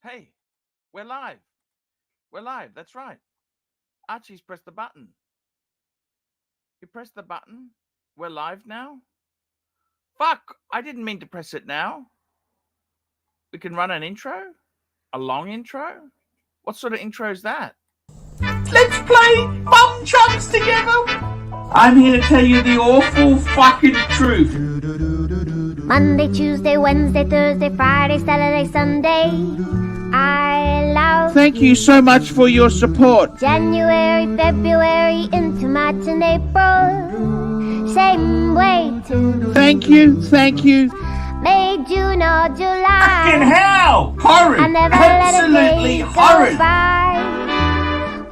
Hey, we're live. We're live. That's right. Archie's pressed the button. You pressed the button. We're live now. Fuck! I didn't mean to press it now. We can run an intro? A long intro? What sort of intro is that? Let's play Mum Chunks together. I'm here to tell you the awful fucking truth. Monday, Tuesday, Wednesday, Thursday, Friday, Saturday, Sunday. I love Thank you so much for your support. January, February, into March and April. Same way to Thank you. May, June, or July. Fucking hell! Horrid! I never Absolutely let a day horrid! go by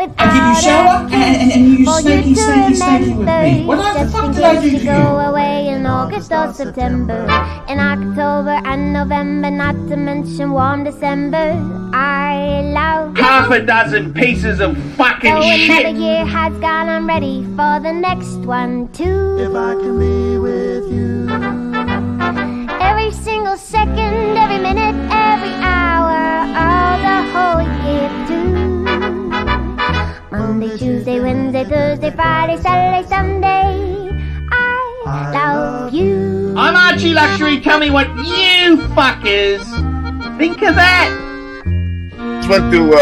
I give you shower and you for snaky, you to snaky, snaky with remember. me. What the Just fuck in did I case do you to go you? away in August or September, in October and November, not to mention warm December. I love Half a dozen pieces of fucking so another shit. year has gone, I'm ready for the next one too. If I can be with you. Every single second, every minute, every hour, all the whole year too. Monday, Tuesday, Wednesday, Thursday, Friday, Saturday, Sunday. I love you. I'm Archie Luxury. Tell me what you fuckers think of that. just want to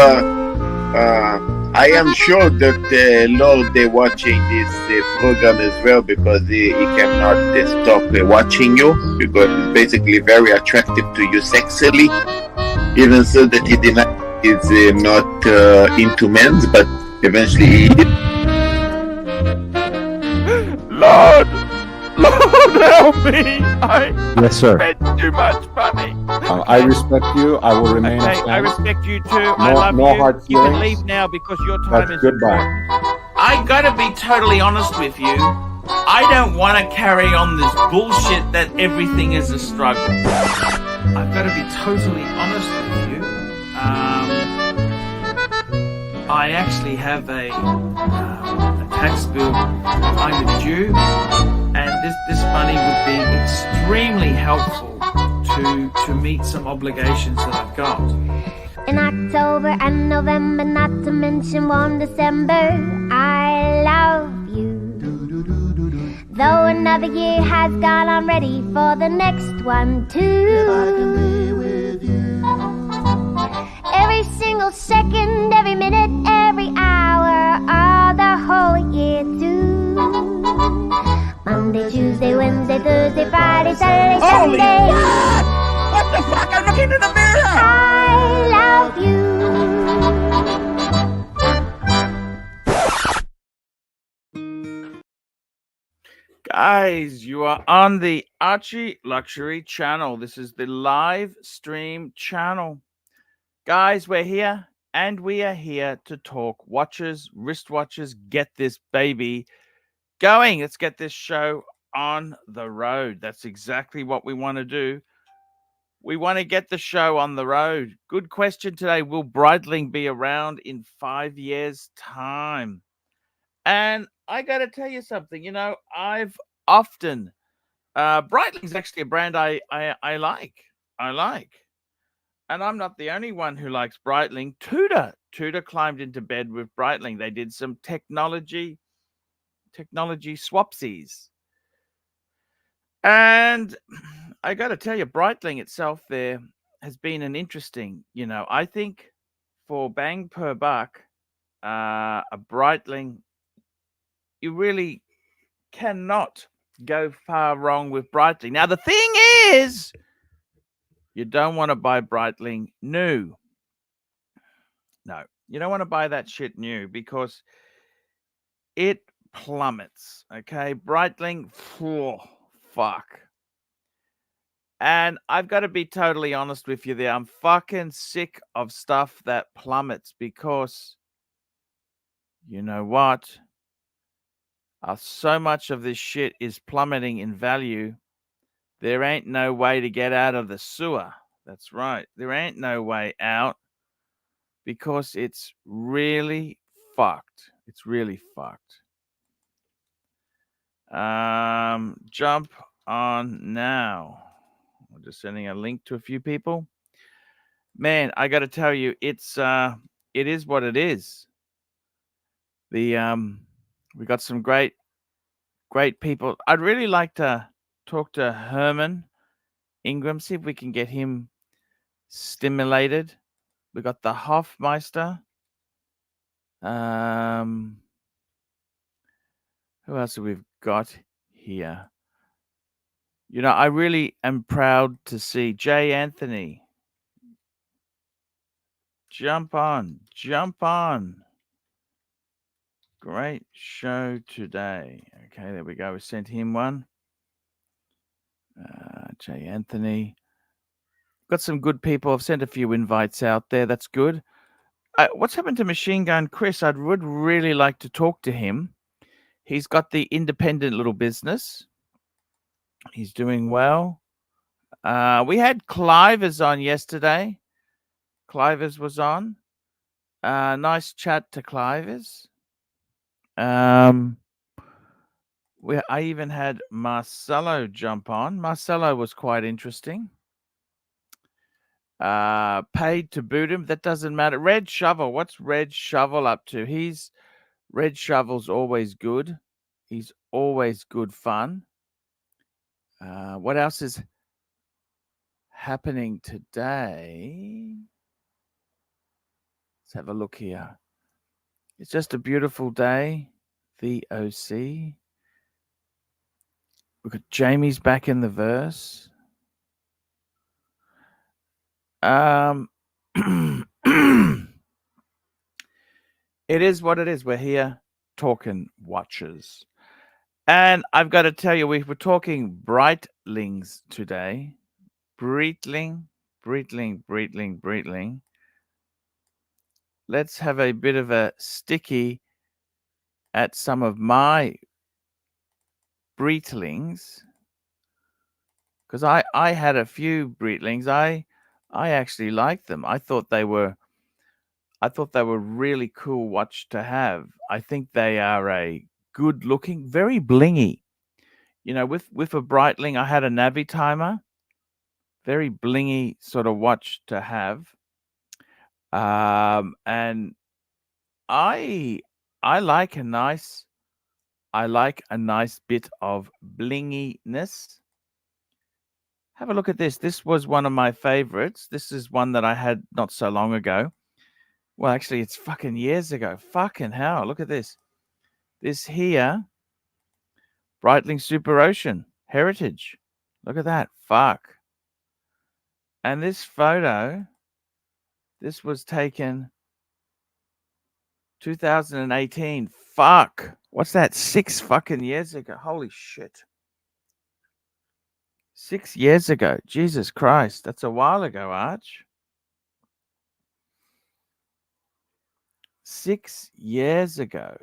I am sure that Lord they're watching this program as well because he cannot stop watching you because it's basically very attractive to you sexually, even so that he is not into men's, but eventually he is. Lord help me! Yes, sir. spent too much money. I respect you. I will remain. Okay, a fan. I respect you too. I No- love no you. hard You can feelings. leave now because your time But is goodbye. important. I gotta be totally honest with you. I don't want to carry on this bullshit that everything is a struggle. I've got to be totally honest with you. I actually have a tax bill kind of due, and this money would be extremely helpful to meet some obligations that I've got. In October and November, not to mention warm December, I love you. Though another year has gone, I'm ready for the next one too. Every single second, every minute, every hour, all the whole year too. Monday, Tuesday, Wednesday, Thursday, Friday, Saturday, Holy Sunday. What the fuck? I'm looking in the mirror. I love you. Guys, you are on the Archie Luxury channel. This is the live stream channel. Guys, we're here and we are here to talk watches, wristwatches. Get this baby going. Let's get this show on the road. That's exactly what we want to do. We want to get the show on the road. Good question today. Will Breitling be around in 5 years' time? And I got to tell you something. You know, I've often Breitling's actually a brand I like. I like. And I'm not the only one who likes Breitling. Tudor climbed into bed with Breitling. They did some technology swapsies. And I got to tell you, Breitling itself there has been an interesting, I think for bang per buck, a Breitling, you really cannot go far wrong with Breitling. Now, the thing is, you don't want to buy Breitling new. No, you don't want to buy that shit new because it plummets. Okay, Breitling, fuck. And I've got to be totally honest with you there. I'm fucking sick of stuff that plummets because you know what? So much of this shit is plummeting in value. There ain't no way to get out of the sewer. That's right. There ain't no way out because it's really fucked. It's really fucked. Jump on now. I'm just sending a link to a few people. man, I got to tell you, it is what it is. We got some great people. I'd really like to talk to Herman Ingram, see if we can get him stimulated. We got the Hofmeister. Who else have we got here? You know, I really am proud to see Jay Anthony. Jump on. Great show today. Okay, there we go. We sent him one. Jay Anthony. Got some good people. I've sent a few invites out there. That's good. What's happened to Machine Gun Chris? I would really like to talk to him. He's got the independent little business. He's doing well. We had Clivers on yesterday. Clivers was on. Nice chat to Clivers. I even had Marcelo jump on. Marcelo was quite interesting. Paid to boot him. That doesn't matter. Red Shovel. What's Red Shovel up to? Red Shovel's always good. He's always good fun. What else is happening today? Let's have a look here. It's just a beautiful day. VOC. Look at Jamie's back in the verse. It is what it is. We're here talking watches. And I've got to tell you, we were talking Breitlings today. Breitling. Let's have a bit of a sticky at some of my Breitlings. Because I had a few Breitlings. I actually liked them. I thought they were really cool watch to have. I think they are a good looking, very blingy. You know, with a Breitling, I had a Navi timer. Very blingy sort of watch to have. And I like a nice bit of blinginess. Have a look at this. This was one of my favorites. This is one that I had not so long ago. Well, actually, it's fucking years ago. Fucking hell. Look at this. This here, Breitling Super Ocean Heritage. Look at that. Fuck. And this photo, this was taken 2018. Fuck. What's that? 6 fucking years ago. Holy shit. 6 years ago. Jesus Christ. That's a while ago, Arch. 6 years ago.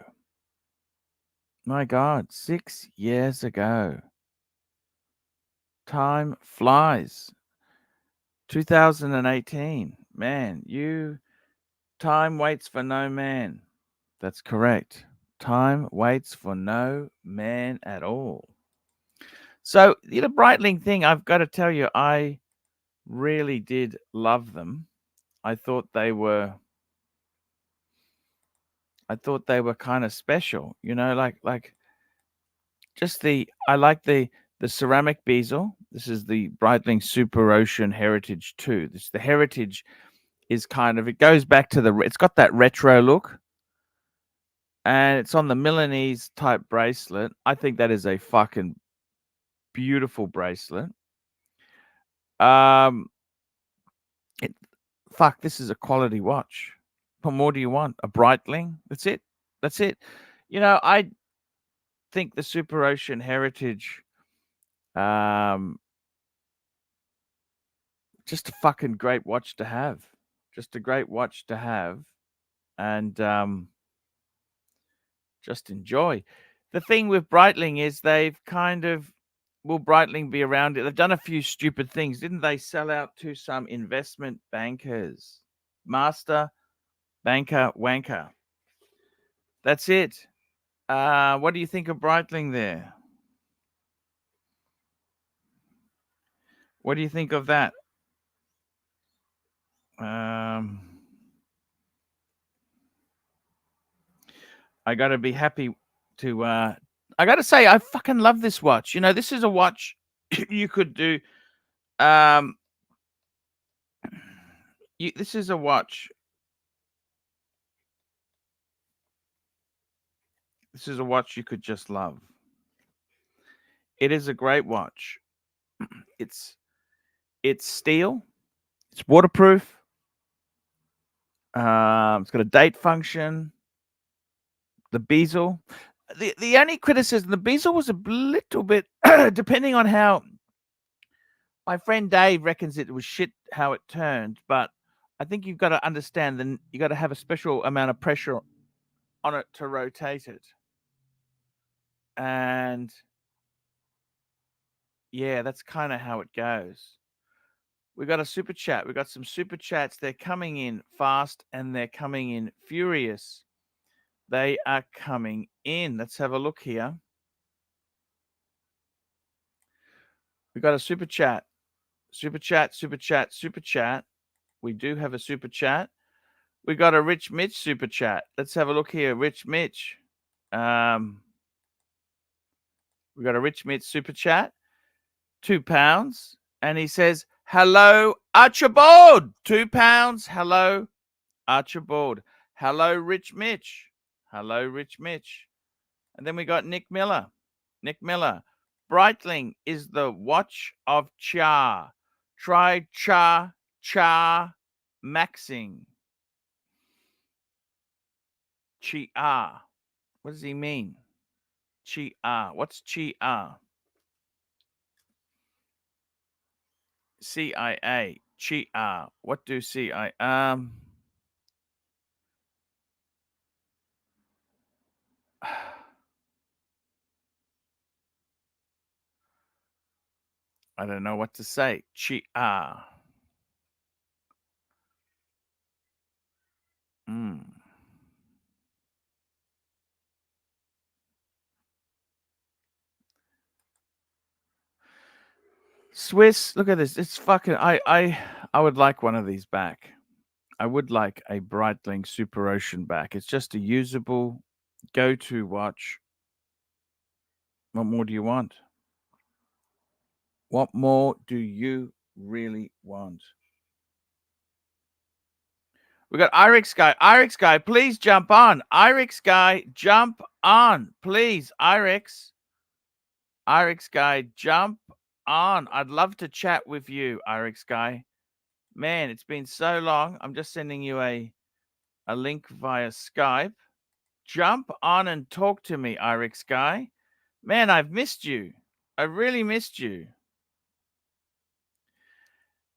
My God, 6 years ago. Time flies. 2018. Man, time waits for no man. That's correct. Time waits for no man at all. So, the Breitling thing, I've got to tell you, I really did love them. I thought they were kind of special, you know, like just I like the ceramic bezel. This is the Breitling Super Ocean Heritage 2. The Heritage is kind of, it goes back to it's got that retro look. And it's on the Milanese type bracelet. I think that is a fucking beautiful bracelet. This is a quality watch. What more do you want? A Breitling? That's it. You know, I think the Super Ocean Heritage, just a fucking great watch to have. Just a great watch to have. And just enjoy. The thing with Breitling is they've kind of, will Breitling be around it? They've done a few stupid things. Didn't they sell out to some investment bankers? Master, banker, wanker. That's it. What do you think of Breitling there? What do you think of that? I got to be happy to. I got to say, I fucking love this watch. You know, this is a watch you could do. This is a watch. This is a watch you could just love. It is a great watch. It's steel. It's waterproof. It's got a date function. The bezel. The only criticism, the bezel was a little bit, depending on how. My friend Dave reckons it was shit how it turned, but I think you've got to understand that you got to have a special amount of pressure on it to rotate it. And yeah, that's kind of how it goes. We got a super chat. We got some super chats. They're coming in fast and they're coming in furious. They are coming in. Let's have a look here. We got a super chat. Super chat, super chat, super chat. We do have a super chat. We got a Rich Mitch super chat. Let's have a look here. Rich Mitch. We got a Rich Mitch super chat. £2. And he says, hello, Archibald. £2. Hello, Archibald. Hello, Rich Mitch. Hello, Rich Mitch. And then we got Nick Miller. Nick Miller. Breitling is the watch of Cha. Try Cha maxing. Chi-ah. What does he mean? Chi-ah. What's Chi-ah? CIA. Chi-ah. What do CIA? I don't know what to say. Chi-ah. Swiss, look at this. It's fucking. I would like one of these back. I would like a Breitling Super Ocean back. It's just a usable go-to watch. What more do you want? What more do you really want? We got Irix Guy. Irix Guy, please jump on. Irix Guy, jump on. Please, Irix. Irix Guy, jump on. I'd love to chat with you, Irix Guy. Man, it's been so long. I'm just sending you a link via Skype. Jump on and talk to me, Irix Guy. Man, I've missed you. I really missed you.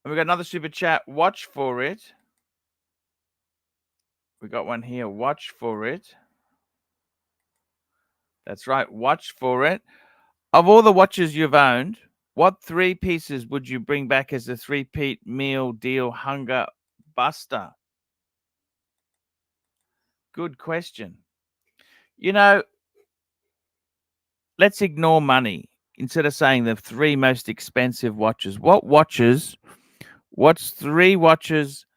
And we got another super chat. Watch for it. We got one here. Watch for it. That's right. Watch for it. Of all the watches you've owned, what three pieces would you bring back as a three-peat meal deal hunger buster? Good question. You know, let's ignore money. Instead of saying the three most expensive watches, what's three watches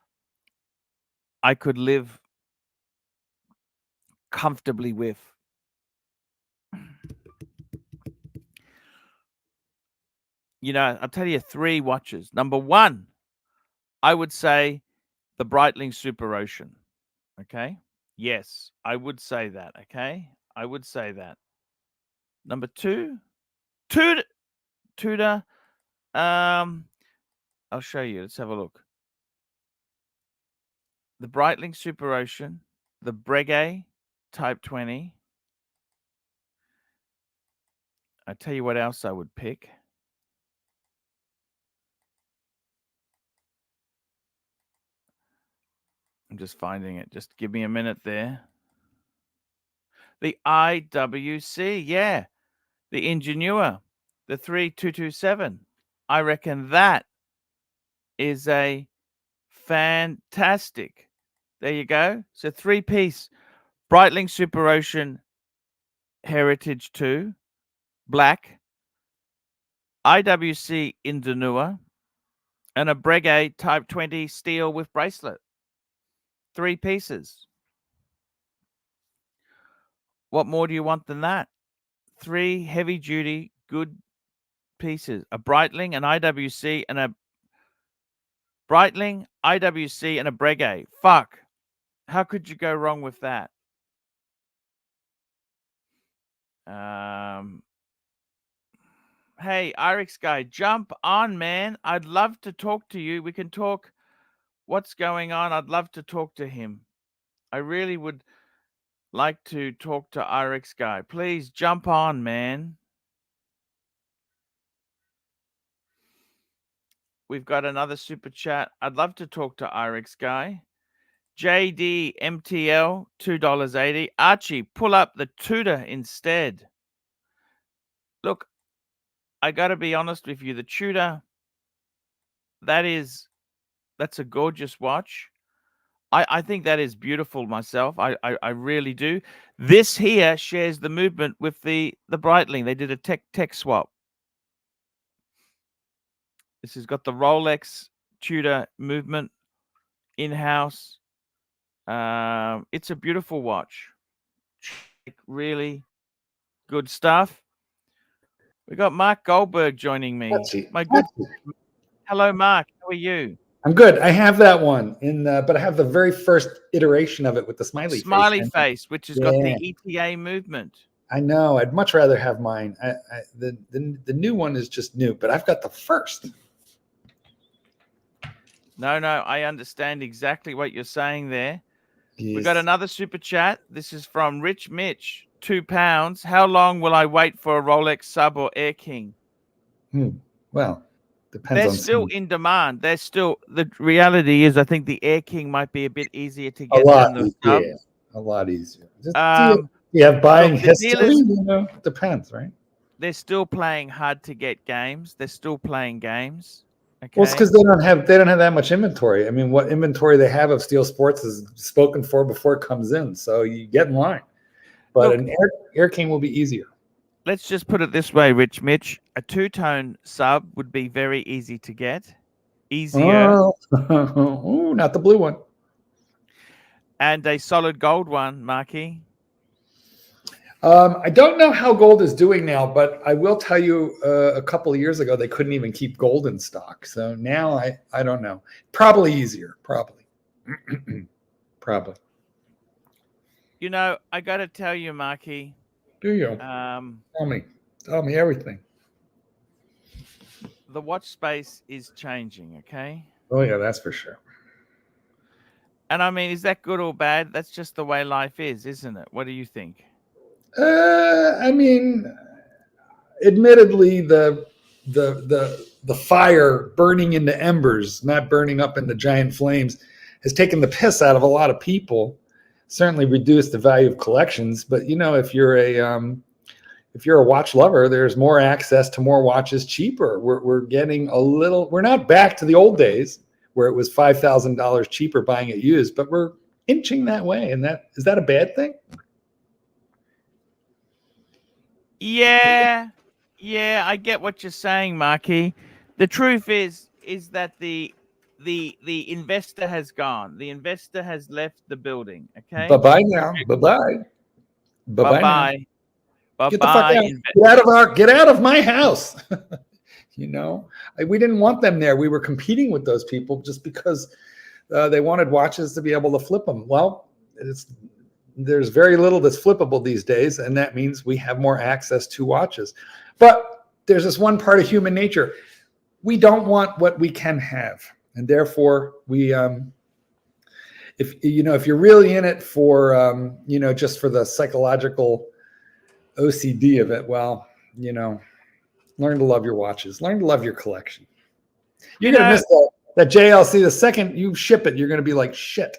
I could live comfortably with? You know, I'll tell you three watches. Number one, I would say the Breitling Super Ocean. Okay. Yes, I would say that. Okay. I would say that. Number two, Tudor. I'll show you. Let's have a look. The Breitling Super Ocean, the Breguet Type 20. I tell you what else I would pick. I'm just finding it. Just give me a minute there. The IWC, yeah. The Ingenua, the 3227. I reckon that is a fantastic. There you go. So three-piece Breitling Super Ocean Heritage 2, black. IWC Ingenua. and a Breguet Type 20 steel with bracelet. 3 pieces. What more do you want than that? 3 heavy-duty, good pieces. A Breitling, an IWC, and a Breitling, IWC, and a Breguet. Fuck. How could you go wrong with that? Hey, Irix guy, jump on, man. I'd love to talk to you. We can talk what's going on. I'd love to talk to him. I really would like to talk to Irix guy. Please jump on, man. We've got another super chat. I'd love to talk to Irix guy. JD MTL, $2.80. Archie, pull up the Tudor instead. Look, I got to be honest with you. The Tudor, that's a gorgeous watch. I think that is beautiful myself. I really do. This here shares the movement with the Breitling. They did a tech swap. This has got the Rolex Tudor movement in-house. It's a beautiful watch. Really good stuff. We got Mark Goldberg joining me. My good. Hello, Mark. How are you? I'm good. I have that one but I have the very first iteration of it with the smiley face, which has got the ETA movement. I know. I'd much rather have mine. The new one is just new, but I've got the first. No, I understand exactly what you're saying there. Yes. We got another super chat. This is from Rich Mitch, £2. How long will I wait for a Rolex Sub or Air King? Well, depends. They're still in demand. They're still. The reality is, I think the Air King might be a bit easier to get than the Sub. Yeah, a lot easier. Just, you have buying history. Dealers, depends, right? They're still playing hard to get games. They're still playing games. Okay. Well, it's because they don't have that much inventory. I mean, what inventory they have of Steel Sports is spoken for before it comes in, so you get in line. But an Air King will be easier. Let's just put it this way, Rich Mitch. A two-tone Sub would be very easy to get. Easier. Oh, not the blue one. And a solid gold one, Marky. I don't know how gold is doing now, but I will tell you a couple of years ago, they couldn't even keep gold in stock. So now I don't know. Probably easier. Probably. Probably. You know, I got to tell you, Marky. Do you? Tell me everything. The watch space is changing, okay? Oh, yeah, that's for sure. And I mean, is that good or bad? That's just the way life is, isn't it? What do you think? I mean, admittedly, the fire burning into embers, not burning up into giant flames, has taken the piss out of a lot of people. Certainly reduced the value of collections, but if you're a watch lover, there's more access to more watches cheaper. We're getting we're not back to the old days where it was $5,000 cheaper buying it used, but we're inching that way. And is that a bad thing? Yeah, I get what you're saying, Marky. The truth is that the investor has gone. The investor has left the building. Okay. Bye-bye now. Bye-bye. Bye-bye. Get the fuck out. Get out of my house. We didn't want them there. We were competing with those people just because they wanted watches to be able to flip them. Well, there's very little that's flippable these days, and that means we have more access to watches. But there's this one part of human nature. We don't want what we can have. And therefore, we if you're really in it for just for the psychological OCD of it, well, learn to love your watches. Learn to love your collection. You're going to miss that JLC. The second you ship it, you're going to be like, shit.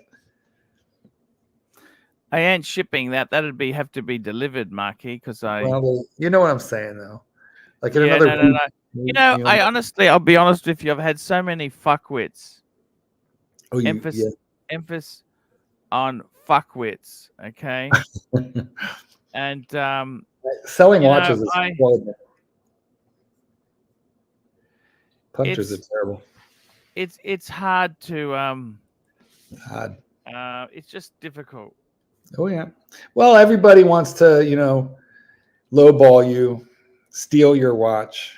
I ain't shipping that. That'd have to be delivered, Marky, because Well, you know what I'm saying, though. Like in no. I honestly, I'll be honest with you. I've had so many fuckwits. Emphasis on fuckwits. Okay. And selling watches is horrible. Punchers are terrible. it's hard to Odd. it's just difficult. Oh yeah. Well, everybody wants to, lowball you, steal your watch,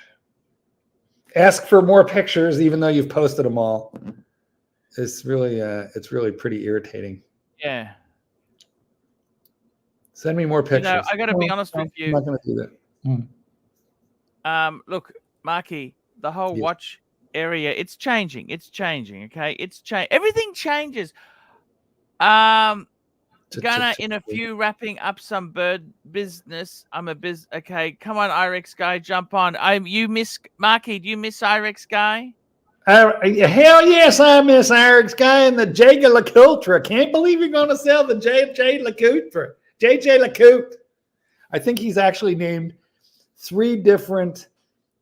ask for more pictures, even though you've posted them all. It's really pretty irritating. Yeah. Send me more pictures. I got to be honest with I'm you. not going to do that. Look, Marky, the whole watch area, it's changing. It's changing. Okay, everything changes. Gonna in a few wrapping up some bird business. Okay, come on, Irex guy, jump on. You miss Marky. Do you miss Irex guy? Hell yes, I miss Irex guy and the Jaeger LeCoultre. Can't believe you're going to sell the JJ LeCoultre. I think he's actually named 3 different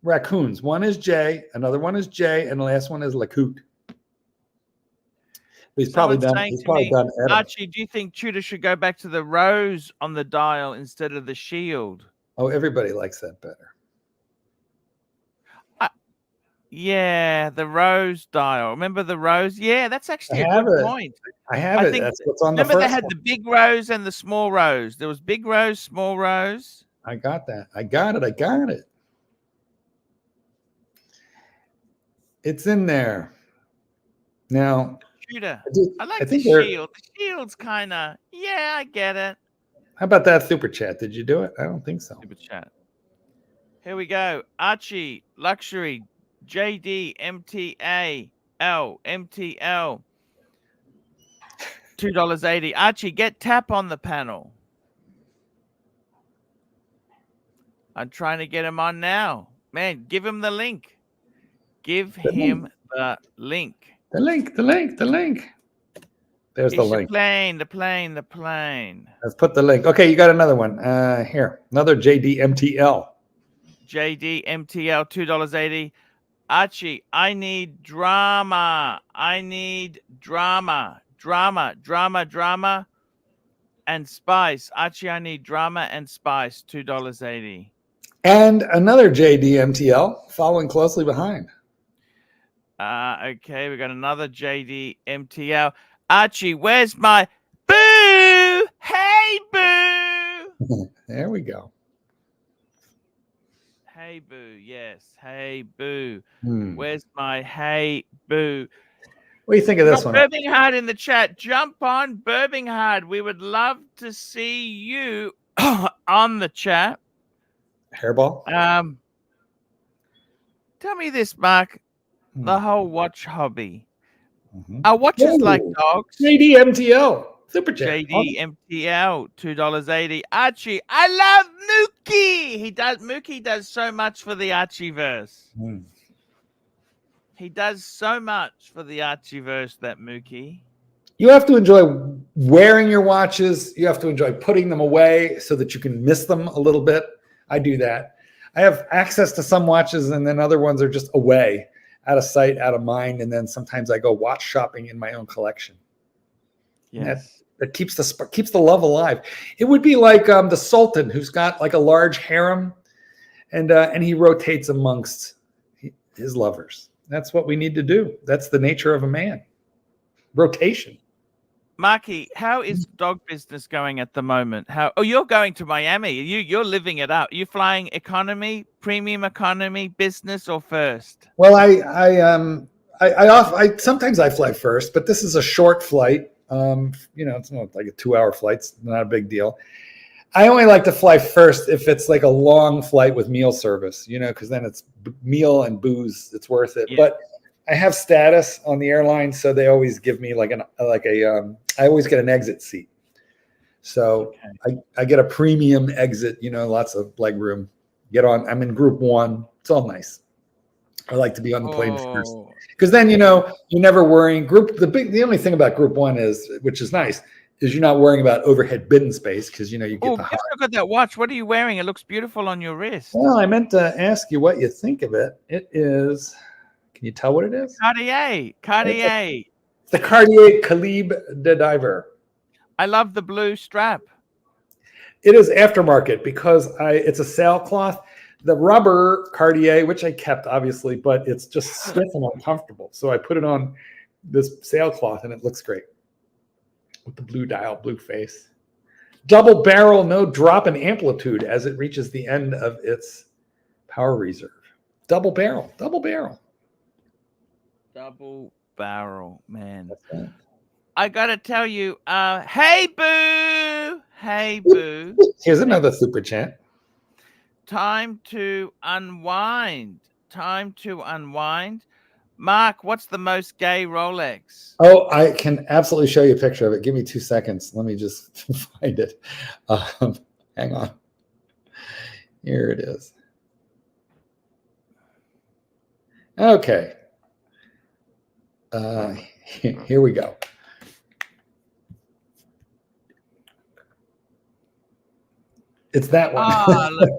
raccoons. One is Jay, another one is Jay, and the last one is LeCoultre. He's probably done. Archie, do you think Tudor should go back to the rose on the dial instead of the shield? Oh, everybody likes that better. Yeah, the rose dial. Remember the rose? Yeah, that's actually a good point. I have it. That's what's on the first. Remember they had the big rose and the small rose. There was big rose, small rose. I got that. I got it. It's in there. Now, Tudor, I like the shield. The shield's kind of, I get it. How about that super chat? Did you do it? I don't think so. Super chat. Here we go. Archie, luxury. JD MTL $2.80. Archie, get tap on the panel. I'm trying to get him on now. Man, give him the link. Give him the link. The link. There's the link. The plane. Let's put the link. Okay, you got another one. Here, another JDMTL. JDMTL, $2.80. Archie, I need drama. Drama, and spice. Archie, I need drama and spice. $2.80. And another JDMTL following closely behind. Okay, we got another JDMTL. Archie, where's my boo? Hey, boo. There we go. Hey, boo. Yes. Hey, boo. Where's my hey, boo? What do you think of this one? Birminghard in the chat. Jump on, Birminghard. We would love to see you on the chat. Hairball? Tell me this, Mark. The whole watch hobby. Are watches like dogs? JDMTL. Super chat. JDMTL, $2.80. Archie, I love Mookie. Mookie does so much for the Archieverse. He does so much for the Archieverse, that Mookie. You have to enjoy wearing your watches. You have to enjoy putting them away so that you can miss them a little bit. I do that. I have access to some watches, and then other ones are just away, out of sight, out of mind. And then sometimes I go watch shopping in my own collection. Yes. That keeps the love alive. It would be like the Sultan, who's got like a large harem, and he rotates amongst his lovers. That's what we need to do. That's the nature of a man. Rotation. Marky, how is dog business going at the moment? You're going to Miami. You're living it up. You flying economy, premium economy, business, or first? Well, I sometimes I fly first, but this is a short flight. It's not like a 2-hour flight. It's not a big deal. I only like to fly first if it's like a long flight with meal service, because then it's meal and booze. It's worth it. Yeah. But I have status on the airline, so they always give me I always get an exit seat. So I get a premium exit, lots of leg room. Get on. I'm in group 1. It's all nice. I like to be on the plane first. Because then, you're never worrying. The only thing about group 1 which is nice, is you're not worrying about overhead bin space because, you get the high. Look at that watch. What are you wearing? It looks beautiful on your wrist. Well, I meant to ask you what you think of it. It is, can you tell what it is? Cartier. It's the Cartier Calib de Diver. I love the blue strap. It is aftermarket because it's a sailcloth. the rubber Cartier, which I kept obviously, but it's just stiff and uncomfortable. So I put it on this sailcloth and it looks great with the blue dial, blue face. Double barrel, no drop in amplitude as it reaches the end of its power reserve. Double barrel, double barrel. Double barrel, man. That's right. I gotta tell you, hey boo, hey boo. Here's another super chat. Time to unwind. Time to unwind. Mark, what's the most gay Rolex? Oh, I can absolutely show you a picture of it. Give me 2 seconds. Let me just find it. Hang on. Here it is. Okay. Here we go. It's that one. Oh, look at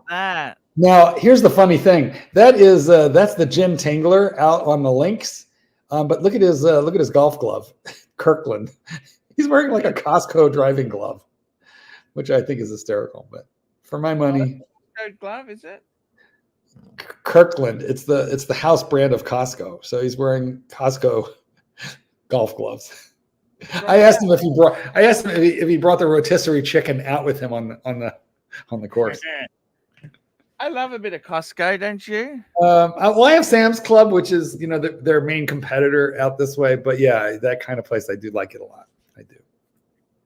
that. Now, here's the funny thing. That's the Jim Tingler out on the links. But look at his golf glove, Kirkland. He's wearing like a Costco driving glove, which I think is hysterical. But for my money, Costco glove, is it? Kirkland. It's the house brand of Costco. So he's wearing Costco golf gloves. I asked him if he brought the rotisserie chicken out with him on the course. I love a bit of Costco, don't you? Well, I have Sam's Club, which is their main competitor out this way. But yeah, that kind of place, I do like it a lot. I do.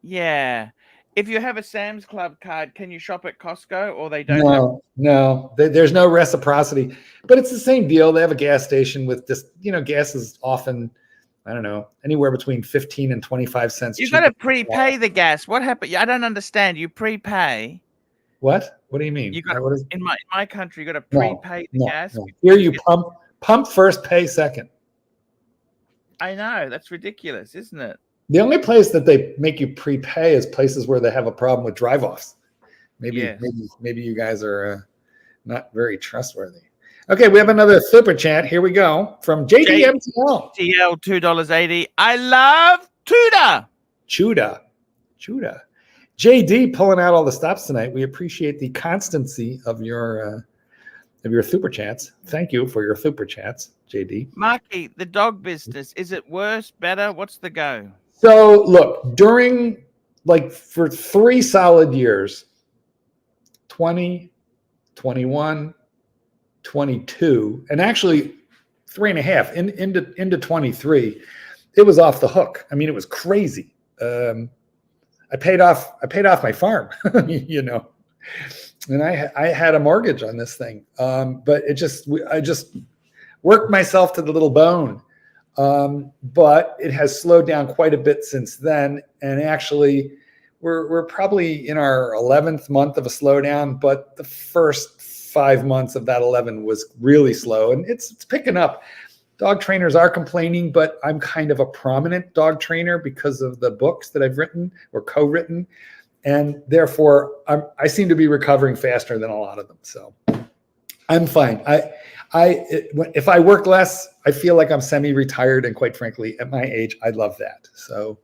Yeah. If you have a Sam's Club card, can you shop at Costco or they don't? No. There's no reciprocity. But it's the same deal. They have a gas station with this. Gas is often, I don't know, anywhere between 15 and 25 cents. You've got to prepay the gas. What happened? I don't understand. You prepay. What? What do you mean? You got in my country. You got to prepay the gas. No. Here you pump first, pay second. I know, that's ridiculous, isn't it? The only place that they make you prepay is places where they have a problem with drive-offs. Maybe you guys are not very trustworthy. Okay, we have another super chat. Here we go from JDMTL. TL $2.80. I love Tudor. Chuda. JD pulling out all the stops tonight. We appreciate the constancy of your super chats. Thank you for your super chats, JD. Marky, the dog business, is it worse, better? What's the go? So look, during for 3 solid years, 20, 21, 22, and actually 3.5 into 23, it was off the hook. I mean, it was crazy. I paid off my farm, and I had a mortgage on this thing. But I just worked myself to the little bone. But it has slowed down quite a bit since then. And actually we're probably in our 11th month of a slowdown, but the first 5 months of that 11 was really slow, and it's picking up. Dog trainers are complaining, but I'm kind of a prominent dog trainer because of the books that I've written or co-written. And therefore I seem to be recovering faster than a lot of them. So I'm fine. If I work less, I feel like I'm semi-retired. And quite frankly, at my age, I love that. So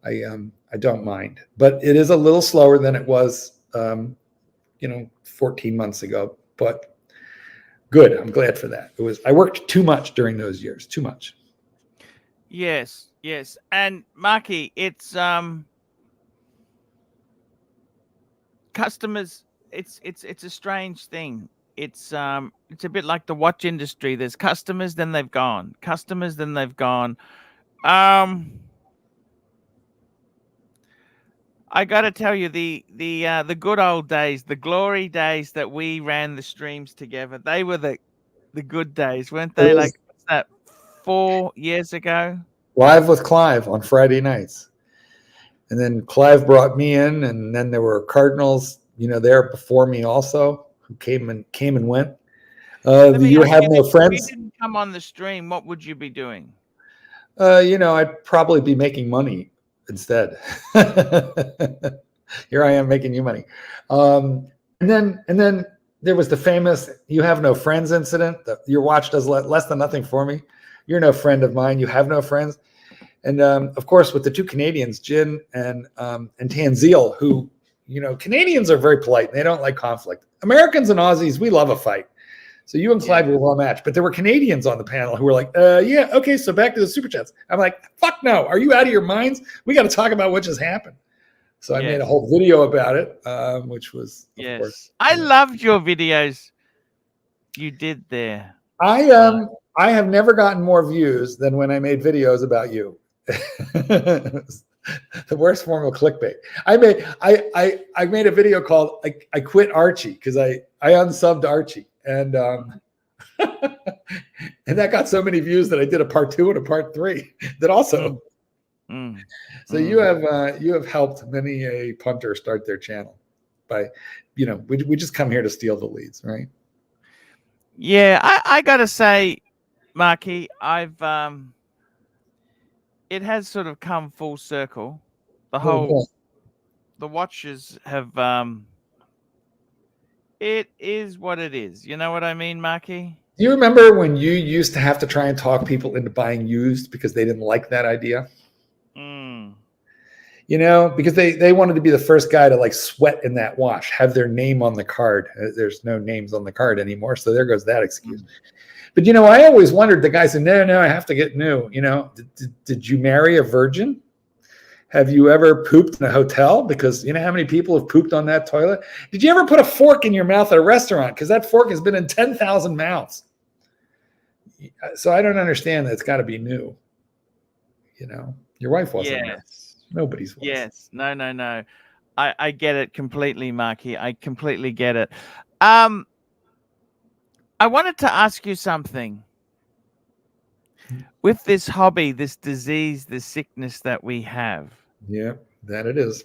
I don't mind, but it is a little slower than it was, 14 months ago, but good. I'm glad for that. I worked too much during those years, too much. Yes. And Marky, it's customers. It's a strange thing. It's a bit like the watch industry. There's customers, then they've gone. Customers, then they've gone. I got to tell you, the good old days, the glory days that we ran the streams together, they were the good days, weren't they? Like, what's that, 4 years ago? Live with Clive on Friday nights. And then Clive brought me in, and then there were Cardinals, there before me also, who came and went. You have no friends? If you didn't come on the stream, what would you be doing? I'd probably be making money instead. Here I am making you money. And then there was the famous "you have no friends" incident. Your watch does less than nothing for me. You're no friend of mine. You have no friends. And of course, with the two Canadians, Jin and Tanzil, who Canadians are very polite. And they don't like conflict. Americans and Aussies, we love a fight. So you and Clyde were well matched, but there were Canadians on the panel who were like, yeah, okay, so back to the super chats. I'm like, fuck no. Are you out of your minds? We got to talk about what just happened. So I made a whole video about it, which was, of course. I loved your videos you did there. I have never gotten more views than when I made videos about you. The worst form of clickbait. I made a video called I quit Archie because I unsubbed Archie. And and that got so many views that I did a part 2 and a part 3 that also. So you have helped many a punter start their channel by, we just come here to steal the leads, right? Yeah, I gotta say, Marky, it has sort of come full circle. The watches have it is what it is. You know what I mean, Marky? Do you remember when you used to have to try and talk people into buying used because they didn't like that idea? Because they wanted to be the first guy to like sweat in that watch, have their name on the card. There's no names on the card anymore. So there goes that excuse. But, I always wondered, the guy said, no, I have to get new. Did you marry a virgin? Have you ever pooped in a hotel? Because you know how many people have pooped on that toilet? Did you ever put a fork in your mouth at a restaurant? Because that fork has been in 10,000 mouths. So I don't understand that it's got to be new. Your wife wasn't. Yes. Nobody's was. Yes. No. I get it completely, Marky. I completely get it. I wanted to ask you something. With this hobby, this disease, this sickness that we have. Yeah, that it is.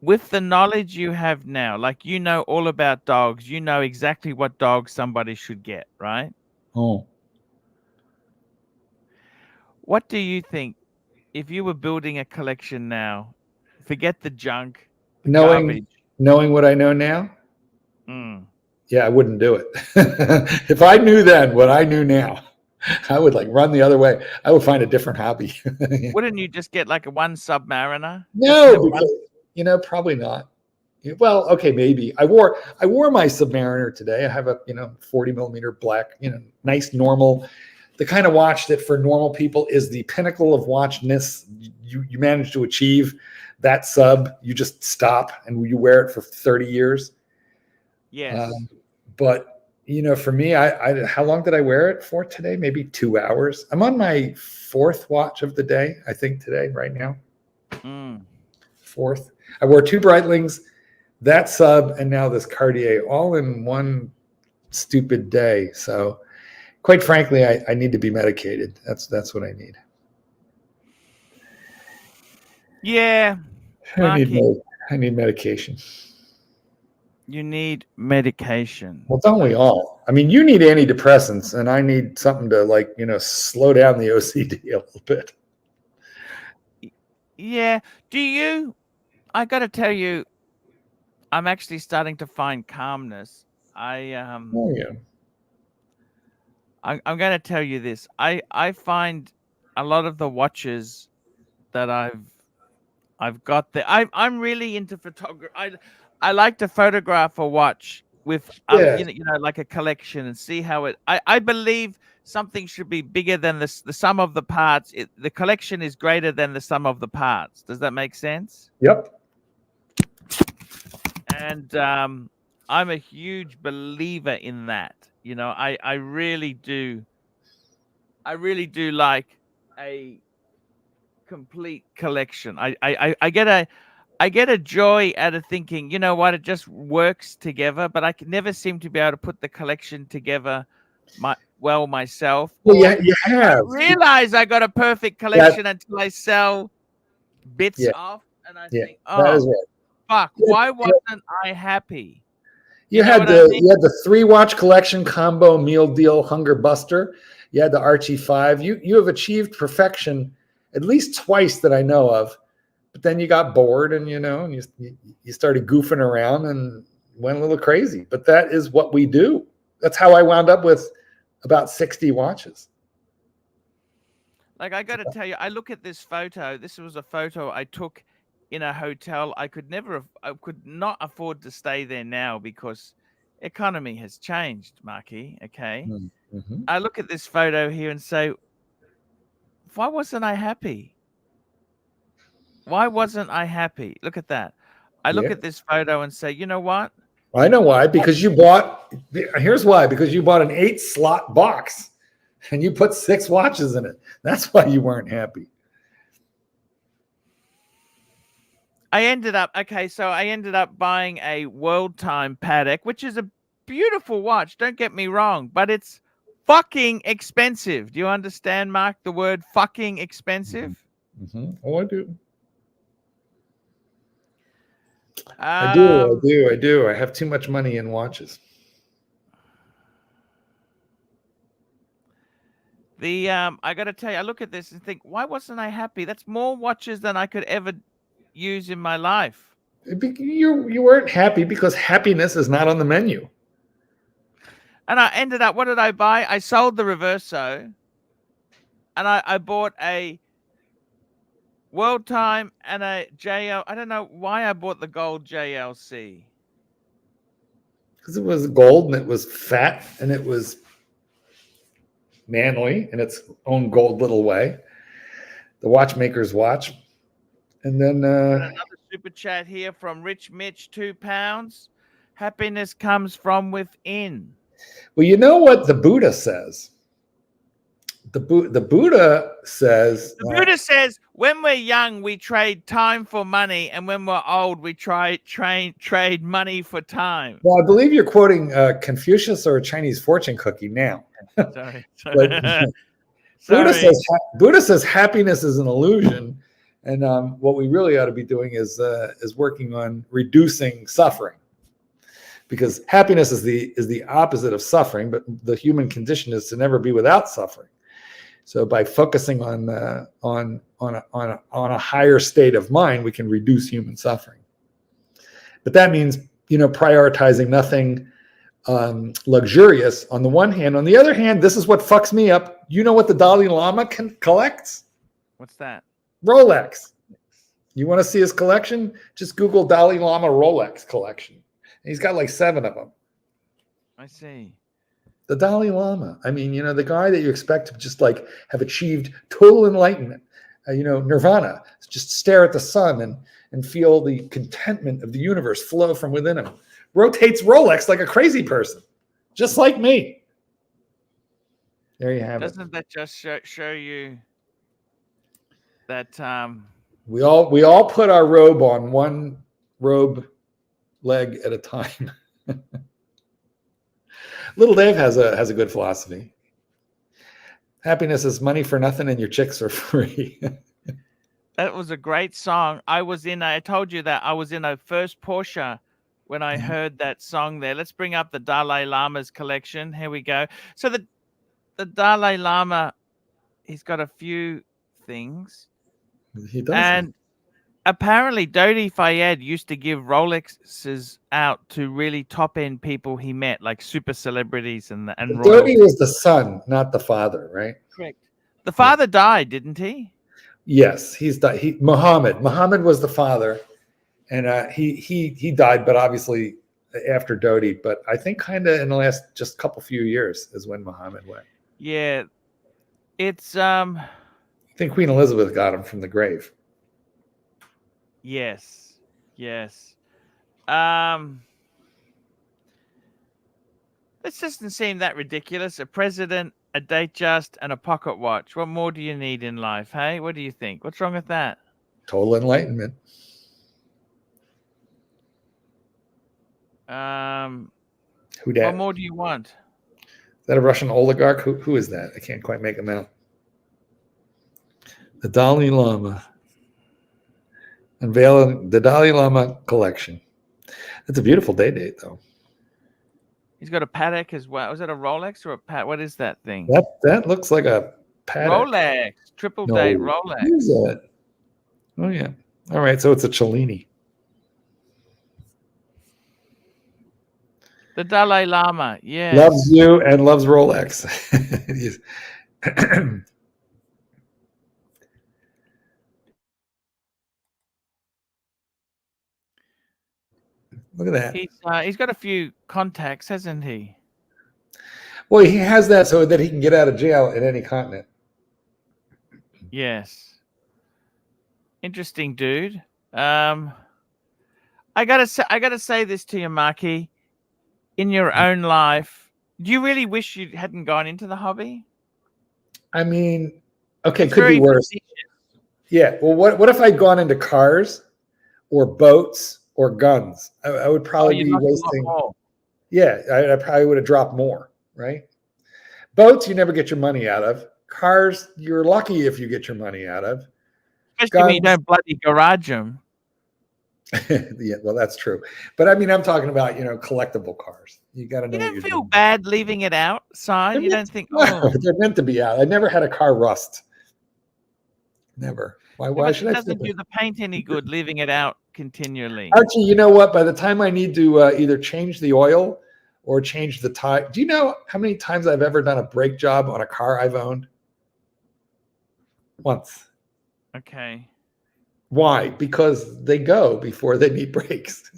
With the knowledge you have now, like all about dogs, you know exactly what dog somebody should get, right? Oh. What do you think if you were building a collection now? Forget the junk, garbage. Knowing what I know now? Yeah, I wouldn't do it. If I knew then what I knew now, I would run the other way. I would find a different hobby. Wouldn't you just get like one Submariner? No, because, probably not. Well, okay, maybe. I wore my Submariner today. I have a 40 millimeter black, nice normal, the kind of watch that for normal people is the pinnacle of watchness. You manage to achieve that sub. You just stop and you wear it for 30 years. Yes. But for me, I how long did I wear it for today? Maybe 2 hours. I'm on my 4th watch of the day, I think, today, right now. 4th. I wore 2 Breitlings, that sub, and now this Cartier, all in one stupid day. So, quite frankly, I need to be medicated. That's what I need. Yeah. I need medication. You need medication. Well, don't we all? I mean, you need antidepressants, and I need something to slow down the OCD a little bit. Yeah. I got to tell you, I'm actually starting to find calmness. I'm going to tell you this. I find a lot of the watches that I've got there. I'm really into photography. I like to photograph a watch with like a collection and see how it. I believe something should be bigger than the sum of the parts. The collection is greater than the sum of the parts. Does that make sense? Yep. And I'm a huge believer in that. I really do. I really do like a complete collection. I get a joy out of thinking, you know what, it just works together, but I can never seem to be able to put the collection together myself. Well, yeah, you have. I realize I got a perfect collection until I sell bits off, and I think, that is right. Fuck, why wasn't I happy? You had the 3-watch collection combo meal deal Hunger Buster. You had the Archie 5. You have achieved perfection at least twice that I know of. But then you got bored and you started goofing around and went a little crazy. But that is what we do. That's how I wound up with about 60 watches. Like, I got to tell you, I look at this photo. This was a photo I took in a hotel. I could not afford to stay there now because economy has changed, Marky. Okay. Mm-hmm. I look at this photo here and say, why wasn't I happy? Why wasn't I happy? Look at that. I look Yeah. at this photo and say, you know what? I know why. Because you bought. Here's why. Because you bought an 8-slot box, and you put 6 watches in it. That's why you weren't happy. I ended up buying a World Time Patek, which is a beautiful watch. Don't get me wrong, but it's fucking expensive. Do you understand, Mark? The word fucking expensive. Mm-hmm. Oh, I do. I do. I have too much money in watches. I got to tell you, I look at this and think, why wasn't I happy? That's more watches than I could ever use in my life. You weren't happy because happiness is not on the menu. And I ended up, what did I buy? I sold the Reverso, and I bought a World Time and a JL. I don't know why I bought the gold JLC. Because it was gold and it was fat and it was manly in its own gold little way. The watchmaker's watch. And then another super chat here from Rich Mitch, £2. Happiness comes from within. Well, you know what the Buddha says? The Buddha says... The Buddha says, when we're young, we trade time for money, and when we're old, we trade money for time. Well, I believe you're quoting Confucius or a Chinese fortune cookie now. Sorry. Buddha says happiness is an illusion, and what we really ought to be doing is working on reducing suffering, because happiness is the opposite of suffering, but the human condition is to never be without suffering. So by focusing on a higher state of mind, we can reduce human suffering. But that means, prioritizing nothing luxurious on the one hand. On the other hand, this is what fucks me up. You know what the Dalai Lama collects? What's that? Rolex. You want to see his collection? Just Google Dalai Lama Rolex collection. And he's got like 7 of them. I see. The Dalai Lama. I mean, the guy that you expect to just like have achieved total enlightenment, nirvana, just stare at the sun and feel the contentment of the universe flow from within him. Rotates Rolex like a crazy person, just like me. There you have it. Doesn't that just show you that we all put our robe on one robe leg at a time? Little Dave has a good philosophy. Happiness is money for nothing and your chicks are free. That was a great song. I told you that I was in a first Porsche when I heard that song there. Let's bring up the Dalai Lama's collection. Here we go. So the Dalai Lama, he's got a few things. He does. And apparently Dodi Fayed used to give Rolexes out to really top-end people he met, like super celebrities and Dodi was the son, not the father, right? Correct. The father died, didn't he? Yes, he's died. Muhammad was the father, and he died, but obviously after Dodi. But I think kind of in the last just few years is when Muhammad went. Yeah, it's I think Queen Elizabeth got him from the grave. Yes. This doesn't seem that ridiculous. A president, a date just, and a pocket watch. What more do you need in life, hey? What do you think? What's wrong with that? Total enlightenment. Who dat? What more do you want? Is that a Russian oligarch? Who is that? I can't quite make him out. The Dalai Lama. Unveiling the Dalai Lama collection. That's a beautiful date, though. He's got a Patek as well. Was that a Rolex or a Patek? What is that thing? That looks like a Patek. Rolex. Triple date Rolex. What is that? Oh, yeah. All right, so it's a Cellini. The Dalai Lama, yes. Loves you and loves Rolex. Look at that. He's got a few contacts, hasn't he? Well, he has that so that he can get out of jail in any continent. Yes. Interesting, dude. I gotta say this to you, Marky. In your own life, do you really wish you hadn't gone into the hobby? I mean, okay, It's could be very worse. prestigious. Yeah. Well, what if I'd gone into cars or boats or guns? I would probably you'd be lost a lot wasting. more. Yeah, I probably would have dropped more, right? Boats, you never get your money out of. Cars, you're lucky if you get your money out of. Especially when you don't bloody garage them. Yeah, well, that's true. But I mean, I'm talking about, collectible cars. You got to know You what don't you're feel doing. bad leaving it outside. You don't think, They're meant to be out. I never had a car rust. Never. Why should it I? doesn't do the paint any good leaving it out continually. Archie, you know what? By the time I need to either change the oil or change the tire, do you know how many times I've ever done a brake job on a car I've owned? Once. Okay. Why? Because they go before they need brakes.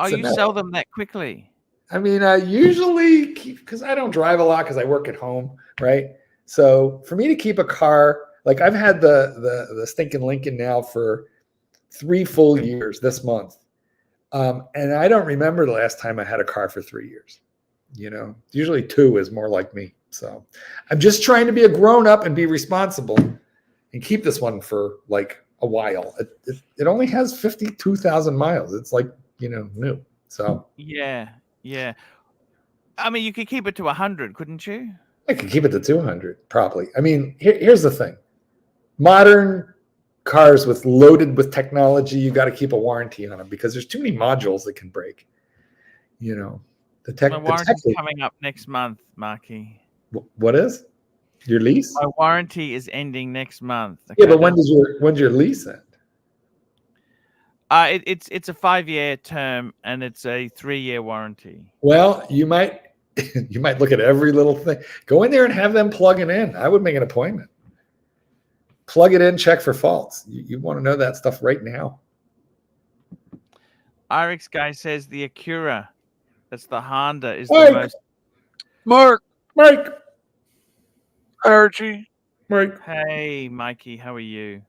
You sell them that quickly? I mean, I usually because I don't drive a lot because I work at home, right? So for me to keep a car, like I've had the stinking Lincoln now for 3 full years this month. And I don't remember the last time I had a car for 3 years. Usually 2 is more like me. So I'm just trying to be a grown up and be responsible and keep this one for like a while. It only has 52,000 miles. It's like, new. So yeah. I mean, you could keep it to 100, couldn't you? I could keep it to 200 probably. I mean, here's the thing. Modern cars loaded with technology, you got to keep a warranty on them because there's too many modules that can break. The warranty's coming up next month, Marky. What is your lease? My warranty is ending next month. Okay? Yeah, but when's your lease end? It's a 5-year term and it's a 3-year warranty. Well, you might look at every little thing. Go in there and have them plug it in. I would make an appointment. Plug it in, check for faults. You want to know that stuff right now. RX guy says the Acura, that's the Honda, is the most. Mike. Hi, Archie. Mike. Hey, Mikey, how are you?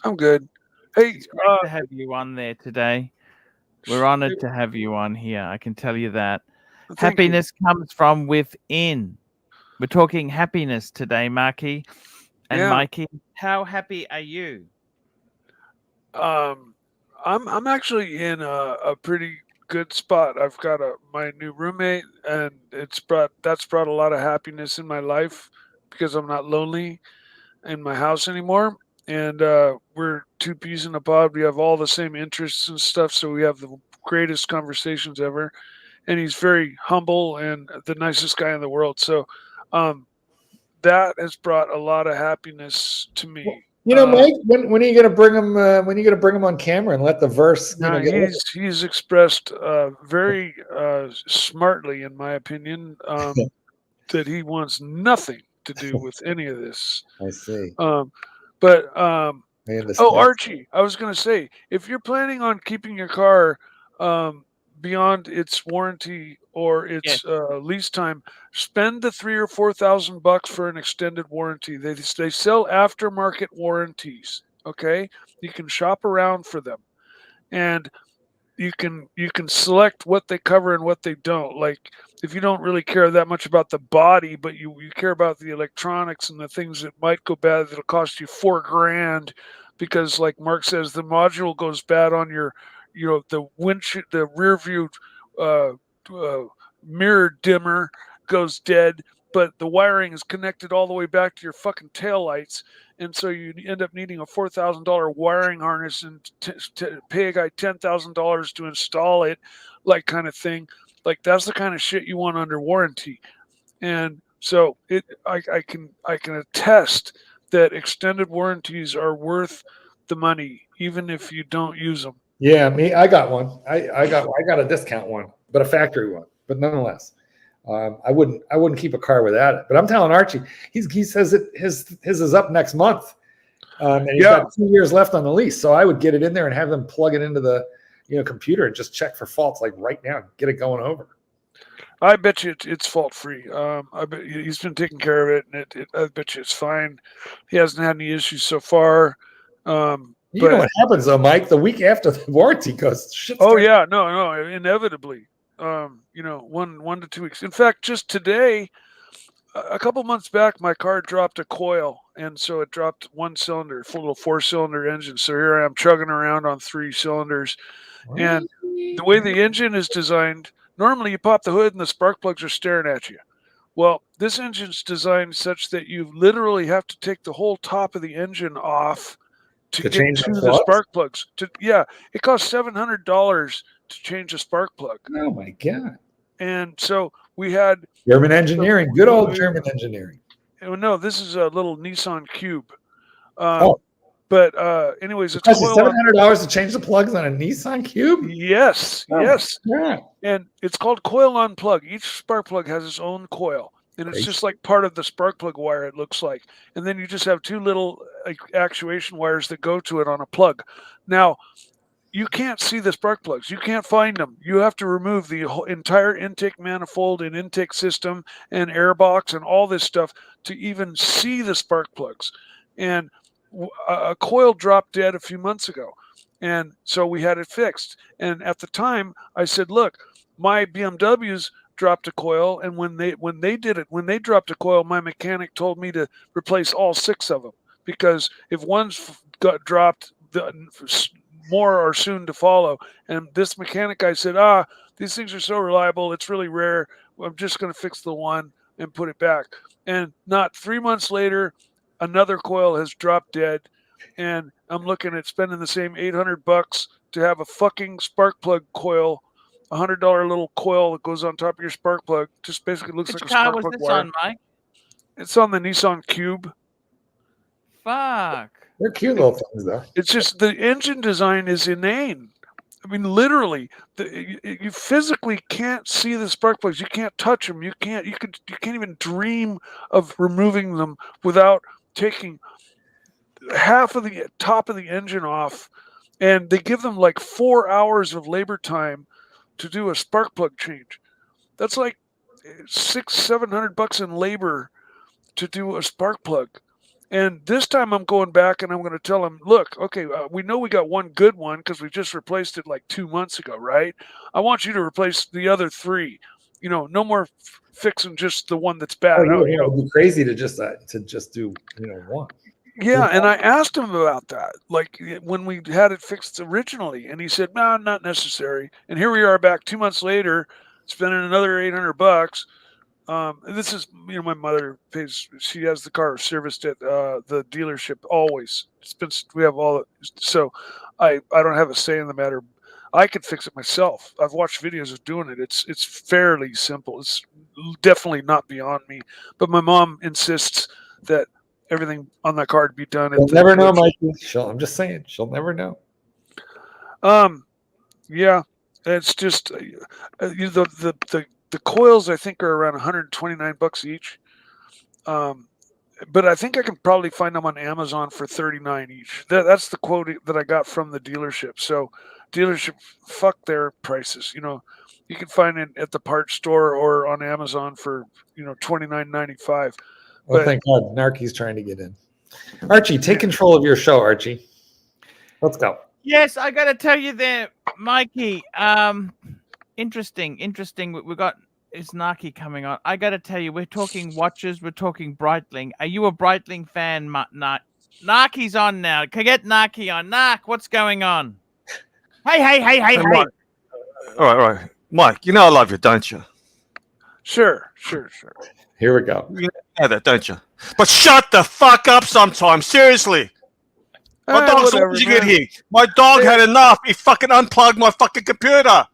I'm good. Hey, it's great to have you on there today. We're honored to have you on here. I can tell you that. Happiness comes from within. We're talking happiness today, Marky and Mikey. How happy are you? I'm actually in a pretty good spot. I've got my new roommate, and that's brought a lot of happiness in my life because I'm not lonely in my house anymore. And we're 2 peas in a pod. We have all the same interests and stuff, so we have the greatest conversations ever. And he's very humble and the nicest guy in the world. So that has brought a lot of happiness to me. Mike, when are you going to bring him? When are you going to bring him on camera and let the verse? He's expressed very smartly, in my opinion, that he wants nothing to do with any of this. I see. Archie, I was going to say, if you're planning on keeping your car beyond its warranty or its lease time, spend the $3,000 or $4,000 for an extended warranty. They sell aftermarket warranties. Okay, you can shop around for them, and you can select what they cover and what they don't. Like if you don't really care that much about the body, but you care about the electronics and the things that might go bad, that'll cost you $4,000 because, like Mark says, the module goes bad on your, the windshield, the rear view mirror dimmer goes dead, but the wiring is connected all the way back to your fucking taillights. And so you end up needing a $4,000 wiring harness and pay a guy $10,000 to install it, like kind of thing. Like that's the kind of shit you want under warranty. And so I can attest that extended warranties are worth the money, even if you don't use them. Yeah, I got one. I got a discount one, but a factory one. But nonetheless, I wouldn't keep a car without it. But I'm telling Archie, he says that his is up next month, and he's got 2 years left on the lease. So I would get it in there and have them plug it into the computer and just check for faults like right now, get it going over. I bet you it's fault free. I bet he's been taking care of it, and I bet you it's fine. He hasn't had any issues so far. You know what happens though, Mike? The week after the warranty goes, shit. Oh yeah, no, inevitably. 1 to 2 weeks. In fact, just today, a couple months back, my car dropped a coil, and so it dropped one cylinder, full little 4-cylinder engine. So here I am chugging around on 3 cylinders, and the way the engine is designed, normally you pop the hood and the spark plugs are staring at you. Well, this engine's designed such that you literally have to take the whole top of the engine off to get change to the spark plugs. It costs $700 to change a spark plug. Oh my God. And so we had German engineering, good old German engineering. No, this is a little Nissan Cube. But anyways, it's $700 to change the plugs on a Nissan Cube? Yes, yes. Yeah. And it's called coil on plug. Each spark plug has its own coil. And it's just like part of the spark plug wire, it looks like. And then you just have 2 little actuation wires that go to it on a plug. Now, you can't see the spark plugs. You can't find them. You have to remove the whole entire intake manifold and intake system and air box and all this stuff to even see the spark plugs. And a coil dropped dead a few months ago. And so we had it fixed. And at the time, I said, look, my BMWs dropped a coil, and when they dropped a coil, my mechanic told me to replace all 6 of them, because if one's got dropped, more are soon to follow. And this mechanic guy said, these things are so reliable, it's really rare, I'm just going to fix the one and put it back. And not 3 months later, another coil has dropped dead, and I'm looking at spending the same $800 to have a fucking spark plug coil, $100 little coil that goes on top of your spark plug. Just basically looks like a spark plug wire. Which car was this on, Mike? It's on the Nissan Cube. Fuck. They're cute little things, though. It's just the engine design is inane. I mean, literally, you physically can't see the spark plugs. You can't touch them. You can't even dream of removing them without taking half of the top of the engine off. And they give them like 4 hours of labor time to do a spark plug change. That's like $600-700 in labor to do a spark plug. And this time I'm going back and I'm going to tell them, look, okay, we know we got one good one because we just replaced it like 2 months ago, right? I want you to replace the other 3. No more fixing just the one that's bad. It would be crazy to just do one. Yeah, and I asked him about that, like when we had it fixed originally, and he said, no, not necessary. And here we are back 2 months later, spending another $800. And this is, my mother pays, she has the car serviced at the dealership always. We have all, so I don't have a say in the matter. I could fix it myself. I've watched videos of doing it. It's fairly simple. It's definitely not beyond me. But my mom insists that everything on that car be done. You'll never know, Mikey. I'm just saying, she'll never know. Yeah, it's just the coils I think are around $129 each. But I think I can probably find them on Amazon for $39 each. That's the quote that I got from the dealership. So dealership, fuck their prices. You can find it at the parts store or on Amazon for $29.95. Well, thank God, Narky's trying to get in. Archie, take control of your show, Archie. Let's go. Yes, I got to tell you there, Mikey. Interesting. We got Narky coming on. I got to tell you, we're talking watches. We're talking Breitling. Are you a Breitling fan, Narky's on now. Can I get Narky on? Nark, what's going on? Hey. All right. Mike, I love you, don't you? Sure. Here we go. You know that, don't you? But shut the fuck up sometime. Seriously. My dog's always get here. My dog had enough. He fucking unplugged my fucking computer.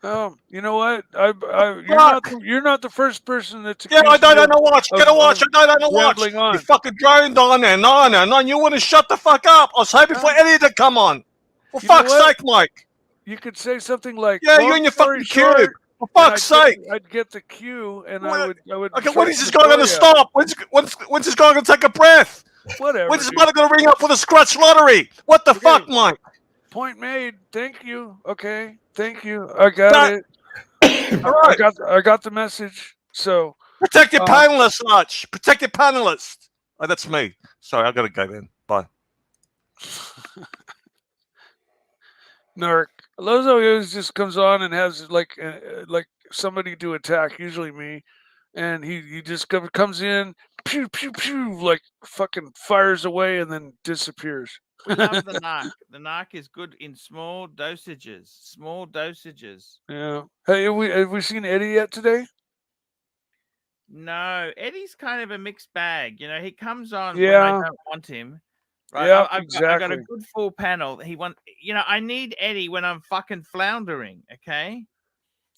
You know what? You're not the first person that's. Yeah, I don't know watch. Get a watch. I don't know watch. You fucking droned on and on and on. You want to shut the fuck up? I was hoping for Eddie to come on. For fuck's sake, Mike. You could say something like, "Yeah, you and your fucking cube." For fuck's sake! I'd get the cue, and I would. Okay, when is this guy going to stop? When's this guy going to take a breath? Whatever. When's his mother going to ring up for the scratch lottery? What the fuck, Mike? Point made. Thank you. Okay. Thank you. I got it. All right. I got the message. So Protected panelists, Lutch. Protected panelists. Oh, that's me. Sorry, I gotta go then. Bye. Narc. Lozo always just comes on and has like somebody to attack, usually me, and he just comes in, pew pew pew, like fucking fires away and then disappears. We love the narc. The narc is good in small dosages. Small dosages. Yeah. Hey, have we seen Eddie yet today? No, Eddie's kind of a mixed bag. You know, he comes on when Yeah. I don't want him. Right? Yeah, I got a exactly. good full panel. You know, I need Eddie when I'm fucking floundering. Okay.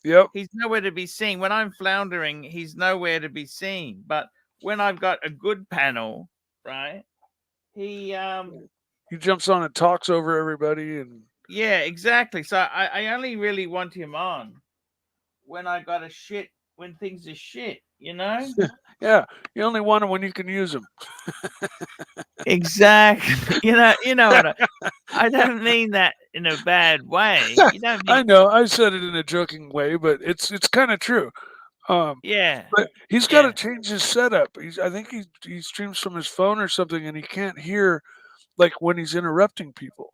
Yep. He's nowhere to be seen. When I'm floundering, he's nowhere to be seen. But when I've got a good panel, right? He jumps on and talks over everybody, and yeah, exactly. So I only really want him on when I got a shit, when things are shit, you know? Yeah, you only want him when you can use him. Exactly. You know what I don't mean that in a bad way. You don't mean, I know. I said it in a joking way, but it's kind of true. yeah. But he's got to change his setup. I think he streams from his phone or something, and he can't hear like when he's interrupting people,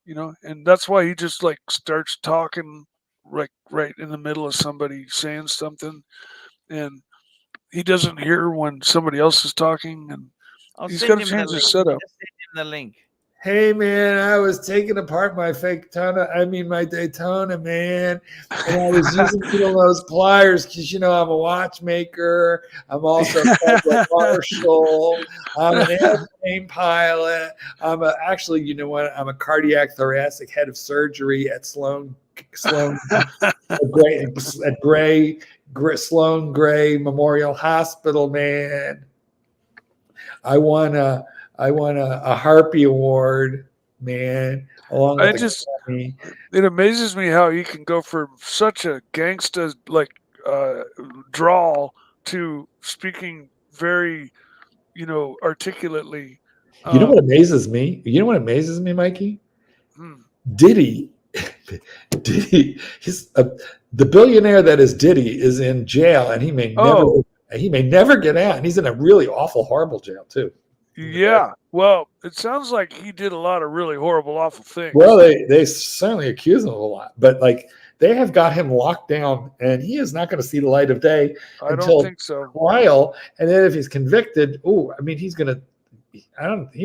you know, and that's why he just like starts talking right in the middle of somebody saying something, and he doesn't hear when somebody else is talking, and he's got to change his setup. Just send him the link. Hey man, I was taking apart my my Daytona, man, and I was using those pliers because I'm a watchmaker. I'm also a marshal. I'm an airplane pilot. I'm actually, you know what? I'm a cardiac thoracic head of surgery at Sloan Gray Memorial Hospital, man. I won a Harpy Award, man. Along with it amazes me how he can go from such a gangsta like drawl to speaking very, articulately. You know what amazes me? Mikey? Diddy, the billionaire that is Diddy is in jail, and he may never get out. And he's in a really awful, horrible jail too. Yeah. Well, it sounds like he did a lot of really horrible, awful things. Well, they certainly accuse him of a lot, but like they have got him locked down, and he is not going to see the light of day until trial. And then if he's convicted, he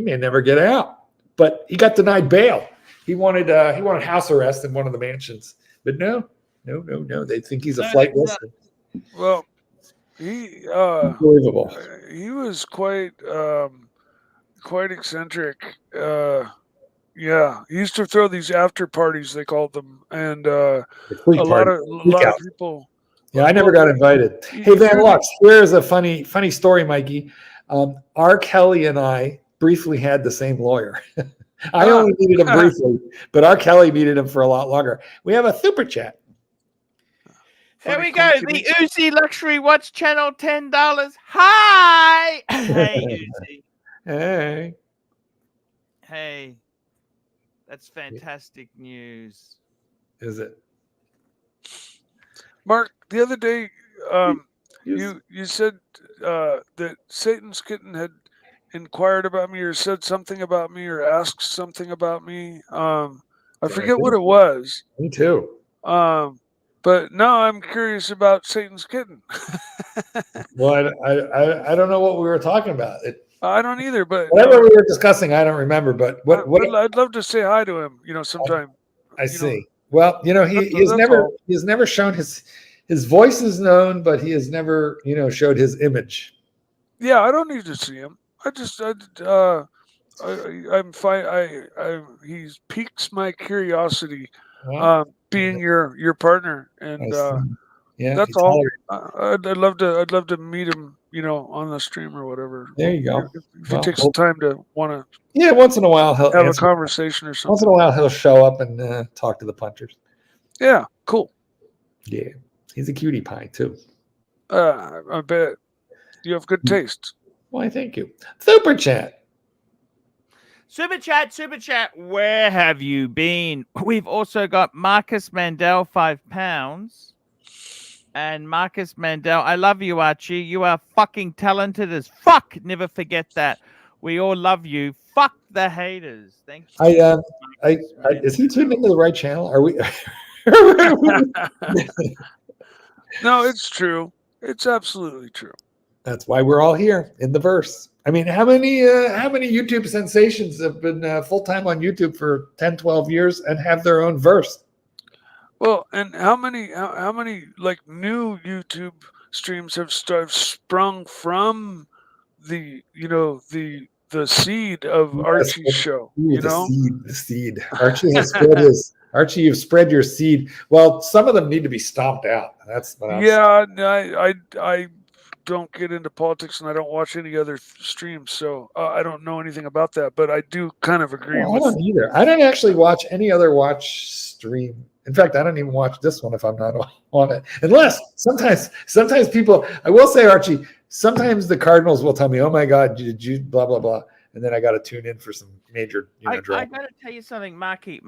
may never get out. But he got denied bail. He wanted house arrest in one of the mansions, but no. They think he's a flight risk. Well, he unbelievable. He was quite eccentric. Yeah, he used to throw these after parties, they called them, and a lot of people. Yeah, I never got invited. Hey, Van Lux, here's a funny story, Mikey. R. Kelly and I briefly had the same lawyer. I only needed him briefly, but R. Kelly needed him for a lot longer. We have a super chat. There we go. The Uzi Luxury Watch Channel, $10. Hi. Hey, Uzi. Hey. Hey. That's fantastic news. Is it? Mark, the other day, you said that Satan's Kitten had inquired about me or said something about me or asked something about me. I forget what it was. Me too. But now I'm curious about Satan's Kitten. Well, I don't know what we were talking about. I don't either, but whatever we were discussing, I don't remember. But I'd love to say hi to him. Sometime. I see. Well, he's never shown his voice is known, but he has never showed his image. Yeah, I don't need to see him. I'm fine. He piques my curiosity. Being your partner, and that's all. I'd love to meet him, on the stream or whatever. There you go. If he takes some time to want to. Yeah, once in a while he'll have a conversation or something. Once in a while he'll show up and talk to the punters. Yeah, cool. Yeah, he's a cutie pie too. I bet you have good taste. Why, thank you. Super chat. Super chat. Where have you been? We've also got Marcus Mandel, £5. And Marcus Mandel, I love you, Archie. You are fucking talented as fuck. Never forget that. We all love you. Fuck the haters. Thank you. Is he tuned into the right channel? Are we? No, it's true. It's absolutely true. That's why we're all here in the verse. I mean, how many YouTube sensations have been full time on YouTube for 10, 12 years and have their own verse? Well, and how many like new YouTube streams have sprung from the the seed of Archie's show? The seed. Archie has spread his. Archie, you've spread your seed. Well, some of them need to be stomped out. That's what I don't get into politics and I don't watch any other streams, so I don't know anything about that. But I do kind of agree. I don't either. I don't actually watch any other watch stream. In fact, I don't even watch this one if I'm not on it. Unless sometimes people. I will say, Archie. Sometimes the Cardinals will tell me, "Oh my God, did you blah blah blah," and then I got to tune in for some major drama. I got to tell you something, Marky.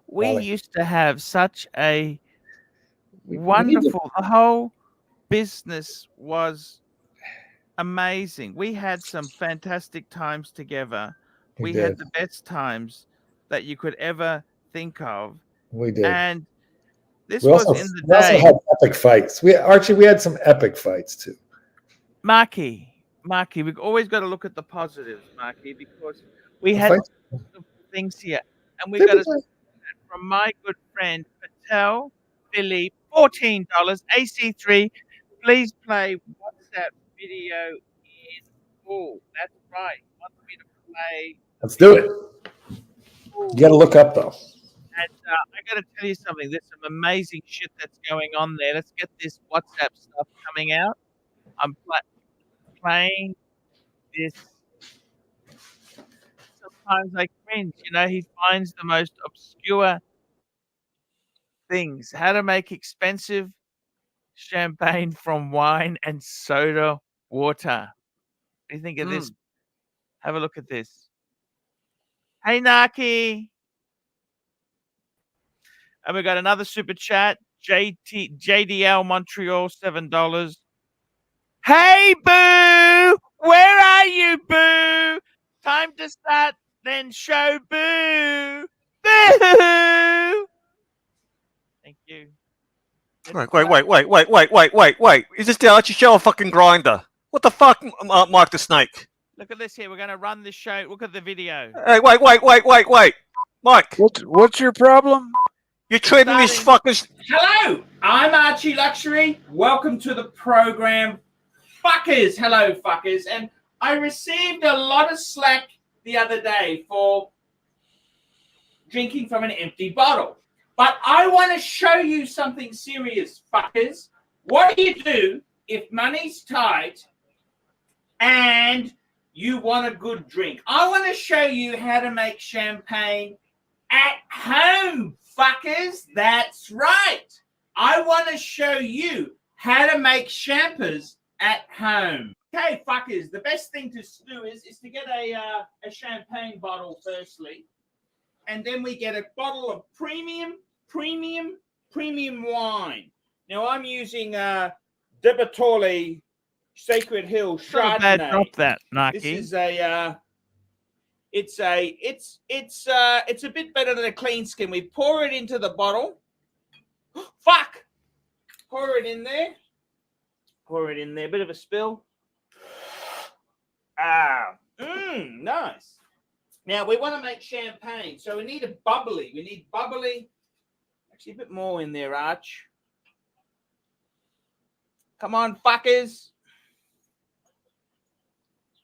We used to have such a wonderful. The whole business was amazing. We had some fantastic times together. We had the best times that you could ever think of. We did. And this was in the day. We also had epic fights. We had some epic fights too. Marky, we've always got to look at the positives, Marky, because we had things here. And we got to from my good friend Patel Philly, $14, AC3. Please play WhatsApp video in full. That's right. Wants me to play. Let's do it. You got to look up though. And I got to tell you something. There's some amazing shit that's going on there. Let's get this WhatsApp stuff coming out. I'm playing this. Sometimes I cringe. He finds the most obscure things. How to make expensive champagne from wine and soda water. What do you think of this? Have a look at this. Hey, Naki. And we got another super chat. JDL Montreal, $7. Hey, Boo! Where are you, Boo? Time to start, then show Boo. Boo! Thank you. Wait. Is this the Archie Show or fucking Grinder? What the fuck, Mike the Snake? Look at this here. We're going to run this show. Look at the video. Hey, wait. Mike. What's your problem? You're treating these fuckers. Hello, I'm Archie Luxury. Welcome to the program, fuckers. Hello, fuckers. And I received a lot of slack the other day for drinking from an empty bottle. But I want to show you something serious, fuckers. What do you do if money's tight and you want a good drink? I want to show you how to make champagne at home, fuckers. That's right. I want to show you how to make champers at home. Okay, fuckers, the best thing to do is to get a champagne bottle firstly. And then we get a bottle of premium wine. Now I'm using De Bartoli Sacred Hill Chardonnay. Drop that, Naki. This is it's a bit better than a clean skin. We pour it into the bottle. Fuck! Pour it in there. Bit of a spill. Nice. Now we want to make champagne, so we need a bubbly. Actually, a bit more in there, Arch. Come on, fuckers.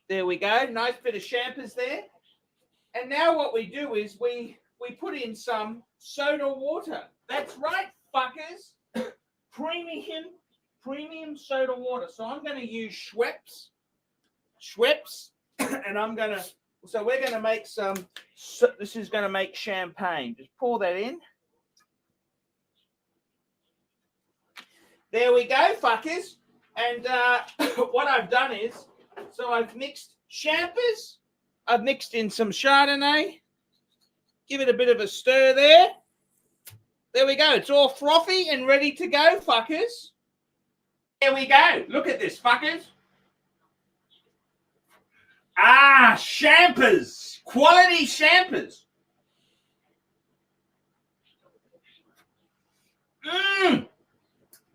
There we go. Nice bit of champers there. And now what we do is we put in some soda water. That's right, fuckers. Premium soda water. So I'm going to use Schweppes, and we're going to make this is going to make champagne. Just pour that in. There we go, fuckers. And what I've done is, so I've mixed champers I've mixed in some Chardonnay. Give it a bit of a stir there. There we go. It's all frothy and ready to go, fuckers. There we go. Look at this, fuckers. Ah, champers. Quality champers.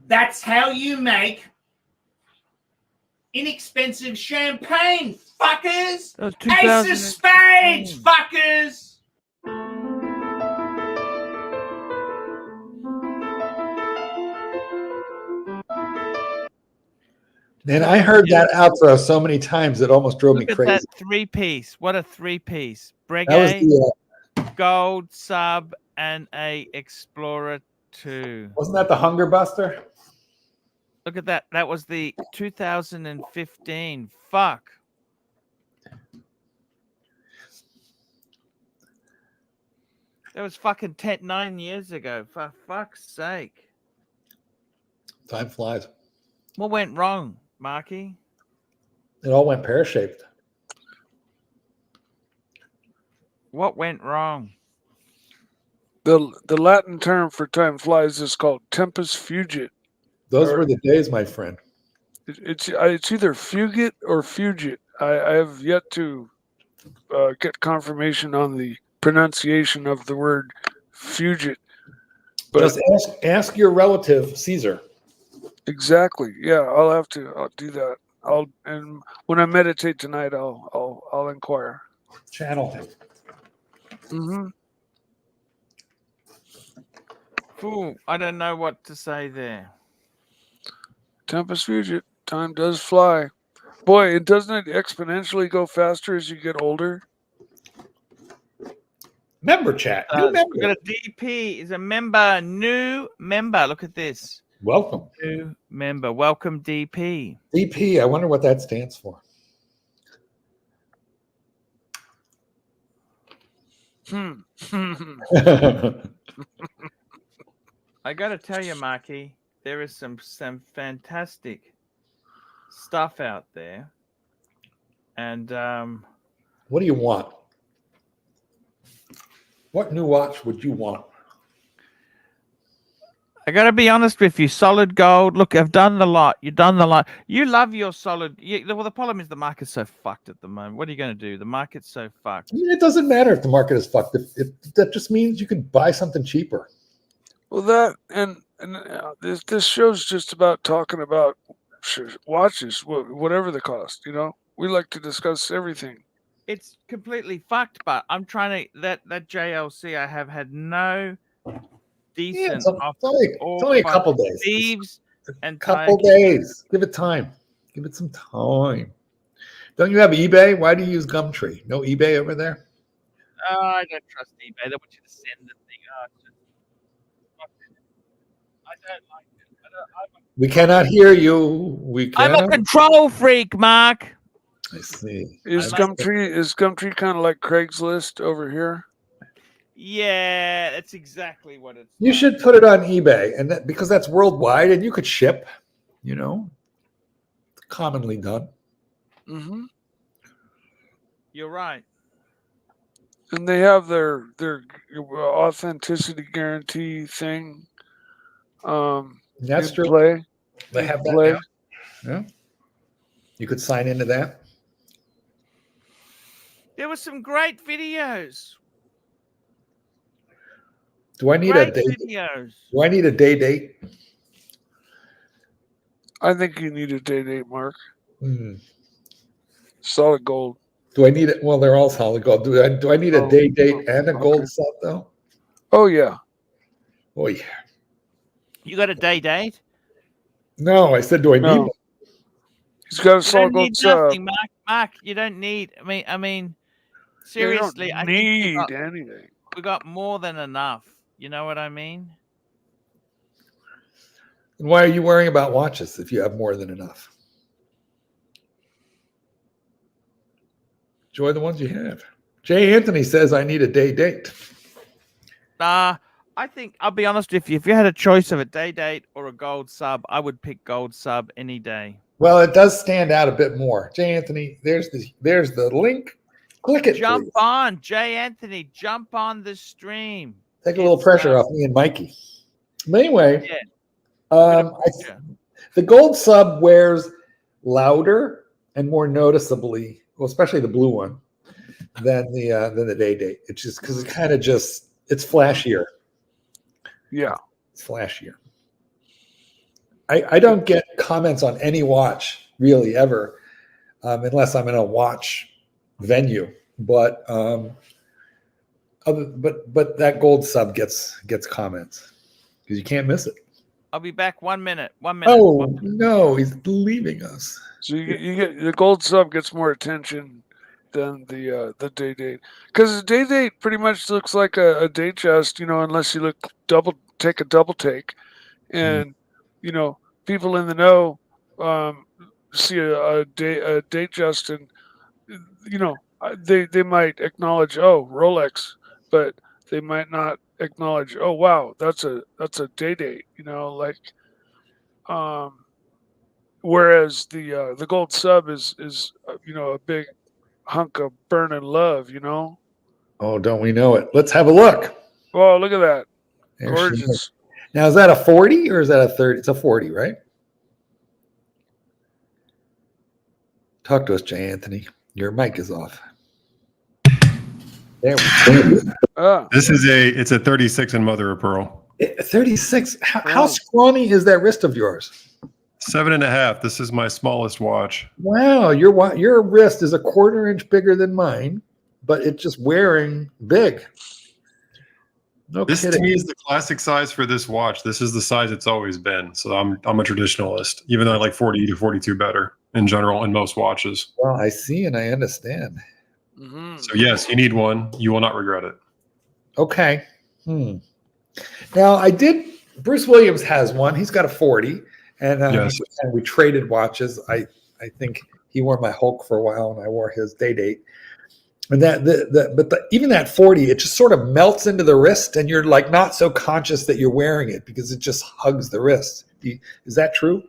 That's how you make inexpensive champagne, fuckers. Ace of Spades, fuckers. Man, I heard that outro so many times it almost drove me Look at crazy. that three-piece. What a three-piece. That was Breguet, the, Gold Sub, and a Explorer 2. wasn't that the Hunger Buster? Look at that. That was the 2015. Fuck. That was fucking 9 years ago. For fuck's sake. Time flies. What went wrong, Marky? It all went pear-shaped. What went wrong? The Latin term for time flies is called tempus fugit. Those were the days, my friend. It's either fugit or fugit. I have yet to get confirmation on the pronunciation of the word fugit. But just ask your relative Caesar. Exactly. Yeah, I'll do that. And when I meditate tonight, I'll inquire. Channel him. Mm-hmm. Ooh, I don't know what to say there. Tempus fugit. Time does fly. Boy, it doesn't exponentially go faster as you get older. Member chat. New member. We've got a DP is a member, new member. Look at this. Welcome. New member. Welcome, DP. DP. I wonder what that stands for. I got to tell you, Marky, there is some fantastic stuff out there. And what do you want? What new watch would you want? I got to be honest with you. Solid gold. Look, I've done the lot. You've done the lot. You love your solid. Well, the problem is the market's so fucked at the moment. What are you going to do? The market's so fucked. It doesn't matter if the market is fucked. If that just means you can buy something cheaper. Well, that and this show's just about talking about watches, whatever the cost. You know, we like to discuss everything. It's completely fucked, but I'm trying to that JLC I have had no decent it's only a couple days. Thieves and couple days. Give it time. Give it some time. Don't you have eBay? Why do you use Gumtree? No eBay over there? I don't trust eBay. They want you to send the thing. I don't like it. We cannot hear you. I'm a control freak, Mark. I see. Is Gumtree kind of like Craigslist over here? Yeah, that's exactly what it's. You should put it on eBay, and because that's worldwide, and you could ship. You know, it's commonly done. Mm-hmm. You're right. And they have their authenticity guarantee thing. That's true. Play. They have that now. Yeah. You could sign into that. There were some great videos. Do I need great a day? Videos. Do I need a day date? I think you need a day date, Mark. Mm. Solid gold. Do I need it? Well, they're all solid gold. Do I need a day date and a gold set though? Oh yeah. Oh yeah. You got a day date? No, I said, do I need one? He's got a solid gold set. Mark, you don't need. I mean, seriously, I need anything. We got more than enough. You know what I mean? And why are you worrying about watches if you have more than enough? Enjoy the ones you have. Jay Anthony says, I need a day date. I think, I'll be honest with you, if you had a choice of a day date or a gold sub, I would pick gold sub any day. Well, it does stand out a bit more. Jay Anthony, there's the link Click it, Jump please. on, Jay Anthony. Jump on the stream. Take a little pressure off me and Mikey. But anyway, the gold sub wears louder and more noticeably, well, especially the blue one, than the day-date. It's just because it kind of just, it's flashier. Yeah. It's flashier. I don't get comments on any watch really ever, unless I'm in a watch venue. But that gold sub gets comments because you can't miss it. I'll be back 1 minute. 1 minute. Oh 1 minute. no, he's leaving us. So you get the gold sub gets more attention than the day-date, because the day-date pretty much looks like a Datejust, unless you take a double take, and people in the know see a Datejust, and they might acknowledge, oh, Rolex, but they might not acknowledge, oh wow, that's a day-date, whereas the gold sub is a big hunk of burning love, Oh, don't we know it? Let's have a look. Oh, look at that. There Gorgeous. Now, is that a 40 or is that a 30? It's a 40, right? Talk to us, Jay Anthony. Your mic is off. There we go. It's a 36 in mother of pearl. 36. How scrawny is that wrist of yours? 7.5. This is my smallest watch. Wow, your wrist is a 1/4 inch bigger than mine, but it's just wearing big. No this kidding. to me is the classic size for this watch. This is the size it's always been. So I'm a traditionalist, even though I like 40 to 42 better in general in most watches. Well, I see and I understand. Mm-hmm. So yes, you need one. You will not regret it. Okay. Now Bruce Williams has one. He's got a 40, and Yes. and we traded watches. I think he wore my Hulk for a while, and I wore his day-date. And even that 40, it just sort of melts into the wrist, and you're like not so conscious that you're wearing it because it just hugs the wrist. Is that true?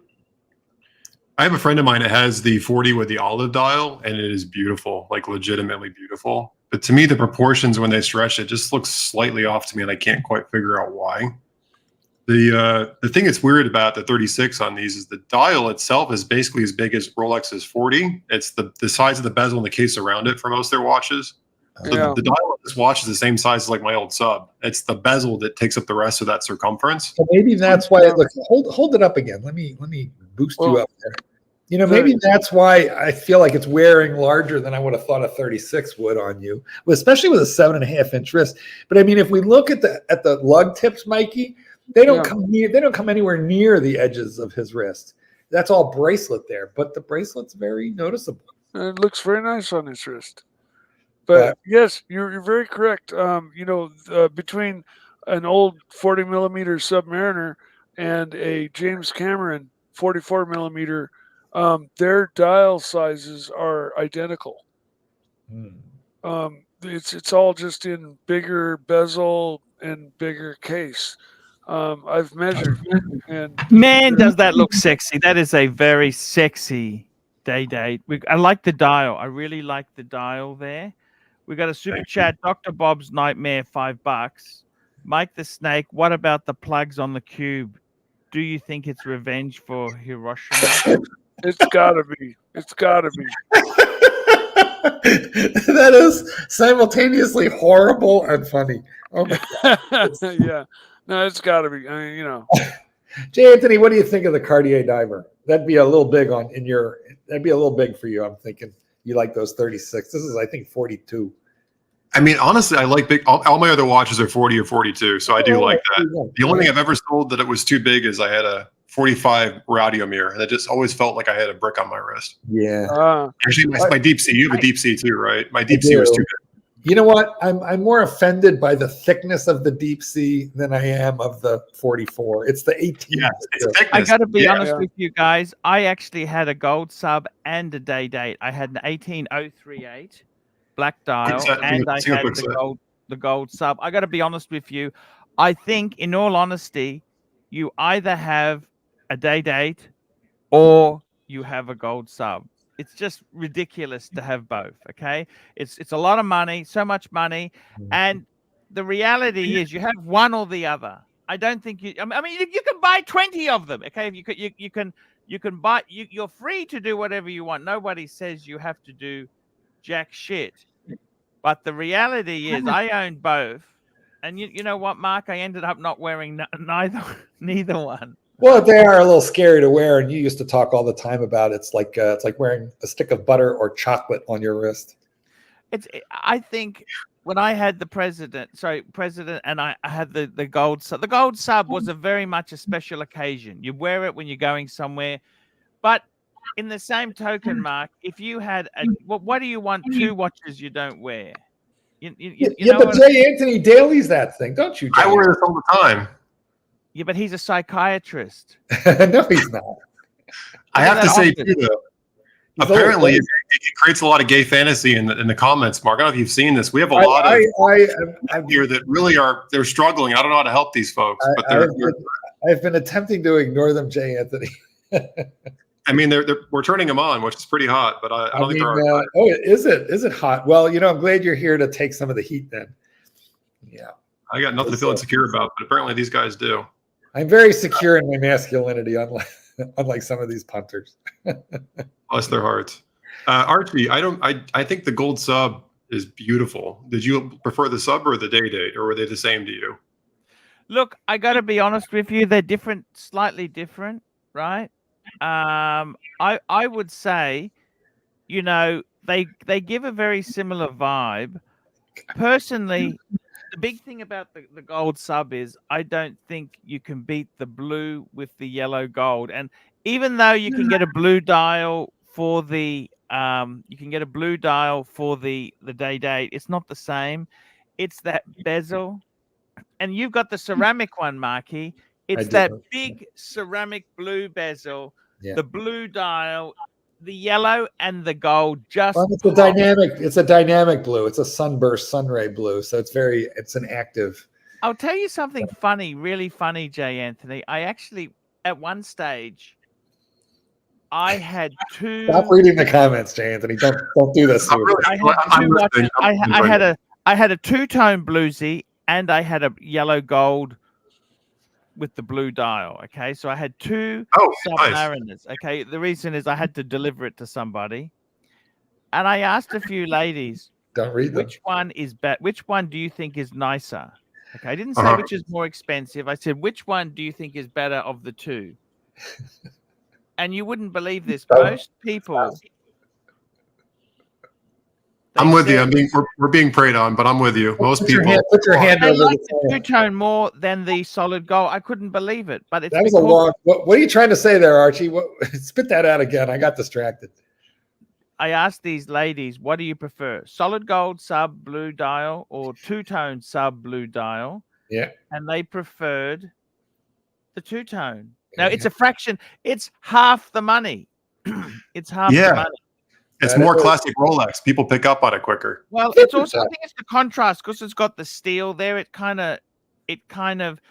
I have a friend of mine that has the 40 with the olive dial, and it is beautiful, like legitimately beautiful. But to me, the proportions when they stretch it just looks slightly off to me, and I can't quite figure out why. The thing that's weird about the 36 on these is the dial itself is basically as big as Rolex's 40. It's the size of the bezel and the case around it for most of their watches. So the dial of this watch is the same size as like my old sub. It's the bezel that takes up the rest of that circumference. So maybe that's why it looks. Hold it up again. Let me boost you up there. Maybe that's why I feel like it's wearing larger than I would have thought a 36 would on you, especially with a 7.5 inch wrist. But I mean, if we look at the lug tips, Mikey, they don't come anywhere near the edges of his wrist. That's all bracelet there, but the bracelet's very noticeable. It looks very nice on his wrist. But yes, you're very correct. Between an old 40 millimeter Submariner and a James Cameron 44 millimeter, their dial sizes are identical. It's all just in bigger bezel and bigger case. I've measured, and man, does that look sexy? That is a very sexy day-date. I like the dial. I really like the dial there. We got a super chat. Dr. Bob's Nightmare, $5. Mike the Snake. What about the plugs on the cube? Do you think it's revenge for Hiroshima? It's gotta be. It's gotta be. That is simultaneously horrible and funny. Oh my God. Yeah. No, it's gotta be. I mean, Jay Anthony, what do you think of the Cartier diver? That'd be a little big that'd be a little big for you. I'm thinking you like those 36. This is, I think, 42. I mean, honestly, I like big. All my other watches are 40 or 42, so I do like that. The only thing I've ever sold that it was too big is I had a 45 Radiometer, and it just always felt like I had a brick on my wrist. Yeah. Actually, my Deep Sea. You have a Deep Sea too, right? My Deep Sea was too big. You know what? I'm more offended by the thickness of the Deep Sea than I am of the 44. It's the 18. Yeah, it's thickness. I got to be honest with you guys. I actually had a gold sub and a day-date. I had an 18038 black dial, and I had the gold sub. I got to be honest with you. I think, in all honesty, you either have a day-date or you have a gold sub. It's just ridiculous to have both. Okay, it's a lot of money, so much money, and the reality is you have one or the other. I don't think you. I mean, you can buy 20 of them. Okay, you can buy. You're free to do whatever you want. Nobody says you have to do jack shit. But the reality is, I own both, and you know what, Mark? I ended up not wearing neither one. Well, they are a little scary to wear, and you used to talk all the time about it's like wearing a stick of butter or chocolate on your wrist. I think when I had the president, and I had the gold sub. The gold sub was a very much a special occasion. You wear it when you're going somewhere, but in the same token, Mark, if you had what do you want 2 watches you don't wear? You know but Jay Anthony dailies that thing, don't you? Jay? I wear this all the time. Yeah, but he's a psychiatrist. No, he's not. I have to say, too, though, apparently it creates a lot of gay fantasy in the comments, Mark. I don't know if you've seen this. We have a lot of here that really they're struggling. I don't know how to help these folks, but I've been attempting to ignore them, Jay Anthony. I mean, we're turning them on, which is pretty hot, but I don't think they're. Is it hot? Well, I'm glad you're here to take some of the heat then. Yeah. I got nothing to feel insecure about, but apparently these guys do. I'm very secure in my masculinity, unlike some of these punters. Bless their hearts. Archie, I think the gold sub is beautiful. Did you prefer the sub or the day-date, or were they the same to you? Look, I got to be honest with you. They're different, slightly different, right? I would say, they give a very similar vibe. Personally, the big thing about the gold sub is I don't think you can beat the blue with the yellow gold. And even though you can get a blue dial for the day date, it's not the same. It's that bezel. And you've got the ceramic one, Marky. It's that big ceramic blue bezel, the blue dial, the yellow and the gold. It's a dynamic blue. It's a sunburst sunray blue. So it's an active. I'll tell you something funny, really funny, Jay Anthony. I actually, at one stage, I had 2. Stop reading the comments, Jay Anthony. Don't do this. I had a 2-tone bluesy and I had a yellow gold with the blue dial. Okay, so I had 2 Submariners. Nice. Okay, the reason is I had to deliver it to somebody, and I asked a few ladies, "Don't read them. Which one is better? Which one do you think is nicer?" Okay, I didn't say which is more expensive. I said, "Which one do you think is better of the 2?" And you wouldn't believe this. Most people. I'm with you. We're being preyed on, but I'm with you. Most people put your hand over like the 2-tone more than the solid gold. I couldn't believe it, but that was a long. What are you trying to say there, Archie? Spit that out again. I got distracted. I asked these ladies, "What do you prefer? Solid gold sub blue dial or 2-tone sub blue dial?" Yeah, and they preferred the 2-tone. Now it's a fraction. It's half the money. It's half the money. It's more classic Rolex. People pick up on it quicker. Well, it's also, I think it's the contrast because it's got the steel there. It kind of,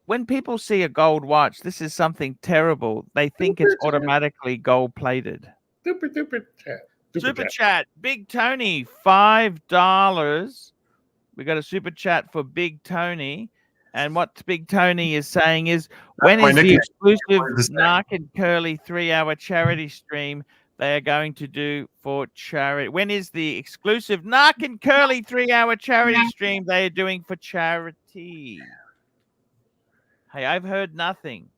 when people see a gold watch, this is something terrible. They think it's automatically gold plated. Super chat. Big Tony, $5. We got a super chat for Big Tony. And what Big Tony is saying is, when is the exclusive Narc and Curly 3-hour charity stream they are going to do for charity? When is the exclusive Narc and Curly 3-hour charity stream they are doing for charity? Hey, I've heard nothing.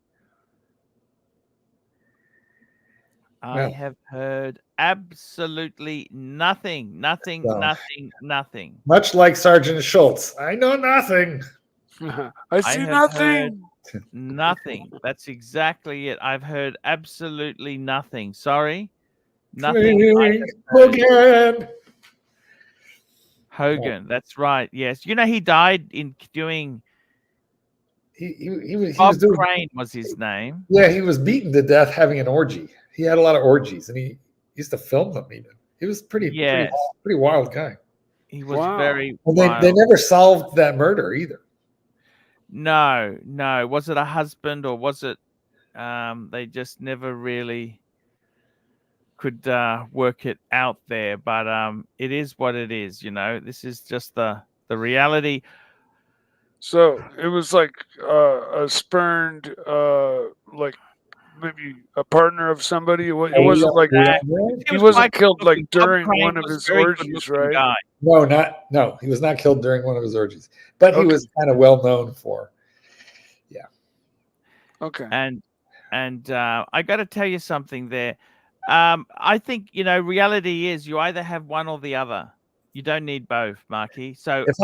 I have heard absolutely nothing. Nothing. Much like Sergeant Schultz. I know nothing. I see nothing. Nothing. That's exactly it. I've heard absolutely nothing. Sorry. Nothing. Hogan. That's right. Yes. He died in doing. Bob Crane was his name. Yeah, he was beaten to death having an orgy. He had a lot of orgies, and he used to film them. Even he was pretty wild guy. He was very. Well, they never solved that murder either. No. Was it a husband or was it? They just never really. could work it out there, but it is what it is. This is just the reality. So it was like a spurned, like maybe a partner of somebody. It wasn't like he wasn't killed like during one of his orgies, right? Guy. No, he was not killed during one of his orgies, but he was kind of well known for. Yeah. Okay. And I got to tell you something there. I think reality is you either have one or the other. You don't need both, Marky. So if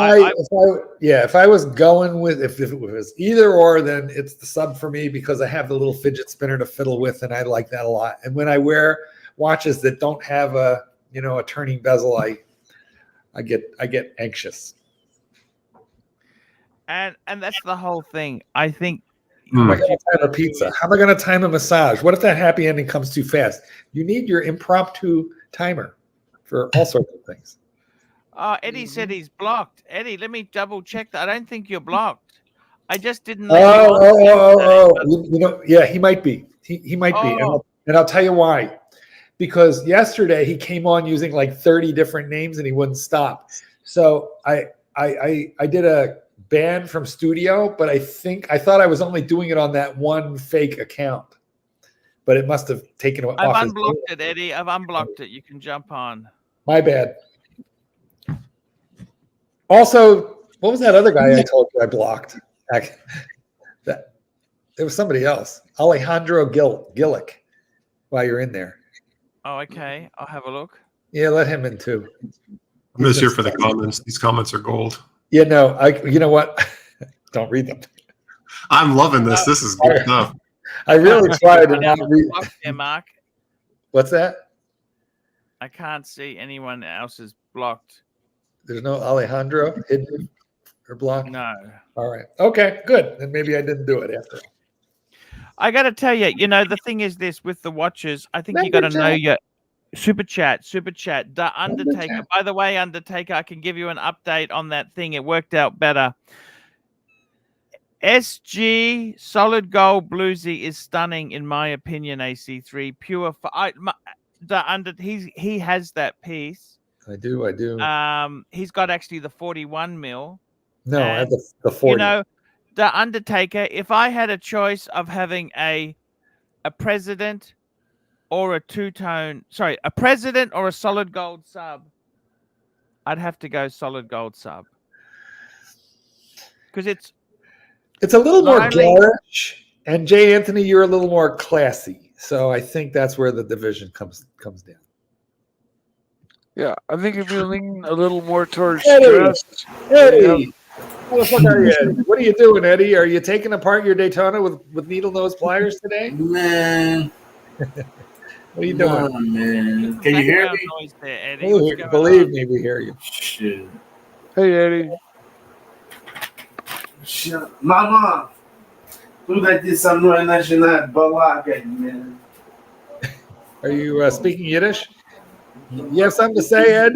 I was going with if it was either or, then it's the sub for me because I have the little fidget spinner to fiddle with, and I like that a lot. And when I wear watches that don't have a turning bezel, I get anxious. And that's the whole thing. I think. How am I going to time a pizza? How am I going to time a massage? What if that happy ending comes too fast? You need your impromptu timer for all sorts of things. Eddie said he's blocked. Eddie, let me double check that. I don't think you're blocked. I just didn't. Yeah, he might be. He might be, and I'll tell you why. Because yesterday he came on using like 30 different names and he wouldn't stop. So I did a ban from Studio, but I thought I was only doing it on that one fake account, but it must have taken it off. I've unblocked it, Eddie. I've unblocked it. You can jump on. My bad. Also, what was that other guy I told you I blocked? It was somebody else. Alejandro Gillick. While you're in there. Oh, okay. I'll have a look. Yeah, let him in too. I'm just here for the comments. These comments are gold. Yeah, no, you know what? Don't read them. I'm loving this. This is good stuff. I really tried to not read. There, Mark. What's that? I can't see anyone else's blocked. There's no Alejandro hidden or blocked? No. All right. Okay, good. Then maybe I didn't do it after all. I got to tell you, the thing is this with the watches, I think you got to know your super chat. The Undertaker. By the way, Undertaker, I can give you an update on that thing. It worked out better. SG Solid Gold Bluesy is stunning, in my opinion. AC3 pure. He has that piece. I do. He's got actually the 41 mil. No, I have the 40. The Undertaker, if I had a choice of having a president or a a president or a solid gold sub, I'd have to go solid gold sub. Because it's a little more garish, and Jay Anthony, you're a little more classy. So I think that's where the division comes down. Yeah, I think if you lean a little more towards dress. Eddie! What the fuck are you, Eddie? What are you doing, Eddie? Are you taking apart your Daytona with needle nose pliers today? Man. What are you doing? Man. Can you hear me? There, Eddie. Believe me, we hear you. Shit. Hey, Eddie. Shit. Mama, tu dai să nu ai nașinat balaga, man. Are you speaking Yiddish? You have something to say, Ed?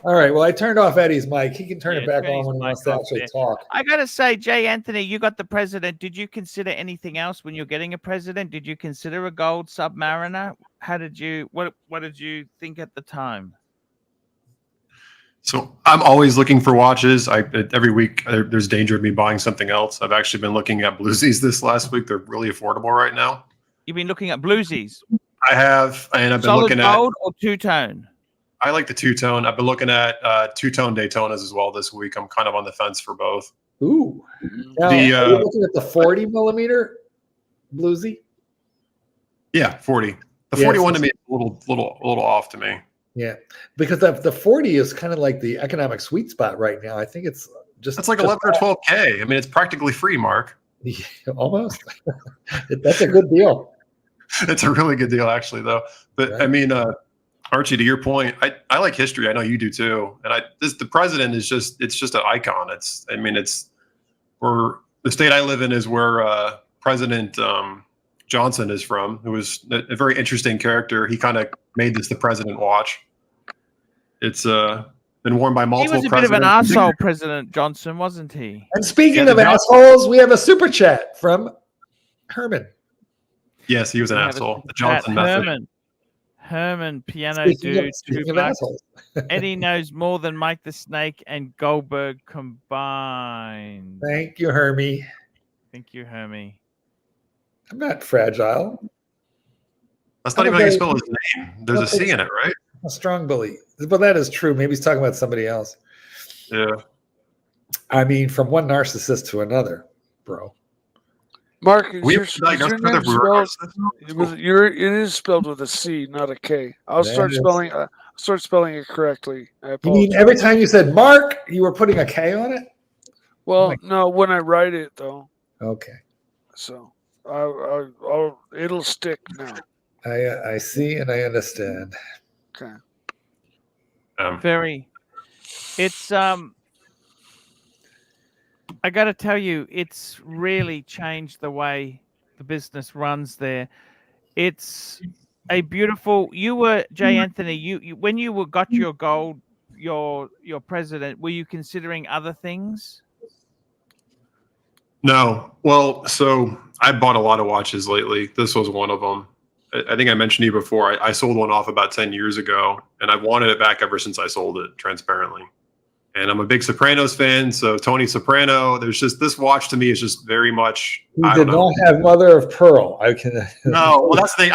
All right. Well, I turned off Eddie's mic. He can turn it back on when he wants to actually talk. I got to say, Jay Anthony, you got the president. Did you consider anything else when you're getting a president? Did you consider a gold Submariner? What did you think at the time? So I'm always looking for watches. Every week there's danger of me buying something else. I've actually been looking at Bluesies this last week. They're really affordable right now. You've been looking at Bluesies? I have, and I've been solid looking at gold or two-tone? I like the two-tone. I've been looking at two-tone Daytonas as well this week. I'm kind of on the fence for both. Ooh. Now, are you looking at the 40 millimeter Bluesy? Yeah, 40. The 41 to me is a little off to me. Yeah, because the 40 is kind of like the economic sweet spot right now. I think it's that's like 11 or 12K. I mean, it's practically free, Mark. Yeah, almost. That's a good deal. It's a really good deal, actually, though. But right. I mean, Archie, to your point, I like history. I know you do too. And the president is just an icon. It's where the state I live in is where President Johnson is from, who was a very interesting character. He kind of made this the president watch. It's been worn by multiple presidents. He was a bit of an asshole, President Johnson, wasn't he? And speaking of assholes, we have a super chat from Herman. Yes, he was an We have asshole. a The Johnson method. Herman, piano Speaking dude, of, speaking of $2. assholes. Eddie knows more than Mike the Snake and Goldberg combined. Thank you, Hermie. Thank you, Hermie. I'm not fragile. That's not even how you spell his name. There's a C in it, right? A strong bully. But that is true. Maybe he's talking about somebody else. Yeah. I mean, from one narcissist to another, bro. Mark, We your name spelled? It is spelled with a C, not a K. I'll start spelling it correctly. You mean every time you said Mark, you were putting a K on it? Well, no, when I write it though. Okay. So it'll stick now. I see and I understand. Okay. It's I got to tell you, it's really changed the way the business runs there. It's a beautiful. You were Jay Anthony. You when you got your gold, your president. Were you considering other things? No. Well, so I bought a lot of watches lately. This was one of them. I think I mentioned to you before. I sold one off about 10 years ago, and I've wanted it back ever since I sold it, transparently. And I'm a big Sopranos fan, so Tony Soprano. There's just this watch to me is just very much. You did not have mother of pearl. I can. No, well, that's the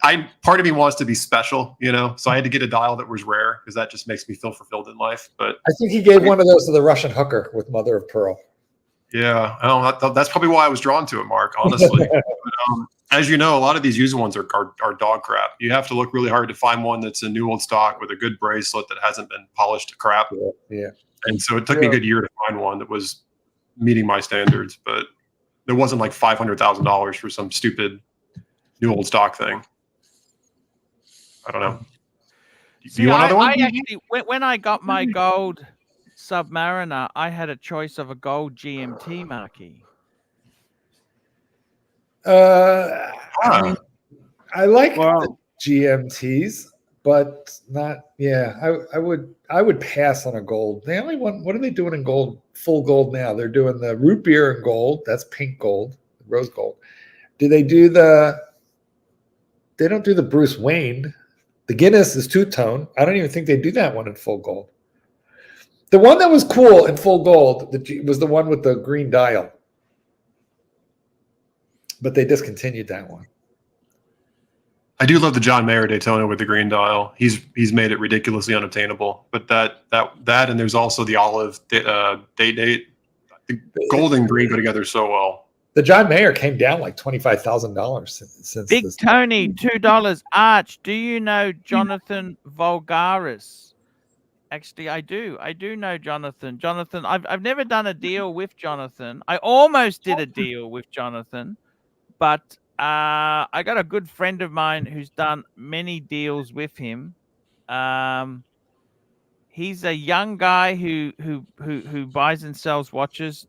thing. Part of me wants to be special, you know. So I had to get a dial that was rare because that just makes me feel fulfilled in life. But I think he gave one of those to the Russian hooker with mother of pearl. Yeah, I don't. That's probably why I was drawn to it, Mark. Honestly, but, as you know, a lot of these used ones are dog crap. You have to look really hard to find one that's a new old stock with a good bracelet that hasn't been polished to crap. Yeah. And so it took me a good year to find one that was meeting my standards, but there wasn't like $500,000 for some stupid new old stock thing. I don't know. Do you want another one? I actually, when I got my gold Submariner, I had a choice of a gold GMT marquee. I like the GMTs, but not. Yeah, I would pass on a gold. They only want. What are they doing in gold? Full gold now. They're doing the root beer in gold. That's pink gold, rose gold. Do they do the? They don't do the Bruce Wayne. The Guinness is two-tone. I don't even think they do that one in full gold. The one that was cool in full gold was the one with the green dial. But they discontinued that one. I do love the John Mayer Daytona with the green dial. He's made it ridiculously unobtainable. But that and there's also the olive date. The gold and green go together so well. The John Mayer came down like $25,000 since Big Tony, $2. Arch, do you know Jonathan Vulgaris? Actually, I do. I do know Jonathan. Jonathan, I've never done a deal with Jonathan. I almost did a deal with Jonathan, but I got a good friend of mine who's done many deals with him. He's a young guy who buys and sells watches,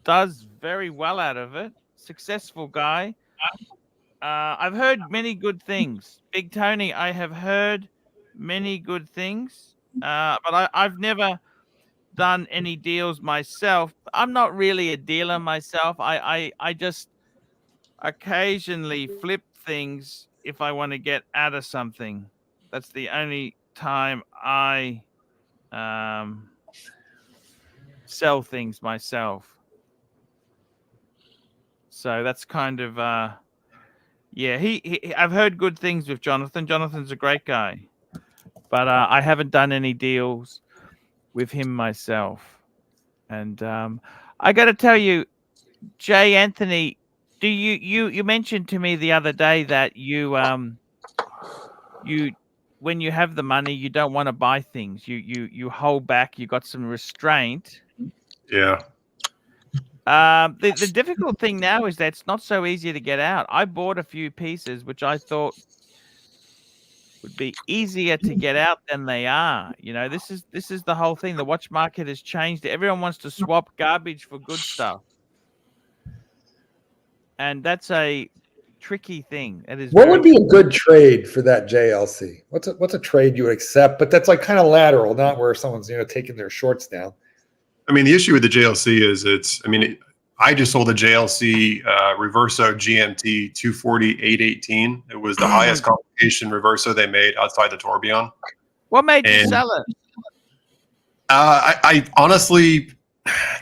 does very well out of it. Successful guy. I've heard many good things. Big Tony, I have heard many good things. But I've never done any deals myself. I'm not really a dealer myself. I just occasionally flip things if I want to get out of something. That's the only time I sell things myself. So that's kind of yeah. I've heard good things with Jonathan. Jonathan's a great guy. But I haven't done any deals with him myself. And I got to tell you, Jay Anthony, do you mentioned to me the other day that you when you have the money, you don't want to buy things. You hold back. You got some restraint. Yeah. The difficult thing now is that it's not so easy to get out. I bought a few pieces which I thought would be easier to get out than they are. You know, this is the whole thing. The watch market has changed. Everyone wants to swap garbage for good stuff, and that's a tricky thing. It is. What would be a good trade for that JLC? What's a trade you would accept? But that's like kind of lateral, not where someone's taking their shorts down. I mean, the issue with the JLC is I just sold a JLC Reverso GMT 240 818. It was the highest complication Reverso they made outside the tourbillon. What made you sell it? I honestly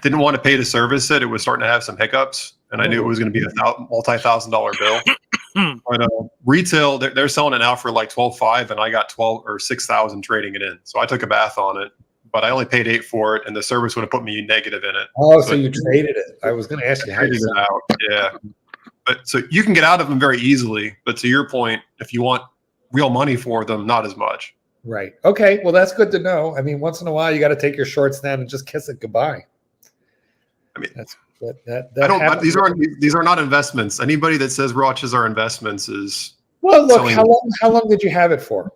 didn't want to pay to service it. It was starting to have some hiccups, and I knew it was going to be a multi-$1,000 bill. But retail, they're selling it now for like $12,500, and I got $12,000 or $6,000 trading it in. So I took a bath on it, but I only paid $8,000 for it, and the service would have put me negative in it. Oh, so you traded it? I was going to ask you how you traded it out. Yeah, but so you can get out of them very easily. But to your point, if you want real money for them, not as much. Right. Okay. Well, that's good to know. I mean, once in a while, you got to take your shorts down and just kiss it goodbye. I mean, that these are not investments. Anybody that says watches are investments is well. Look, how long did you have it for?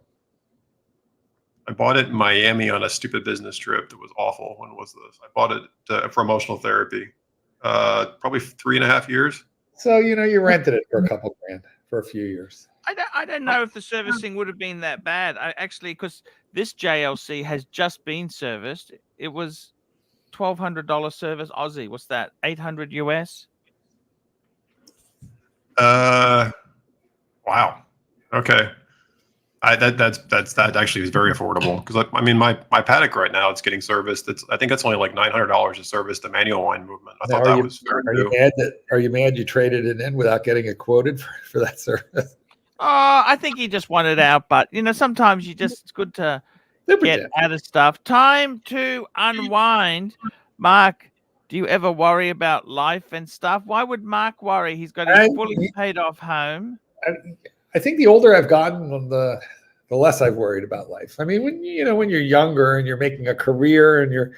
I bought it in Miami on a stupid business trip. That was awful. When was this? I bought it for emotional therapy. Probably 3.5 years. So you rented it for a couple grand for a few years. I don't know if the servicing would have been that bad. Because this JLC has just been serviced. It was $1,200 service Aussie. What's that? $800 US. Wow. Okay. That actually is very affordable because I mean my Paddock right now it's getting serviced. I think it's only like $900 to service the manual wind movement. I thought that was very good. Are you mad you traded it in without getting it quoted for that service? I think he just wanted out, but sometimes it's good to get out of stuff. Time to unwind. Mark, do you ever worry about life and stuff? Why would Mark worry? He's got his fully paid off home. I think the older I've gotten, the less I've worried about life. I mean, when you're younger and you're making a career and you're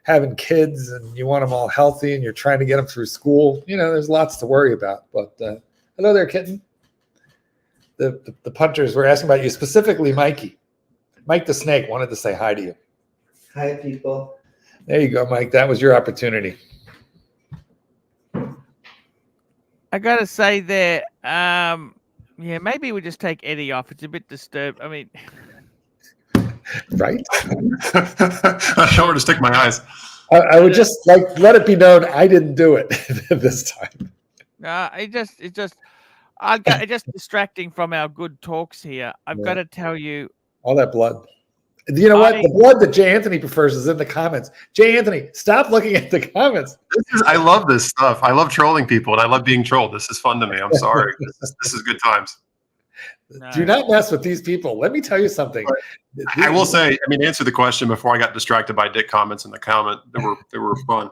having kids and you want them all healthy and you're trying to get them through school, there's lots to worry about. But hello there, kitten. The punters were asking about you, specifically Mikey. Mike the Snake wanted to say hi to you. Hi, people. There you go, Mike. That was your opportunity. I got to say there, maybe we just take Eddie off. It's a bit disturbed. I mean, right? I know where to stick my eyes. I would just let it be known I didn't do it this time. It's just distracting from our good talks here. I've got to tell you. All that blood. You know what? The blood that Jay Anthony prefers is in the comments. Jay Anthony, stop looking at the comments. I love this stuff. I love trolling people, and I love being trolled. This is fun to me. I'm sorry. This is good times. No. Do not mess with these people. Let me tell you something. I will say, answer the question before I got distracted by dick comments in the comment. They were fun.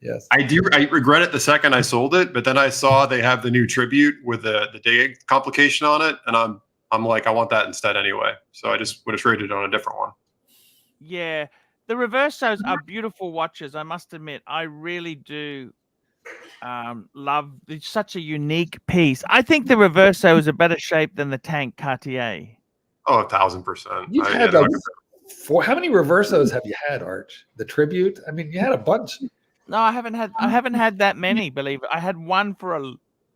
Yes. I regret it the second I sold it, but then I saw they have the new Tribute with the day complication on it, and I'm like, I want that instead anyway. So I just would have traded it on a different one. Yeah. The Reversos are beautiful watches, I must admit. I really do love. It's such a unique piece. I think the Reverso is a better shape than the Tank Cartier. Oh, 1,000%. You've had how many Reversos have you had, Arch? The Tribute? I mean, you had a bunch. No, I haven't had that many, believe it. I had one for a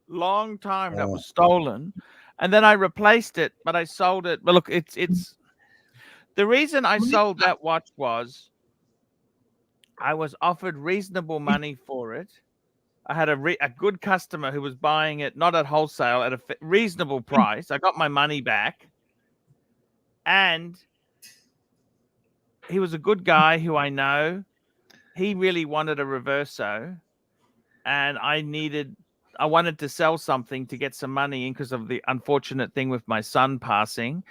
long time that was stolen, and then I replaced it, but I sold it. But look, it's the reason I sold that watch was I was offered reasonable money for it. I had a good customer who was buying it, not at wholesale, at a reasonable price. I got my money back, and he was a good guy who I know. He really wanted a Reverso, and I wanted to sell something to get some money in because of the unfortunate thing with my son passing.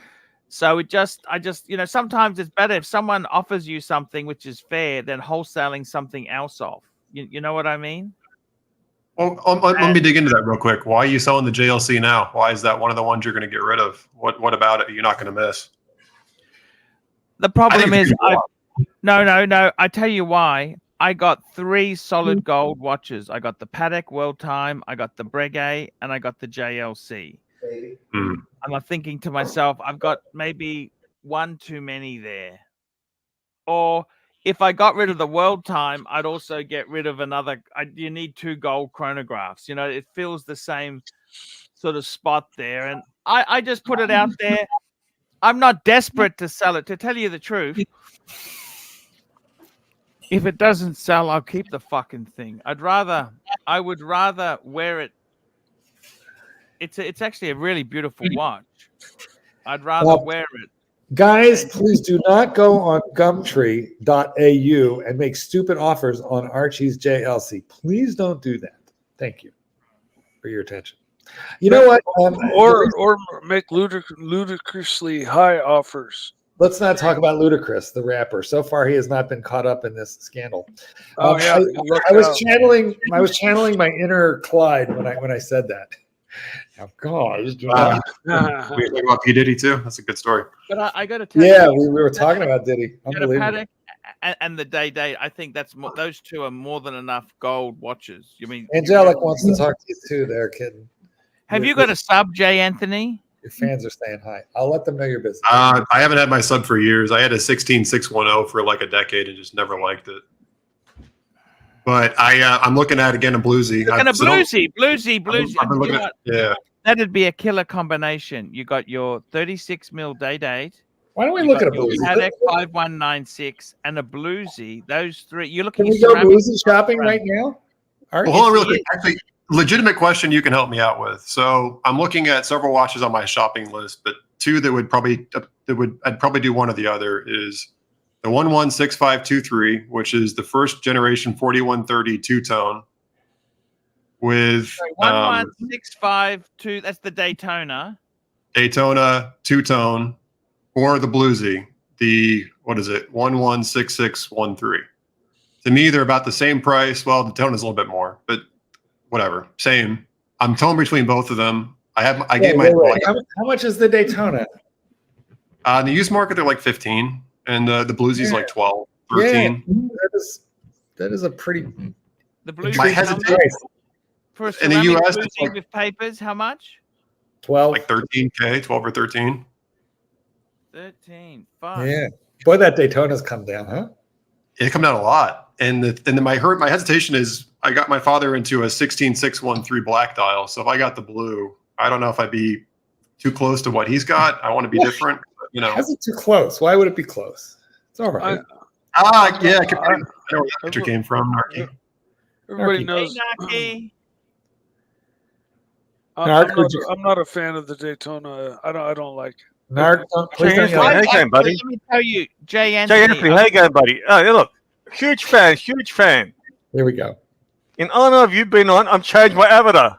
So I just, sometimes it's better if someone offers you something which is fair than wholesaling something else off. You know what I mean? Well, let me dig into that real quick. Why are you selling the JLC now? Why is that one of the ones you're going to get rid of? What about it you're not going to miss? The problem is, no. I tell you why. I got 3 solid gold watches. I got the Patek World Time, I got the Breguet, and I got the JLC. And I'm thinking to myself, I've got maybe one too many there. Or if I got rid of the World Time, I'd also get rid of another. You need 2 gold chronographs. It fills the same sort of spot there. And I just put it out there. I'm not desperate to sell it. To tell you the truth, if it doesn't sell, I'll keep the fucking thing. I'd rather I would rather wear it. It's actually a really beautiful watch. I'd rather wear it. Guys, please do not go on Gumtree.au and make stupid offers on Archie's JLC. Please don't do that. Thank you for your attention. You know what? Or make ludicrously high offers. Let's not talk about Ludacris, the rapper. So far, he has not been caught up in this scandal. Oh yeah, I was channeling my inner Clyde when I said that. Now, guys, we were talking about P. Diddy too. That's a good story. But I got to tell you. Yeah, we were talking about Diddy. Unbelievable. And the Day. I think that's those two are more than enough gold watches. You mean Angelic wants to talk to you too, there, kid. Have you got a sub, Jay Anthony? Your fans are saying hi. I'll let them know your business. I haven't had my sub for years. I had a 16610 for like a decade and just never liked it. But I'm looking at again a bluesy. And a bluesy. I've been looking at, yeah. That'd be a killer combination. You got your 36 mil day date. Why don't we look at a bluesy? Patek 5196 and a bluesy. Those three. You're looking. Can we go bluesy shopping right now? Well, hold on real quick. Actually, legitimate question you can help me out with. So I'm looking at several watches on my shopping list, but two that would probably I'd probably do one or the other is the 116523, which is the first generation 4130 two-tone with 11652. That's the Daytona two-tone, or the bluesy, the 116613. To me, they're about the same price. Well, the Daytona's a little bit more, but whatever, same. I'm torn between both of them. How much is the Daytona? In the used market, they're like 15, and the bluesy's like 12, 13. Yeah, that is a pretty. The bluesy. My hesitation for a in the US, it's like, with papers, how much? 12, like 13K, 12 or 13. 13. Fuck. Yeah, boy, that Daytona's come down, huh? It come down a lot, and then my hesitation is I got my father into a 16613 black dial, so if I got the blue, I don't know if I'd be too close to what he's got. I want to be different, you know. How's it too close? Why would it be close? It's all right. Yeah, I know where that picture came from, Narky. Everybody Narky. knows. Hey, I'm not a fan of the Daytona. I don't like it. Narc, please don't yell. How you going, buddy? Let me tell you, Jay Anthony. How you going, buddy? Oh, yeah, look, huge fan. Here we go. In honor of you being on, I'm changed my avatar.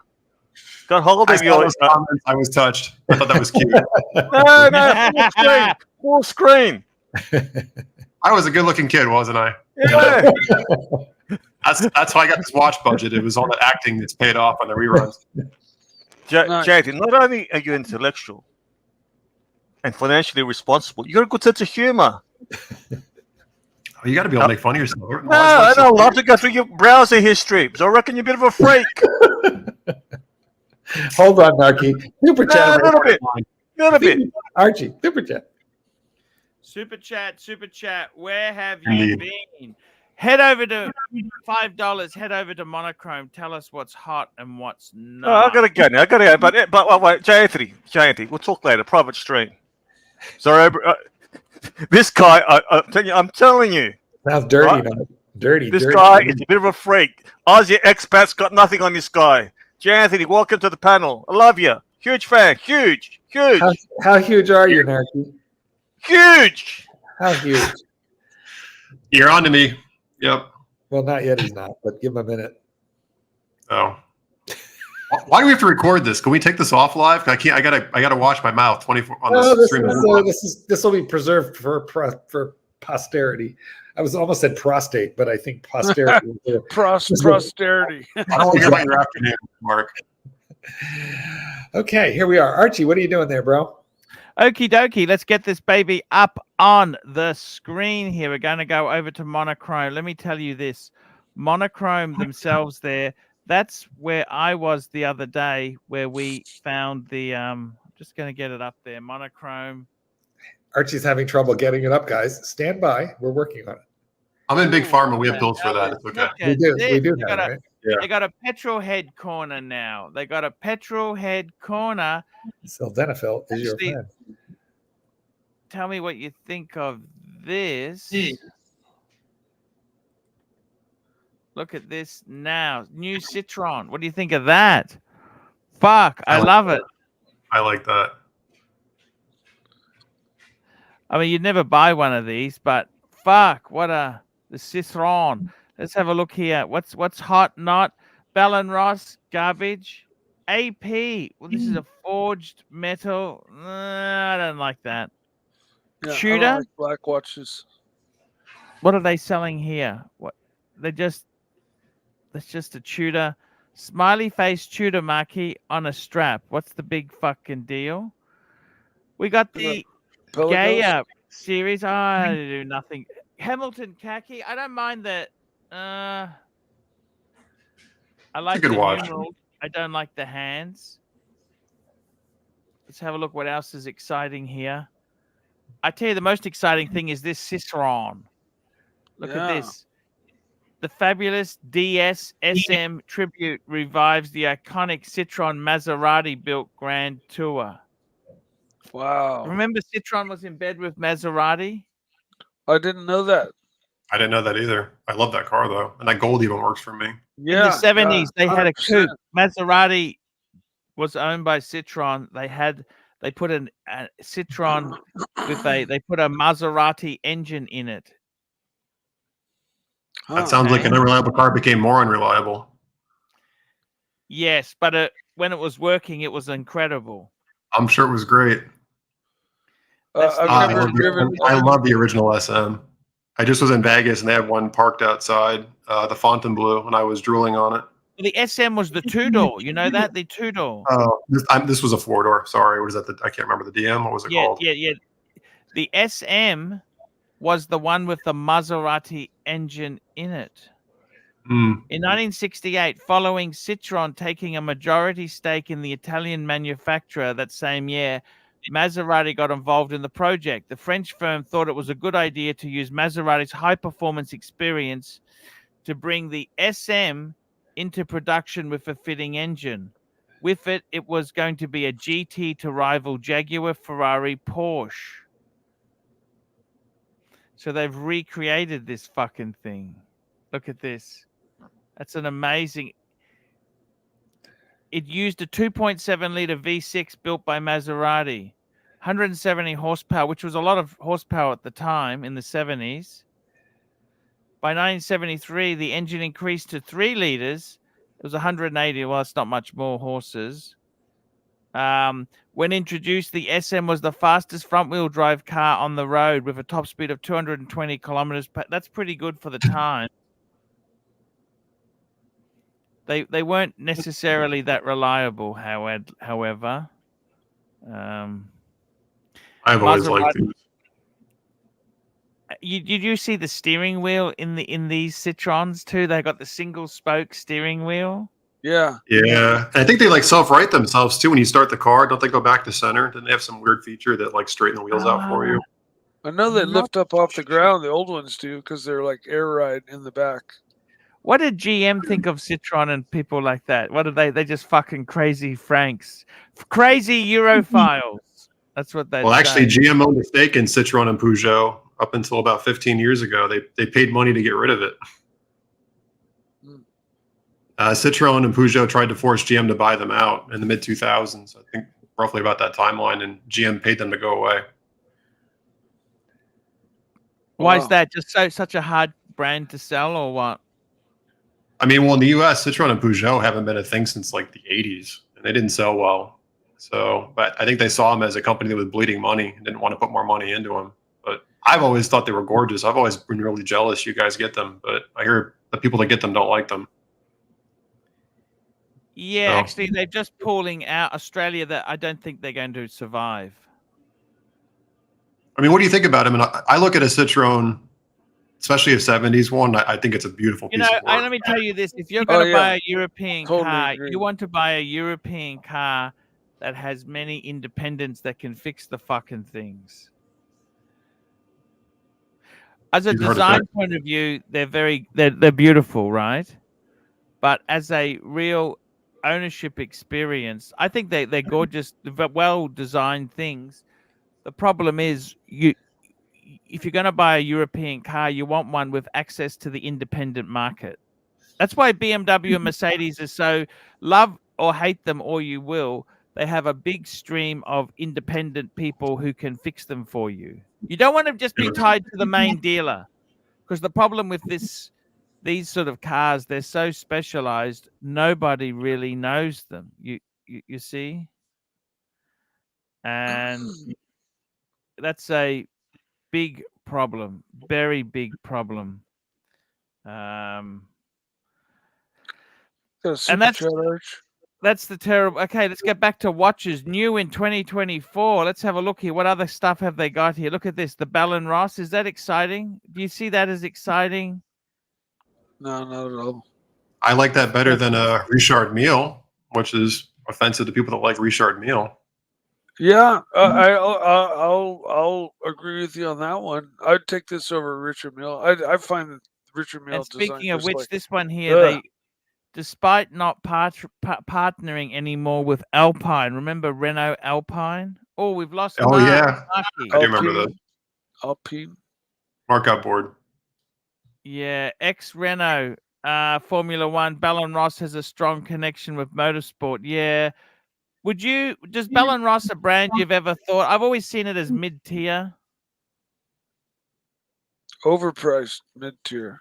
Got hold of yours. I was touched. I thought that was cute. No, full screen. I was a good-looking kid, wasn't I? Yeah. That's how I got this watch budget. It was all the acting that's paid off on the reruns. Jade, not only are you intellectual and financially responsible, you got a good sense of humor. You got to be able to make fun of yourself. No, I don't love to go through your browser history, so I reckon you're a bit of a freak. Hold on, Narky. Super chat. A little bit. Archie, super chat. Super chat. Where have you been? Head over to $5. Head over to Monochrome. Tell us what's hot and what's not. Oh, I gotta go now. But wait, Jay Anthony, we'll talk later. Private stream. Sorry, this guy. I'm telling you. Sounds dirty, right? Man. Dirty. This guy is a bit of a freak. Aussie expats got nothing on this guy. Jay Anthony, welcome to the panel. I love you. Huge fan. Huge. How huge are you, Narky? Huge. How huge? You're on to me. Yep. Well, not yet. He's not. But give him a minute. Oh. Why do we have to record this? Can we take this off live? I can't. I gotta watch my mouth 24 on this stream. This will be preserved for posterity. I was almost said prostate, but I think posterity. Posterity. I don't want to hear about your afternoon, Mark. Okay, here we are. Archie, what are you doing there, bro? Okie dokie, let's get this baby up on the screen here. We're going to go over to Monochrome. Let me tell you this. Monochrome themselves there, that's where I was the other day, where we found the, I'm just going to get it up there, Monochrome. Archie's having trouble getting it up, guys. Stand by. We're working on it. I'm in Big Pharma. We have bills for that. It's okay. We do that, right? Yeah. They got a petrol head corner now. They got a petrol head corner. Sildenafil is your friend. Tell me what you think of this. Look at this now. New Citroen. What do you think of that? Fuck, I love it. I like that. I mean, you'd never buy one of these, but fuck, the Citroen. Let's have a look here. What's hot? Not Bell and Ross garbage. AP. Well, this is a forged metal. I don't like that. Yeah, I Tudor. don't like black watches. What are they selling here? What? That's just a Tudor. Smiley face Tudor marquee on a strap. What's the big fucking deal? We got the Gaia series. I do nothing. Hamilton khaki. I don't mind that. I like the numerals. I don't like the hands. Let's have a look what else is exciting here. I tell you, the most exciting thing is this Citroen. Look at this. The fabulous DS SM Tribute revives the iconic Citroen Maserati built Grand Tour. Wow. Remember Citroen was in bed with Maserati? I didn't know that. I didn't know that either. I love that car though, and that gold even works for me. Yeah, in the 70s, they had a coupe. Maserati was owned by Citroen. They put a Citroen with they put a Maserati engine in it. That sounds like an unreliable car became more unreliable. Yes, but when it was working, it was incredible. I'm sure it was great. I've never driven. I love the original SM. I just was in Vegas and they had one parked outside, the Fontainebleau, and I was drooling on it. The SM was the two-door. You know that? The two-door. Oh, this was a four-door. Sorry, what is that? I can't remember the DM. What was it called? Yeah. The SM was the one with the Maserati engine in it. In 1968, following Citroen taking a majority stake in the Italian manufacturer that same year, Maserati got involved in the project. The French firm thought it was a good idea to use Maserati's high-performance experience to bring the SM into production with a fitting engine. With it, it was going to be a GT to rival Jaguar, Ferrari, Porsche. So they've recreated this fucking thing. Look at this. That's an amazing... It used a 2.7-liter V6 built by Maserati. 170 horsepower, which was a lot of horsepower at the time in the 70s. By 1973, the engine increased to 3 liters. It was 180. Well, it's not much more horses. When introduced, the SM was the fastest front-wheel drive car on the road with a top speed of 220 kilometers per... That's pretty good for the time. They weren't necessarily that reliable, however. I've always liked these. Did you see the steering wheel in these Citroens too? They got the single spoke steering wheel. Yeah. Yeah. And I think they like self-right themselves too when you start the car. Don't they go back to center? Didn't they have some weird feature that like straighten the wheels out for you? I know they lift up off the ground. The old ones do because they're like air ride in the back. What did GM think of Citroen and people like that? What are they? They just fucking crazy Franks, crazy Europhiles. That's what they. Well, actually, GM owned a stake in Citroen and Peugeot up until about 15 years ago. They paid money to get rid of it. Citroen and Peugeot tried to force GM to buy them out in the mid 2000s. I think roughly about that timeline, and GM paid them to go away. Why is that? Just such a hard brand to sell, or what? I mean, well, in the U.S., Citroen and Peugeot haven't been a thing since like the 80s, and they didn't sell well. So, but I think they saw them as a company that was bleeding money and didn't want to put more money into them. But I've always thought they were gorgeous. I've always been really jealous you guys get them, but I hear the people that get them don't like them. Yeah, actually, they're just pulling out Australia. That I don't think they're going to survive. I mean, what do you think about them? And I look at a Citroen, especially a 70s one. I think it's a beautiful piece of work. Let me tell you this: if you're going to buy a European car, you want to buy a European car that has many independents that can fix the fucking things. As a design point of view, they're beautiful, right? But as a real ownership experience, I think they're gorgeous, well designed things. The problem is if you're going to buy a European car, you want one with access to the independent market. That's why BMW and Mercedes are so, love or hate them or you will, they have a big stream of independent people who can fix them for you. You don't want to just be tied to the main dealer, because the problem with these sort of cars, they're so specialized, nobody really knows them. You see? And that's a big problem, very big problem. And that's the terrible. Okay, let's get back to watches. New in 2024. Let's have a look here. What other stuff have they got here? Look at this. The Bell & Ross. Is that exciting? Do you see that as exciting? No, not at all. I like that better than a Richard Mille, which is offensive to people that like Richard Mille. Yeah, I'll agree with you on that one. I'd take this over Richard Mille. I find that Richard Mille. And speaking of which, like, this one here, they, despite not partnering anymore with Alpine. Remember Renault Alpine? Oh, we've lost. Oh yeah, Marky. I do remember that. Alpine Markup board. Yeah, ex-Renault, Formula One. Bell & Ross has a strong connection with motorsport. Yeah. Does Bell & Ross a brand you've ever thought? I've always seen it as mid-tier. Overpriced, mid-tier.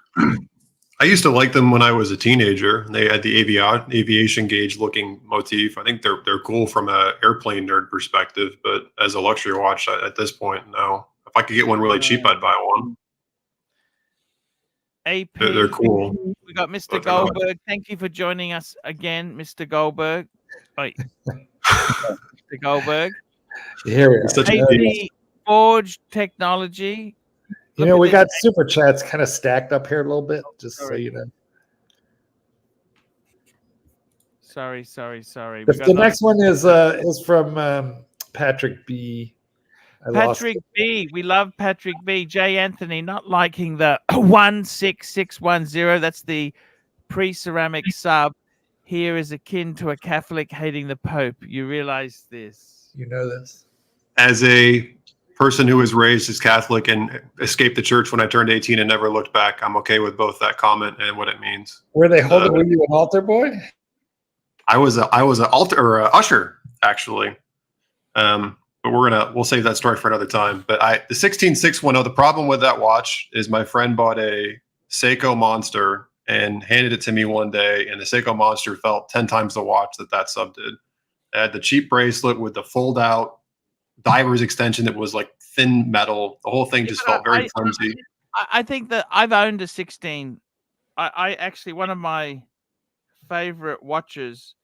I used to like them when I was a teenager. They had the aviation gauge looking motif. I think they're cool from a airplane nerd perspective, but as a luxury watch at this point, no. If I could get one really cheap, I'd buy one. AP, they're cool. We got Mr. Goldberg. Thank you for joining us again, Mr. Goldberg. Wait. Mr. Goldberg. Here we are. AP Forged Technology. You know, we got super chats kind of stacked up here a little bit, just so you know. Sorry. The next one is from Patrick B. Patrick B. We love Patrick B. J. Anthony not liking the 16610. That's the pre-ceramic sub. Here is akin to a Catholic hating the Pope. You realize this? You know this? As a person who was raised as Catholic and escaped the church when I turned 18 and never looked back, I'm okay with both that comment and what it means. Were they holding were you an altar boy? I was an altar or a usher actually. But we'll save that story for another time. But the 16610, the problem with that watch is my friend bought a Seiko Monster and handed it to me one day, and the Seiko Monster felt 10 times the watch that sub did. It had the cheap bracelet with the fold out diver's extension that was like thin metal. The whole thing just felt very clumsy. I think that I've owned a 16. I actually, one of my favorite watches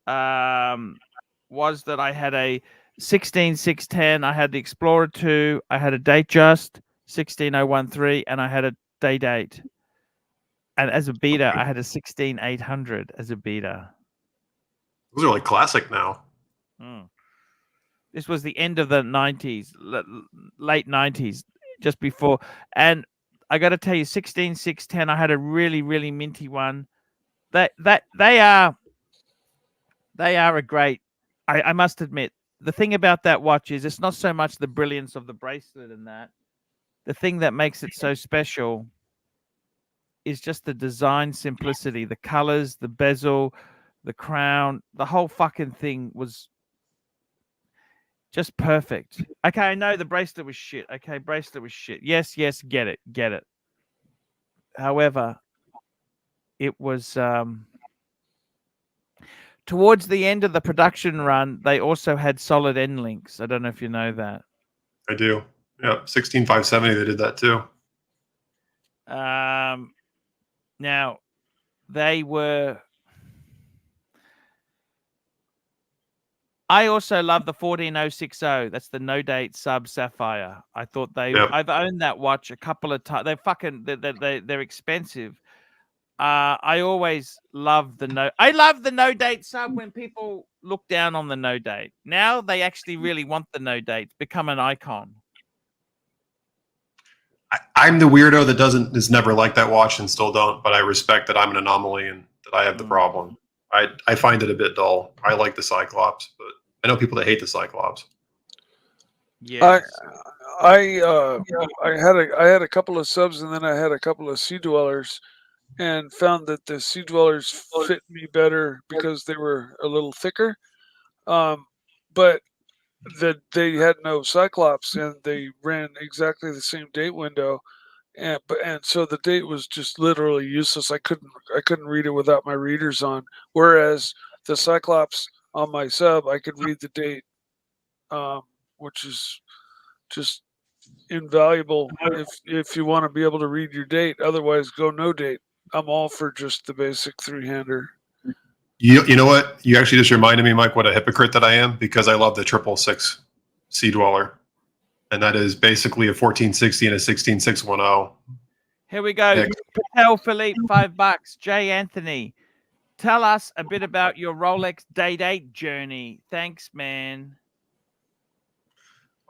was that I had a 16610. I had the Explorer 2. I had a Datejust 16013, and I had a Day Date. And as a beta, I had a 16800 as a beta. Those are like classic now. This was the end of the 90s, late 90s, just before. And I got to tell you, 16610, I had a really, really minty one. They are a great. I must admit, the thing about that watch is it's not so much the brilliance of the bracelet and that. The thing that makes it so special is just the design simplicity, the colors, the bezel, the crown, the whole fucking thing was just perfect. Okay, I know the bracelet was shit. Okay, bracelet was shit. Yes, get it. However, it was towards the end of the production run, they also had solid end links. I don't know if you know that. I do. Yeah, 16570, they did that too. Now, they were. I also love the 14060. That's the no date sub sapphire. I thought I've owned that watch a couple of times. They're expensive. I always love I love the no date sub when people look down on the no date. Now they actually really want the no date. Become an icon. I'm the weirdo that is never like that watch and still don't, but I respect that I'm an anomaly and that I have the problem. I find it a bit dull. I like the Cyclops, but I know people that hate the Cyclops. Yeah. I had a couple of subs and then I had a couple of Sea Dwellers, and found that the Sea Dwellers fit me better because they were a little thicker. But that they had no Cyclops, and they ran exactly the same date window, and so the date was just literally useless. I couldn't read it without my readers on. Whereas the Cyclops on my sub, I could read the date, which is just invaluable if you want to be able to read your date. Otherwise, go no date. I'm all for just the basic 3-hander. You know what? You actually just reminded me, Mike, what a hypocrite that I am, because I love the 666 Sea Dweller. And that is basically a 1460 and a 16610. Here we go. Patel Philippe, $5. Jay Anthony, tell us a bit about your Rolex Date 8 journey. Thanks, man.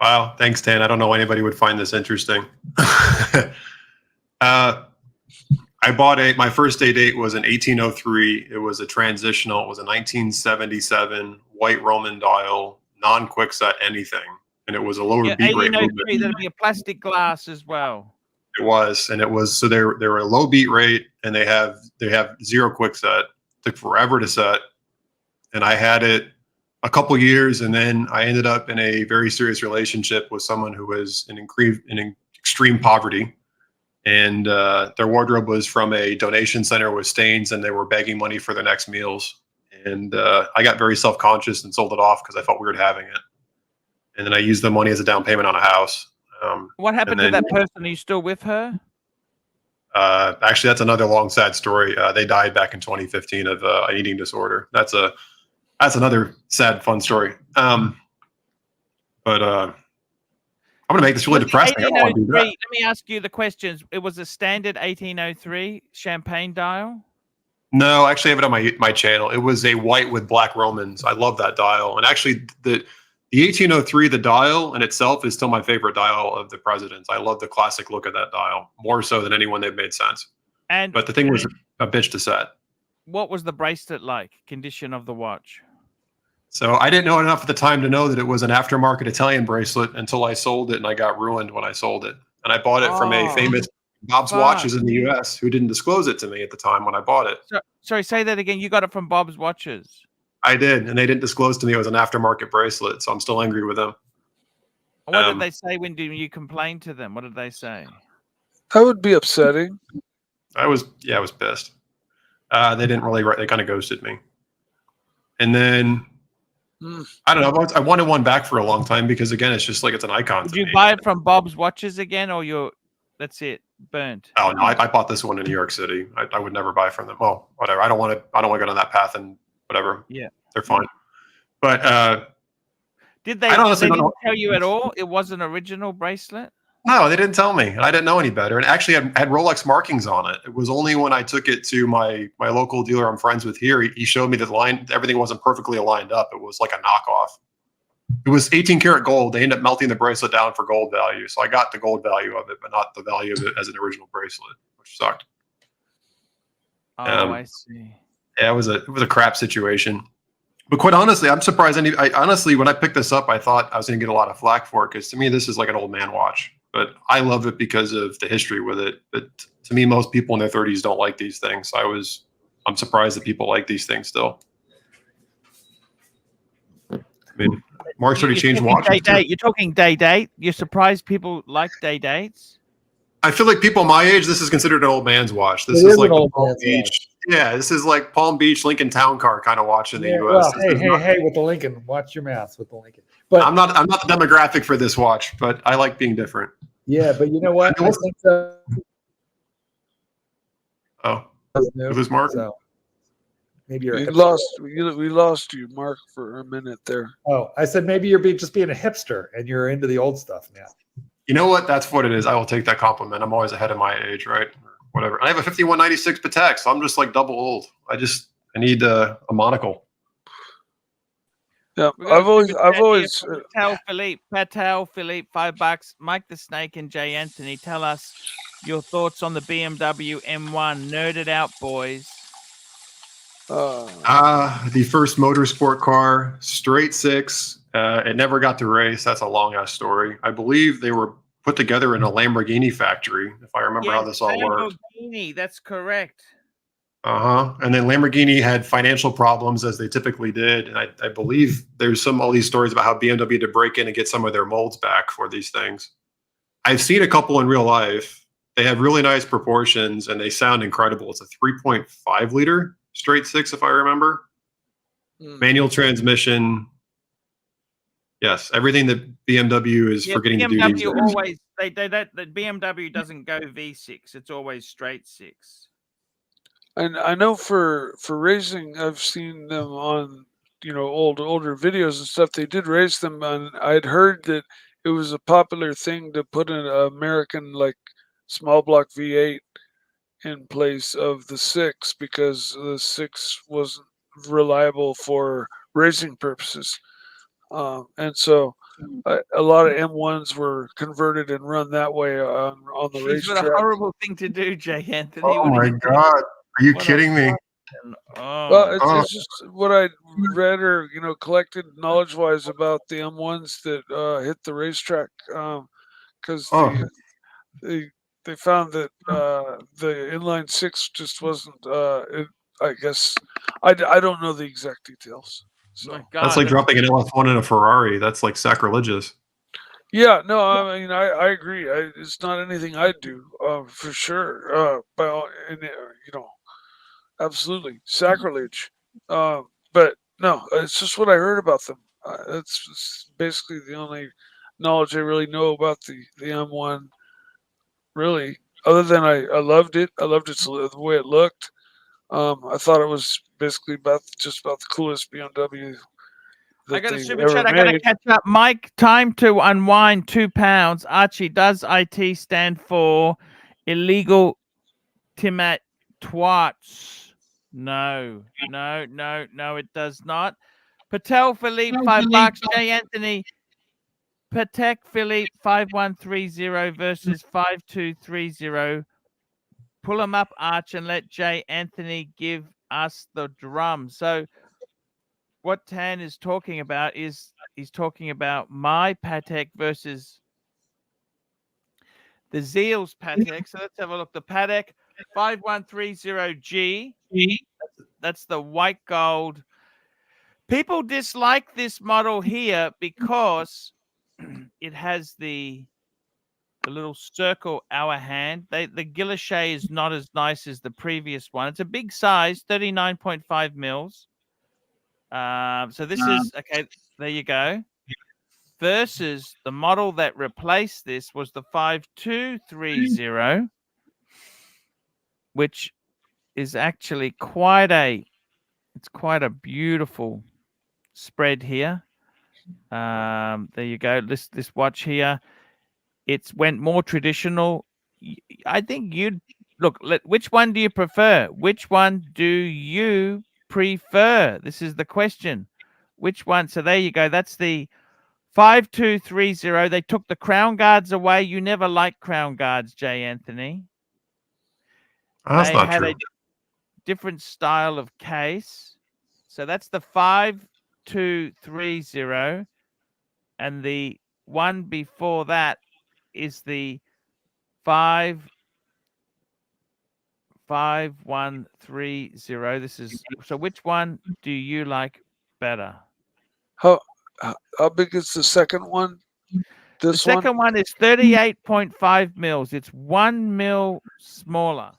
Wow. Thanks, Dan. I don't know why anybody would find this interesting. I bought my first Date 8 was an 1803. It was a transitional. It was a 1977 white Roman dial, non-quickset anything. And it was a lower beat rate movement. That'd be a plastic glass as well. It was, and it was, so they were a low beat rate, and they have 0 quickset. Took forever to set. And I had it a couple years, and then I ended up in a very serious relationship with someone who was in extreme poverty. And their wardrobe was from a donation center with stains, and they were begging money for their next meals. And I got very self-conscious and sold it off because I felt weird having it. And then I used the money as a down payment on a house. What happened to that person? Are you still with her? Actually, that's another long, sad story. They died back in 2015 of an eating disorder. That's another sad, fun story. But I'm going to make this really depressing. I don't want to do that. Let me ask you the questions. It was a standard 1803 champagne dial? No, actually, I have it on my channel. It was a white with black Romans. I love that dial. And actually, the 1803, the dial in itself is still my favorite dial of the presidents. I love the classic look of that dial, more so than anyone they've made since. But the thing was a bitch to set. What was the bracelet like? Condition of the watch? So I didn't know enough at the time to know that it was an aftermarket Italian bracelet until I sold it, and I got ruined when I sold it. And I bought it from a famous Bob's Watches in the U.S. who didn't disclose it to me at the time when I bought it. Sorry, say that again. You got it from Bob's Watches. I did, and they didn't disclose to me it was an aftermarket bracelet, so I'm still angry with them. What did they say when you complained to them? What did they say? That would be upsetting. I was pissed. They didn't really. They kind of ghosted me. And then I don't know. I wanted one back for a long time because again, it's just like it's an icon. Did you buy it from Bob's Watches again, or that's it, burnt? Oh no, I bought this one in New York City. I would never buy from them. Well, whatever. I don't want to go down that path and whatever. Yeah, they're fine. But did they? They didn't tell you at all? It was an original bracelet. No, they didn't tell me, and I didn't know any better. And actually, I had Rolex markings on it. It was only when I took it to my local dealer I'm friends with here, he showed me that everything wasn't perfectly aligned up. It was like a knockoff. It was 18 karat gold. They ended up melting the bracelet down for gold value. So I got the gold value of it, but not the value of it as an original bracelet, which sucked. Oh, I see. Yeah, it was a crap situation. But quite honestly, I'm surprised. Honestly, when I picked this up, I thought I was going to get a lot of flack for it because to me, this is like an old man watch. But I love it because of the history with it. But to me, most people in their 30s don't like these things. I'm surprised that people like these things still. I mean, Mark's already changed watches. You're talking day date. You're surprised people like day dates? I feel like people my age, this is considered an old man's watch. This is like the Palm Beach. Yeah, this is like Palm Beach Lincoln Town Car kind of watch in the U.S. Well, hey, with the Lincoln, watch your mouth with the Lincoln. But I'm not the demographic for this watch, but I like being different. Yeah, but you know what? I think it was Mark. So maybe we lost you, Mark, for a minute there. Oh, I said maybe you're just being a hipster and you're into the old stuff now. You know what? That's what it is. I will take that compliment. I'm always ahead of my age, right? Or whatever. I have a 5196 Patek, so I'm just like double old. I need a monocle. Yeah, I've always Patel Philippe, $5. Mike the Snake and Jay Anthony, tell us your thoughts on the BMW M1. Nerd it out, boys. The first motorsport car, straight six. It never got to race. That's a long ass story. I believe they were put together in a Lamborghini factory, if I remember how Yes, this all worked. Lamborghini, that's correct. And then Lamborghini had financial problems, as they typically did. And I believe there's all these stories about how BMW had to break in and get some of their molds back for these things. I've seen a couple in real life. They have really nice proportions and they sound incredible. It's a 3.5 liter straight six, if I remember. Manual transmission. Yes, everything that BMW is forgetting to do these days. Always the BMW doesn't go V6. It's always straight six. And I know for racing, I've seen them on older videos and stuff. They did race them, and I'd heard that it was a popular thing to put an American like small block V8 in place of the 6 because the 6 wasn't reliable for racing purposes, and so a lot of M1s were converted and run that way on the racetrack. What a horrible thing to do, Jay Anthony. Oh my God. Are you kidding me? Well, it's just what I read or collected knowledge-wise about the M1s that hit the racetrack, because they found that the inline 6 just wasn't. I guess I don't know the exact details. So that's like dropping an LF1 in a Ferrari. That's like sacrilegious. Yeah, no, I mean I agree. It's not anything I'd do for sure. Absolutely sacrilege. But no, it's just what I heard about them. That's basically the only knowledge I really know about the M1. Really, other than I loved it. I loved it the way it looked. I thought it was basically just about the coolest BMW. I got a super chat. I got to catch up. Mike, time to unwind £2. Archie, does IT stand for illegal Timat twats? No, it does not. Patel Philippe, $5. Jay Anthony, Patek Philippe 5130 versus 5230. Pull them up, Arch, and let Jay Anthony give us the drum. So what Tan is talking about is he's talking about my Patek versus the Zeal's Patek. So let's have a look. The Patek 5130G. That's the white gold. People dislike this model here because it has the little circle hour hand. The Guilloche is not as nice as the previous one. It's a big size, 39.5 mils. So this is okay. There you go. Versus the model that replaced this was the 5230, which is actually quite a beautiful spread here. There you go. This watch here, it's went more traditional. I think you'd look. Which one do you prefer? Which one do you prefer? This is the question. Which one? So there you go. That's the 5230. They took the crown guards away. You never liked crown guards, Jay Anthony. That's not true. A different style of case. So that's the 5230, and the one before that is the 5130. This is so. Which one do you like better? How big is the second one? The second one is 38.5 mils. It's 1 mil smaller.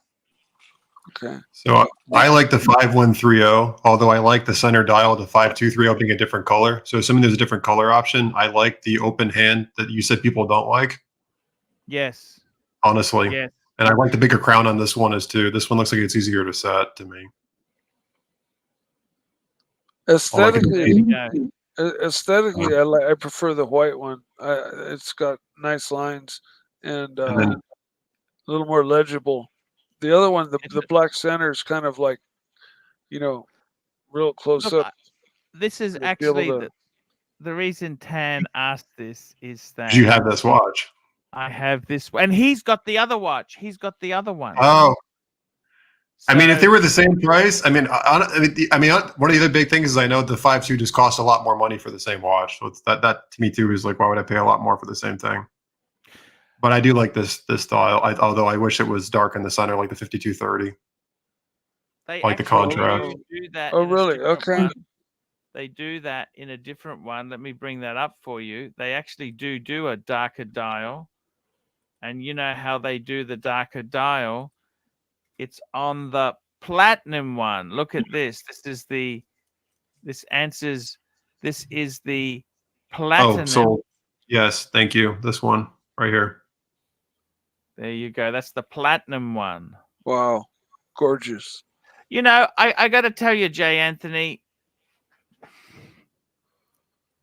Okay. So I like the 5130, although I like the center dial, the 5230 being a different color. So assuming there's a different color option, I like the open hand that you said people don't like. Yes. Honestly. Yes. And I like the bigger crown on this one as too. This one looks like it's easier to set to me. Aesthetically, I prefer the white one. It's got nice lines and a little more legible. The other one, the black center is kind of like, real close up. This is actually the reason Tan asked this is that you have this watch. I have this, and he's got the other watch. He's got the other one. Oh, so, I mean, if they were the same price, I mean, one of the other big things is I know the 5.2 just costs a lot more money for the same watch. So it's that to me too is like, why would I pay a lot more for the same thing? But I do like this style. Although I wish it was dark in the center, like the 5230. They Like the actually contrast. do that. Oh, in a really? different Okay. one. They do that in a different one. Let me bring that up for you. They actually do a darker dial. And you know how they do the darker dial? It's on the platinum one. Look at this. This is the platinum. Oh, sold. Yes, thank you. This one right here. There you go. That's the platinum one. Wow. Gorgeous. You know, I got to tell you, Jay Anthony,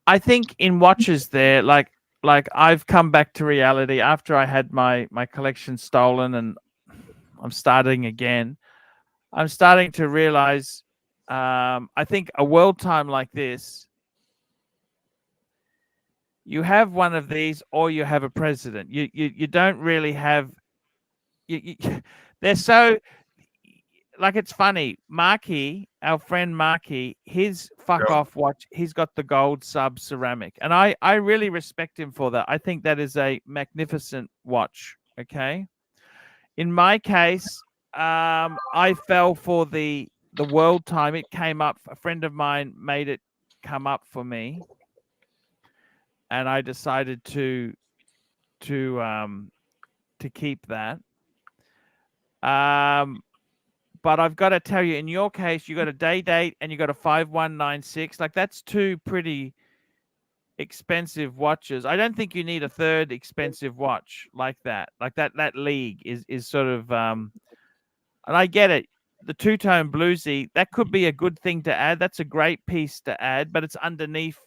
I think in watches there, like I've come back to reality after I had my collection stolen and I'm starting again. I'm starting to realize, I think a world time like this, you have one of these or you have a president. You don't really have, they're so, like, it's funny. Marky, our friend Marky, his fuck off watch, he's got the gold sub ceramic. And I really respect him for that. I think that is a magnificent watch. Okay. In my case, I fell for the world time. It came up. A friend of mine made it come up for me. And I decided to keep that. But I've got to tell you, in your case, you got a day date and you got a 5196. Like, that's two pretty expensive watches. I don't think you need a third expensive watch like that. Like that league is sort of and I get it. The two-tone bluesy, that could be a good thing to add. That's a great piece to add, but it's underneath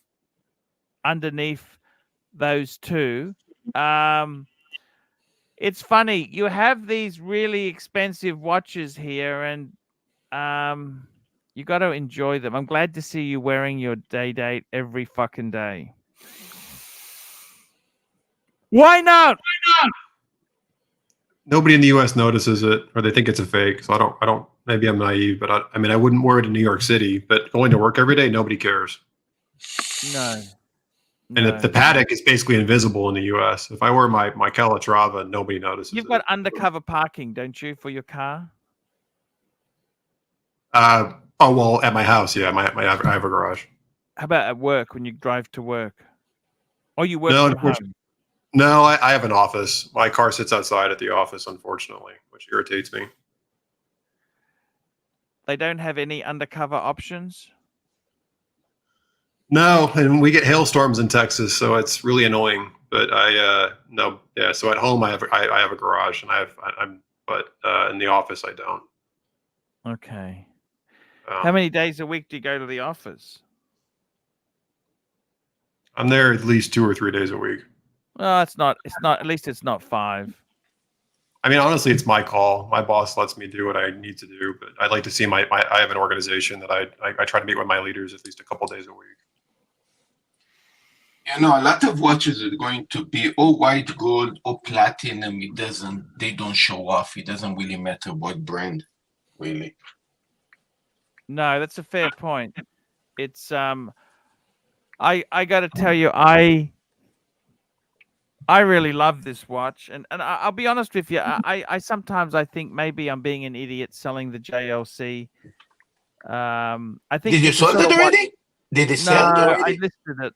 those two. It's funny. You have these really expensive watches here, and you got to enjoy them. I'm glad to see you wearing your day date every fucking day. Why not? Nobody in the U.S. notices it, or they think it's a fake. So I don't. Maybe I'm naive, but I mean, I wouldn't wear it in New York City. But going to work every day, nobody cares. No. And the paddock is basically invisible in the U.S. If I wear my Calatrava, nobody notices. You've got undercover parking, don't you, for your car? Oh well, at my house, yeah. I have a garage. How about at work when you drive to work? Or you work No, from home? No, I have an office. My car sits outside at the office, unfortunately, which irritates me. They don't have any undercover options? No, and we get hailstorms in Texas, so it's really annoying. But no, yeah. So at home, I have a garage, and but in the office, I don't. Okay. How many days a week do you go to the office? I'm there at least 2 or 3 days a week. Well, it's not. At least it's not 5. I mean, honestly, it's my call. My boss lets me do what I need to do, but I'd like to see I have an organization that I try to meet with my leaders at least a couple days a week. You know, a lot of watches are going to be white gold or platinum. They don't show off. It doesn't really matter what brand, really. No, that's a fair point. It's I got to tell you, I really love this watch, and I'll be honest with you. I sometimes I think maybe I'm being an idiot selling the JLC. I think. Did you sell it already? Did they sell it already?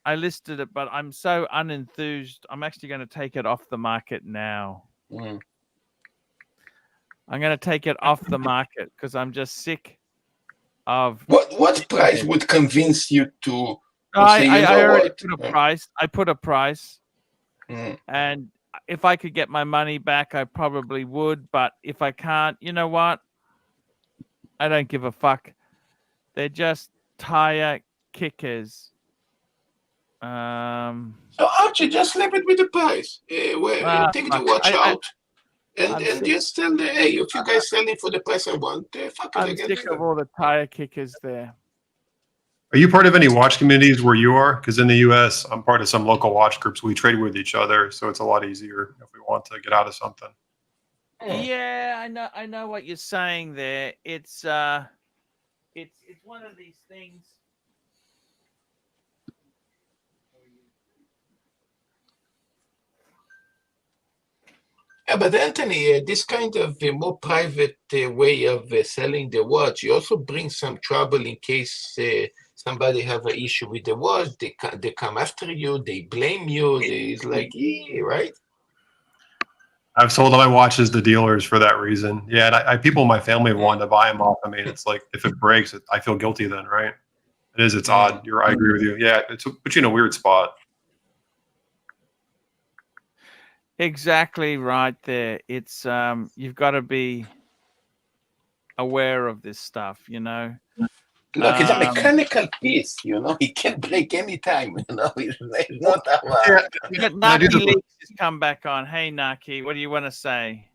I listed it, but I'm so unenthused. I'm actually going to take it off the market now. I'm going to take it off the market because I'm just sick of. What price would convince you to? I already put a price. I put a price. And if I could get my money back, I probably would. But if I can't, you know what? I don't give a fuck. They're just tire kickers. So Archie, just leave it with the price. Take the watch out. And just tell them, hey, if you guys sell it for the price I want, fuck it. I'm sick of all the tire kickers there. Are you part of any watch communities where you are? Because in the U.S., I'm part of some local watch groups. We trade with each other, so it's a lot easier if we want to get out of something. Yeah, I know what you're saying there. It's one of these things. Yeah, but Anthony, this kind of more private way of selling the watch, you also bring some trouble in case somebody have an issue with the watch. They come after you, they blame you. It's like, right? I've sold all my watches to dealers for that reason. Yeah, and I people in my family wanted to buy them off. I mean, it's like if it breaks, I feel guilty then, right? It is. It's odd. I agree with you. Yeah, but you in a weird spot. Exactly right there. It's you've got to be aware of this stuff, you know. Look, it's a mechanical piece, you know. It can break any time, you know. It's not that hard. But Naki Leaks has come back on. Hey, Naki, what do you want to say?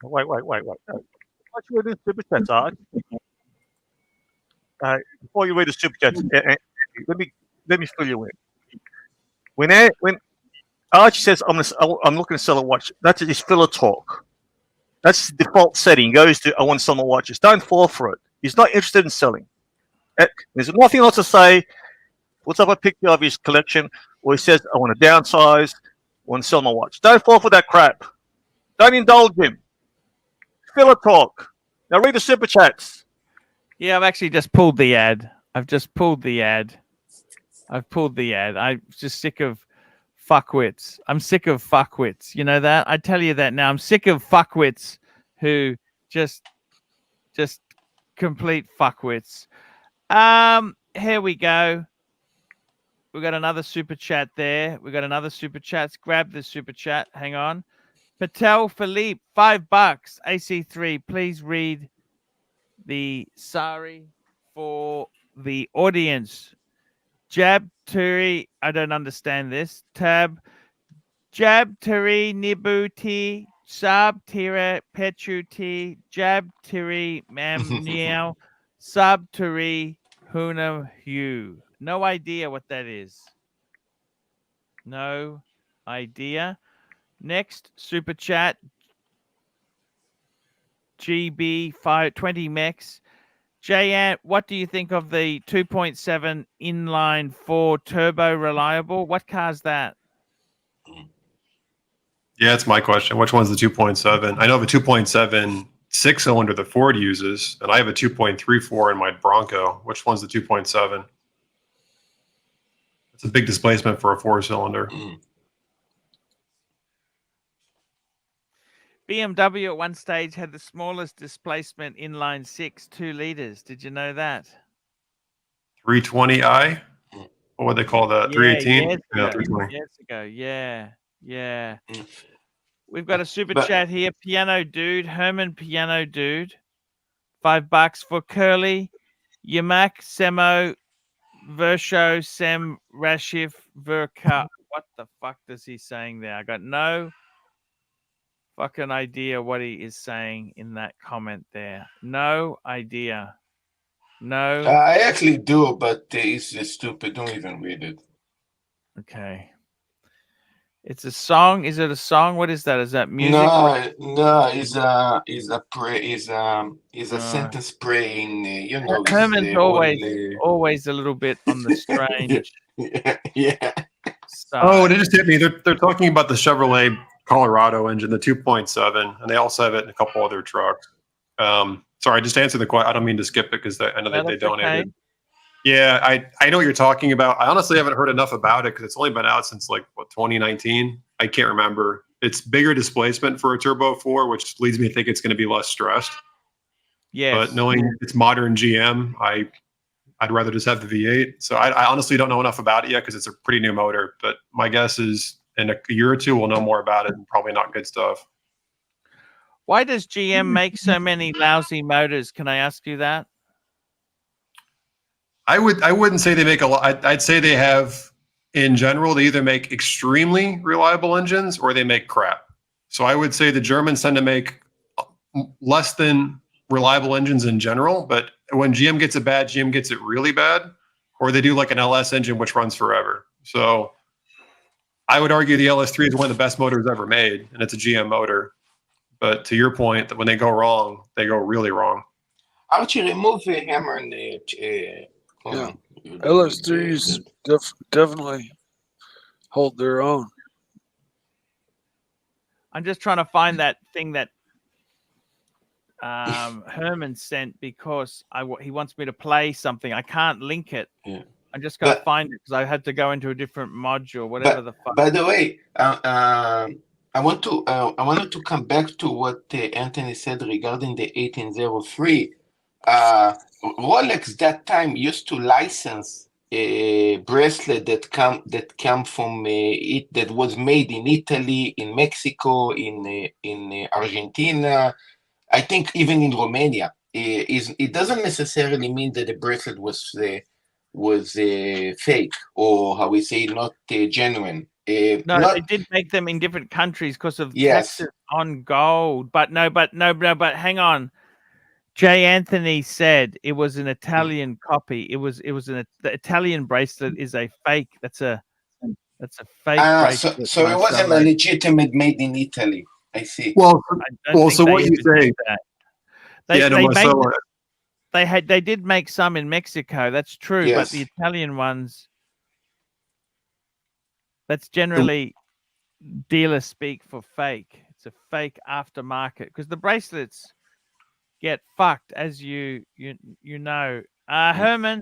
Wait. What you read the super chats, Arch? Before you read the super chats, let me fill you in. When Archie says I'm looking to sell a watch, that's his filler talk. That's the default setting. He goes to I want to sell my watches. Don't fall for it. He's not interested in selling. There's nothing else to say. Puts up a picture of his collection, or he says I want to downsize, I want to sell my watch. Don't fall for that crap. Don't indulge him. Filler talk. Now read the super chats. Yeah, I've actually just pulled the ad. I'm just sick of fuckwits. I'm sick of fuckwits. You know that? I tell you that now. I'm sick of fuckwits who just complete fuckwits. Here we go. We got another super chat there. We got another super chat. Grab the super chat. Hang on. Patel Philippe, $5. AC3, please read the sorry for the audience. Jab Turi, I don't understand this. Jab Turi Nibuti, Sab Tira Petruti, Jab Tiri Mam Niao, Sab Turi Huna Hu. No idea what that is. No idea. Next super chat. GB 520 Mex. J-Ant, what do you think of the 2.7 inline 4 turbo reliable? What car's that? Yeah, it's my question. Which one's the 2.7? I know of a 2.7 6-cylinder that Ford uses, and I have a 2.34 in my Bronco. Which one's the 2.7? It's a big displacement for a 4-cylinder. BMW at one stage had the smallest displacement inline 6, 2 liters. Did you know that? 320i? What would they call that? 318? Years Yeah, ago. 320. Years ago. Yeah. We've got a super chat here. Piano Dude, Herman Piano Dude. $5 for Curly. Yamak Semo Versho Sem Rashif Verka. What the fuck is he saying there? I got no fucking idea what he is saying in that comment there. No idea. No. I actually do, but it's stupid. Don't even read it. Okay. It's a song. Is it a song? What is that? Is that music? No. It's a sentence praying. You know, Herman's always a little bit on the strange. Yeah. Side. Oh, it just hit me. They're talking about the Chevrolet Colorado engine, the 2.7, and they also have it in a couple other trucks. Sorry, just answer the question. I don't mean to skip it because I know that they donated. Okay. Yeah, I know what you're talking about. I honestly haven't heard enough about it because it's only been out since 2019. I can't remember. It's bigger displacement for a Turbo 4, which leads me to think it's going to be less stressed. Yes. But knowing it's modern GM, I'd rather just have the V8. So I honestly don't know enough about it yet because it's a pretty new motor. But my guess is in a year or two we'll know more about it and probably not good stuff. Why does GM make so many lousy motors? Can I ask you that? I wouldn't say they make a lot. I'd say they have, in general, they either make extremely reliable engines or they make crap. So I would say the Germans tend to make less than reliable engines in general, but when GM gets it bad, GM gets it really bad, or they do like an LS engine which runs forever. So I would argue the LS3 is one of the best motors ever made, and it's a GM motor. But to your point, that when they go wrong, they go really wrong. Archie, remove the hammer and yeah. LS3s definitely hold their own. I'm just trying to find that thing that Herman sent because he wants me to play something. I can't link it. Yeah. I just got to find it because I had to go into a different module, whatever the fuck. By the way, I wanted to come back to what Anthony said regarding the 1803. Rolex that time used to license a bracelet that come from that was made in Italy, in Mexico, in Argentina. I think even in Romania. It doesn't necessarily mean that the bracelet was fake, or how we say, not genuine. They did make them in different countries because of taxes on gold. But hang on. Jay Anthony said it was an Italian copy. The Italian bracelet is a fake. That's a fake bracelet. So it wasn't a legitimate made in Italy. I see. Well, so what you say? They did make some in Mexico. That's true, but the Italian ones, that's generally dealer speak for fake. It's a fake aftermarket because the bracelets get fucked, as you know. Herman,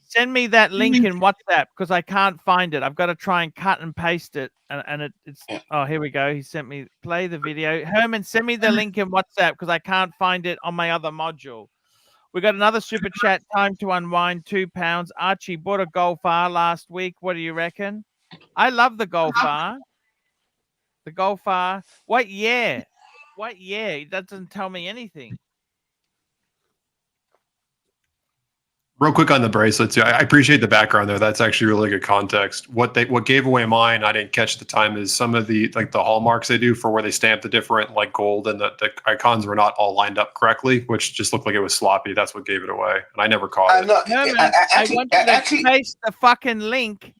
send me that link in WhatsApp because I can't find it. I've got to try and cut and paste it, and it's. Oh, here we go. He sent me. Play the video. Herman, send me the link in WhatsApp because I can't find it on my other module. We got another super chat. Time to unwind. £2. Archie bought a Golf R last week. What do you reckon? I love the Golf R. The Golf R. What year? What year? It doesn't tell me anything. Real quick on the bracelets, I appreciate the background there. That's actually really good context. What gave away mine, I didn't catch the time, is some of the the hallmarks they do for where they stamp the different gold, and the icons were not all lined up correctly, which just looked like it was sloppy. That's what gave it away, and I never caught it. Herman, I want you to paste the fucking link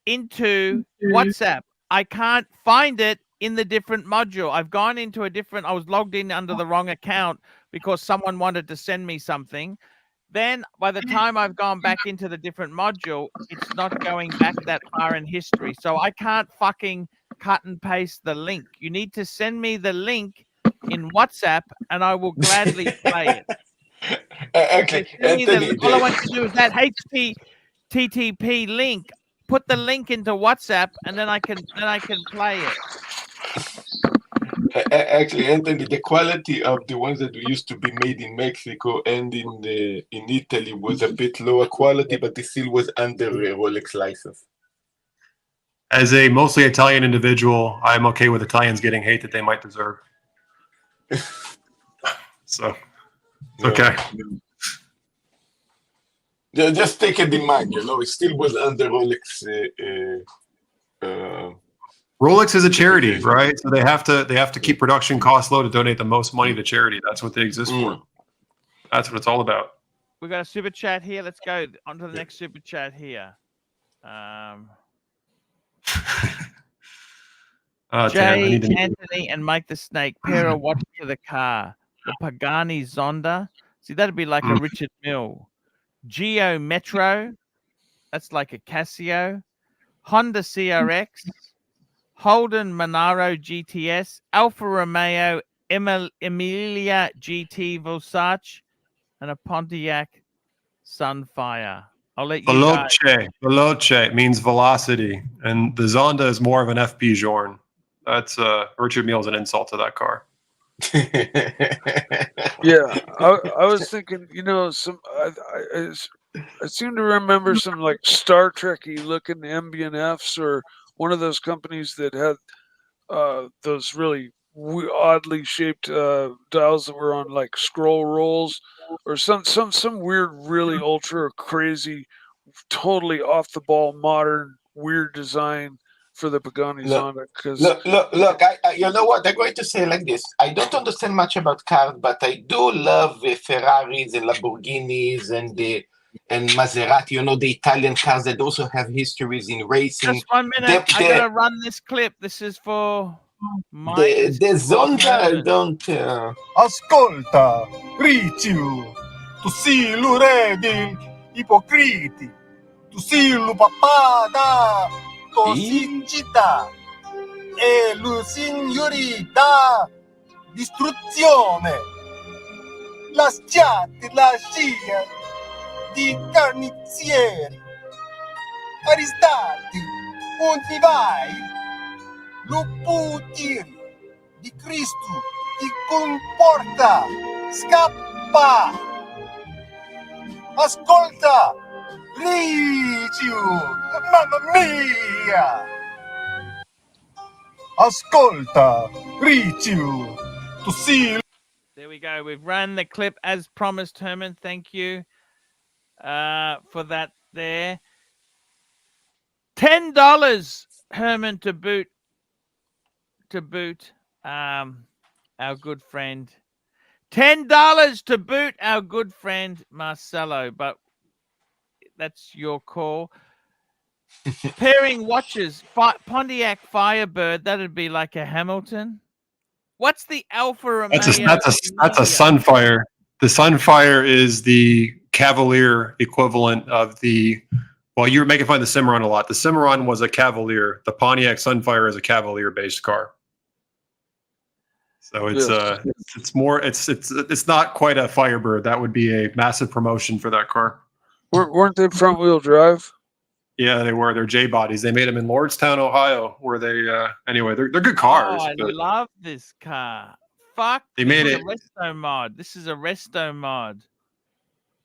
into WhatsApp. I can't find it in the different module. I've gone into I was logged in under the wrong account because someone wanted to send me something. Then by the time I've gone back into the different module, it's not going back that far in history. So I can't fucking cut and paste the link. You need to send me the link in WhatsApp and I will gladly play it. Okay. All I want you to do is that HTTP link. Put the link into WhatsApp and then I can play it. Actually, Anthony, the quality of the ones that used to be made in Mexico and in Italy was a bit lower quality, but it still was under a Rolex license. As a mostly Italian individual, I'm okay with Italians getting hate that they might deserve. So, okay. Just take it in mind, it still was under Rolex. Rolex is a charity, right? So they have to keep production costs low to donate the most money to charity. That's what they exist for. That's what it's all about. We got a super chat here. Let's go on to the next super chat here. Jay, Anthony, and Mike the Snake pair of watch to the car. The Pagani Zonda. See, that'd be like a Richard Mille. Geo Metro. That's like a Casio. Honda CRX. Holden Monaro GTS, Alfa Romeo Emilia GT Versace, and a Pontiac Sunfire. I'll let you Veloce means velocity, and the Zonda is more of an FP Journe. That's Richard Mille's an insult to that car. Yeah, I was thinking, I seem to remember some Star Trek-y looking MB&Fs or one of those companies that had those really oddly shaped dials that were on scroll rolls or some weird, really ultra crazy, totally off the ball, modern, weird design for the Pagani Zonda. Look, you know what? I'm going to say like this. I don't understand much about cars, but I do love Ferraris and Lamborghinis and Maserati, the Italian cars that also have histories in racing. Just 1 minute. I gotta run this clip. This is for the Zonda. I don't. Ascolta, Ricciu, tu silu redil, ipocriti, tu silu papada, cosicita. e lusinghieri da distruzione. Lasciate la scia di carnizieri, arrestati, punti vai, luputiri di Cristo ti comporta, scappa, ascolta, Ricciu, mamma mia, ascolta, Ricciu, tu sei. There we go. We've run the clip as promised, Herman. Thank you for that there. $10, Herman, to boot our good friend. $10 to boot our good friend Marcelo, but that's your call. Pairing watches, Pontiac Firebird, that'd be like a Hamilton. What's the Alfa Romeo? That's a Sunfire. The Sunfire is the Cavalier equivalent of the. Well, you were making fun of the Cimarron a lot. The Cimarron was a Cavalier. The Pontiac Sunfire is a Cavalier-based car. So it's more it's not quite a Firebird. That would be a massive promotion for that car. Weren't they front-wheel drive? Yeah, they were. They're J bodies. They made them in Lordstown, Ohio, where they anyway, they're good cars. Oh, I love this car. Fuck. They made it. A resto mod. This is a resto mod.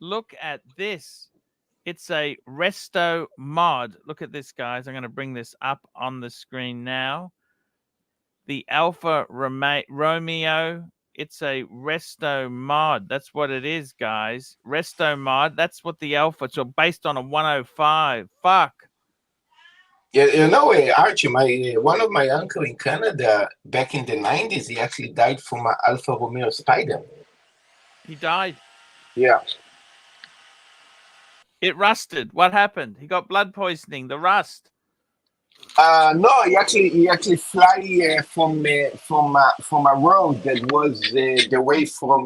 Look at this. It's a resto mod. Look at this, guys. I'm going to bring this up on the screen now. The Alfa Romeo. It's a resto mod. That's what it is, guys. Resto mod. That's what the Alfa. So based on a 105. Fuck. Yeah, you know, Archie, one of my uncle in Canada back in the 90s, he actually died from an Alfa Romeo Spider. He died. Yeah. It rusted. What happened? He got blood poisoning. The rust. No, he actually fly from a road that was the way from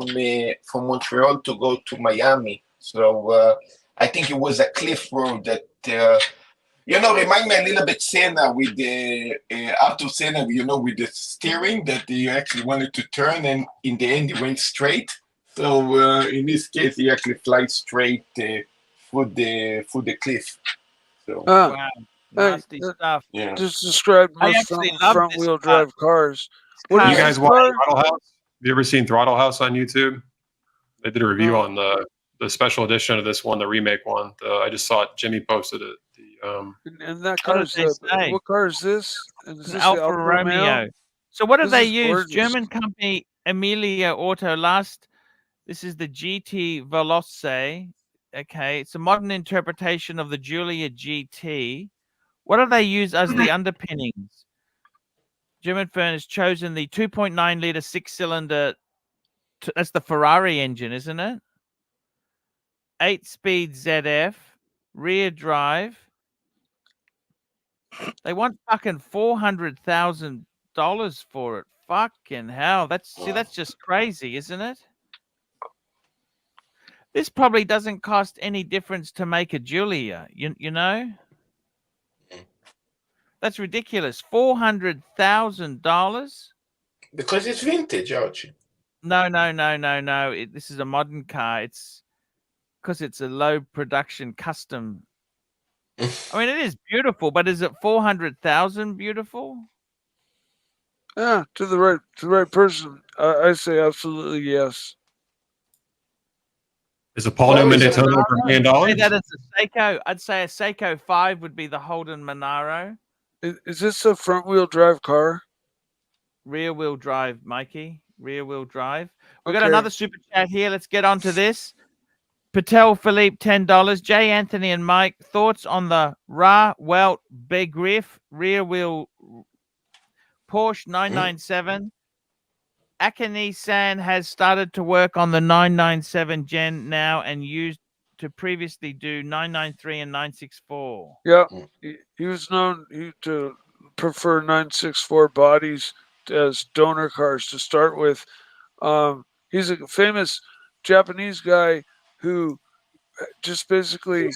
Montreal to go to Miami. So I think it was a cliff road that remind me a little bit Senna with the Arthur Senna, with the steering that he actually wanted to turn, and in the end he went straight. So in this case, he actually flies straight through the cliff. So wow. Nasty stuff. Yeah. Just described most front-wheel drive cars. What do you guys watch Throttle House? Have you ever seen Throttle House on YouTube? They did a review on the special edition of this one, the remake one. I just saw it. Jimmy posted it. And that car is what car is this? Is this Alfa Romeo. So what do they use? Gorgeous. German company Emilia Auto Last. This is the GT Veloce. Okay, it's a modern interpretation of the Giulia GT. What do they use as the underpinnings? German firm has chosen the 2.9 liter 6-cylinder. That's the Ferrari engine, isn't it? 8-speed ZF, rear drive. They want fucking $400,000 for it. Fucking hell. That's just crazy, isn't it? This probably doesn't cost any difference to make a Giulia, you know? That's ridiculous. $400,000? Because it's vintage, Archie. No. This is a modern car. It's because it's a low production custom. I mean, it is beautiful, but is it 400,000 beautiful? Yeah, to the right person. I say absolutely yes. Is a Paul Newman Daytona over $1 million? I'd say that it's a Seiko. I'd say a Seiko 5 would be the Holden Monaro. Is this a front-wheel drive car? Rear-wheel drive, Mikey. Rear-wheel drive. We've got another super chat here. Let's get on to this. Patel Philippe, $10. Jay Anthony and Mike, thoughts on the Ra Welt Begriff rear-wheel Porsche 997. Akane-san has started to work on the 997 Gen now and used to previously do 993 and 964. Yeah, he was known to prefer 964 bodies as donor cars to start with. He's a famous Japanese guy who just basically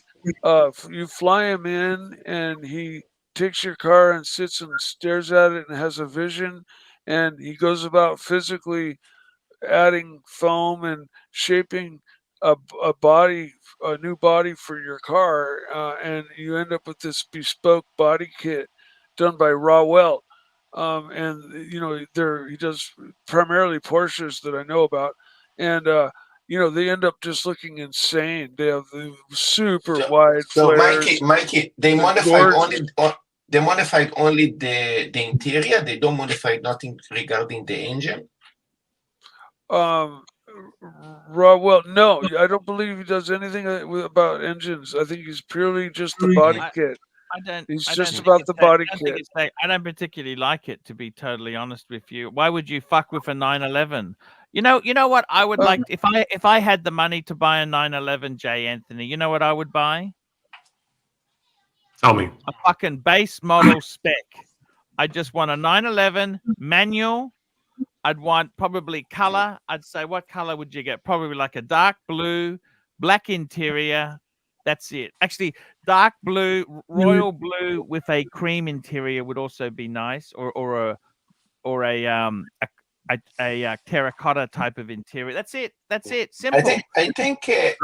you fly him in and he takes your car and sits and stares at it and has a vision, and he goes about physically adding foam and shaping a new body for your car, and you end up with this bespoke body kit done by Raw Welt. And he does primarily Porsches that I know about, and they end up just looking insane. They have the super wide So flares. Mikey, they modified only the interior. They don't modify nothing regarding the engine. Raw Welt, no, I don't believe he does anything about engines. I think he's purely just the body kit. He's just about the body kit. I don't particularly like it, to be totally honest with you. Why would you fuck with a 911? You know what I would like if I had the money to buy a 911, J. Anthony. You know what I would buy? Tell me. A fucking base model spec. I just want a 911 manual. I'd want probably color. I'd say, what color would you get? Probably like a dark blue, black interior. That's it. Actually, dark blue, royal blue with a cream interior would also be nice, or a terracotta type of interior. That's it. Simple. I think there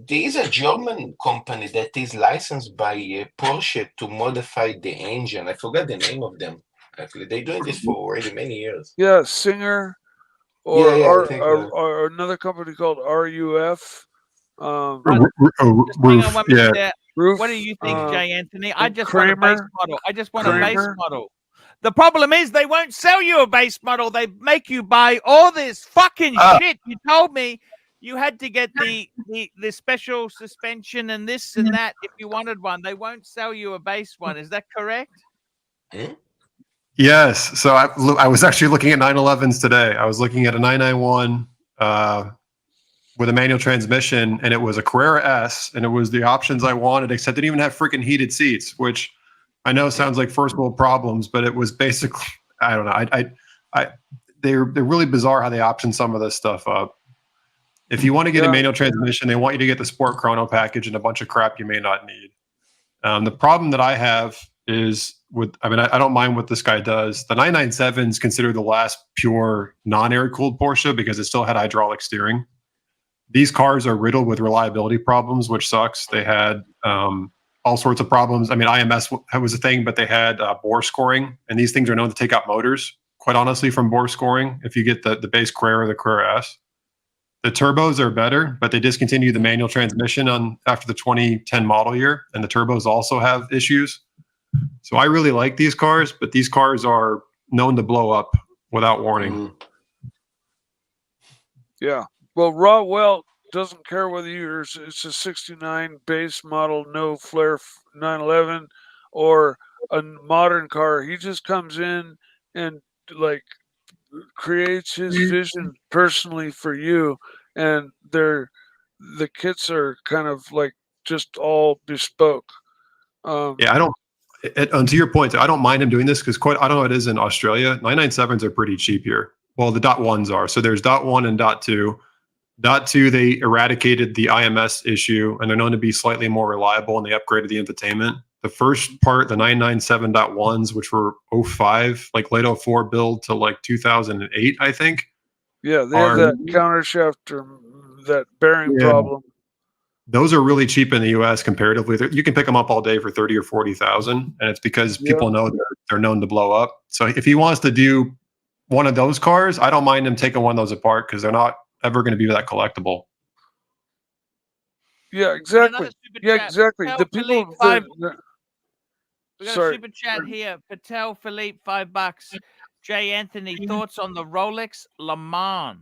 is a German company that is licensed by Porsche to modify the engine. I forgot the name of them. Actually, they're doing this for already many years. Yeah, Singer, or another company called RUF. What do you think, J. Anthony? I just want a base model. I just want a base model. The problem is they won't sell you a base model. They make you buy all this fucking shit. You told me you had to get the special suspension and this and that if you wanted one. They won't sell you a base one. Is that correct? Yes. So I was actually looking at 911s today. I was looking at a 991 with a manual transmission, and it was a Carrera S, and it was the options I wanted, except it didn't even have freaking heated seats, which I know sounds like first world problems, but it was basically, I don't know. They're really bizarre how they option some of this stuff up. If you want to get a manual transmission, they want you to get the Sport Chrono package and a bunch of crap you may not need. The problem that I have is I don't mind what this guy does. The 997 is considered the last pure non-air cooled Porsche because it still had hydraulic steering. These cars are riddled with reliability problems, which sucks. They had all sorts of problems. I mean, IMS was a thing, but they had bore scoring, and these things are known to take out motors, quite honestly, from bore scoring if you get the base Carrera or the Carrera S. The turbos are better, but they discontinued the manual transmission after the 2010 model year, and the turbos also have issues. So I really like these cars, but these cars are known to blow up without warning. Yeah. Well, Raw Welt doesn't care whether it's a 69 base model, no flare 911 or a modern car. He just comes in and creates his vision personally for you. And the kits are kind of just all bespoke. And to your point, I don't mind him doing this because I don't know what it is in Australia. 997s are pretty cheap here. Well, the .1s are. So there's .1 and .2. .2, they eradicated the IMS issue, and they're known to be slightly more reliable, and they upgraded the infotainment. The first part, the 997.1s, which were 05, late 04 build to 2008, I think. Yeah, they have that countershaft or that bearing problem. Those are really cheap in the U.S. comparatively. You can pick them up all day for 30 or 40,000, and it's because people know they're known to blow up. So if he wants to do one of those cars, I don't mind him taking one of those apart because they're not ever going to be that collectible. Yeah, exactly. Yeah, exactly. The people. We got a super chat here. Patel Philippe, $5. J. Anthony, thoughts on the Rolex Le Mans?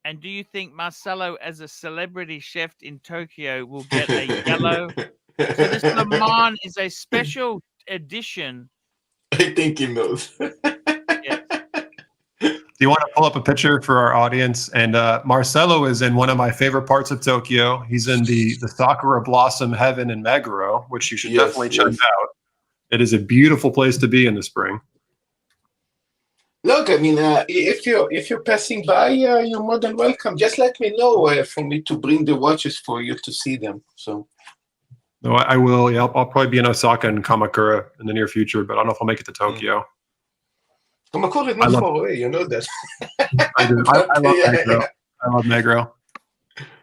And do you think Marcelo, as a celebrity chef in Tokyo, will get a yellow? So this Le Mans is a special edition. I think he knows. Do you want to pull up a picture for our audience? And Marcelo is in one of my favorite parts of Tokyo. He's in the Sakura Blossom Heaven in Meguro, which you should definitely check out. It is a beautiful place to be in the spring. Look, I mean, if you're passing by, you're more than welcome. Just let me know for me to bring the watches for you to see them. So, No, I will. Yeah, I'll probably be in Osaka and Kamakura in the near future, but I don't know if I'll make it to Tokyo. Kamakura is not far away, you know that. I do. I love Negro. I love Negro.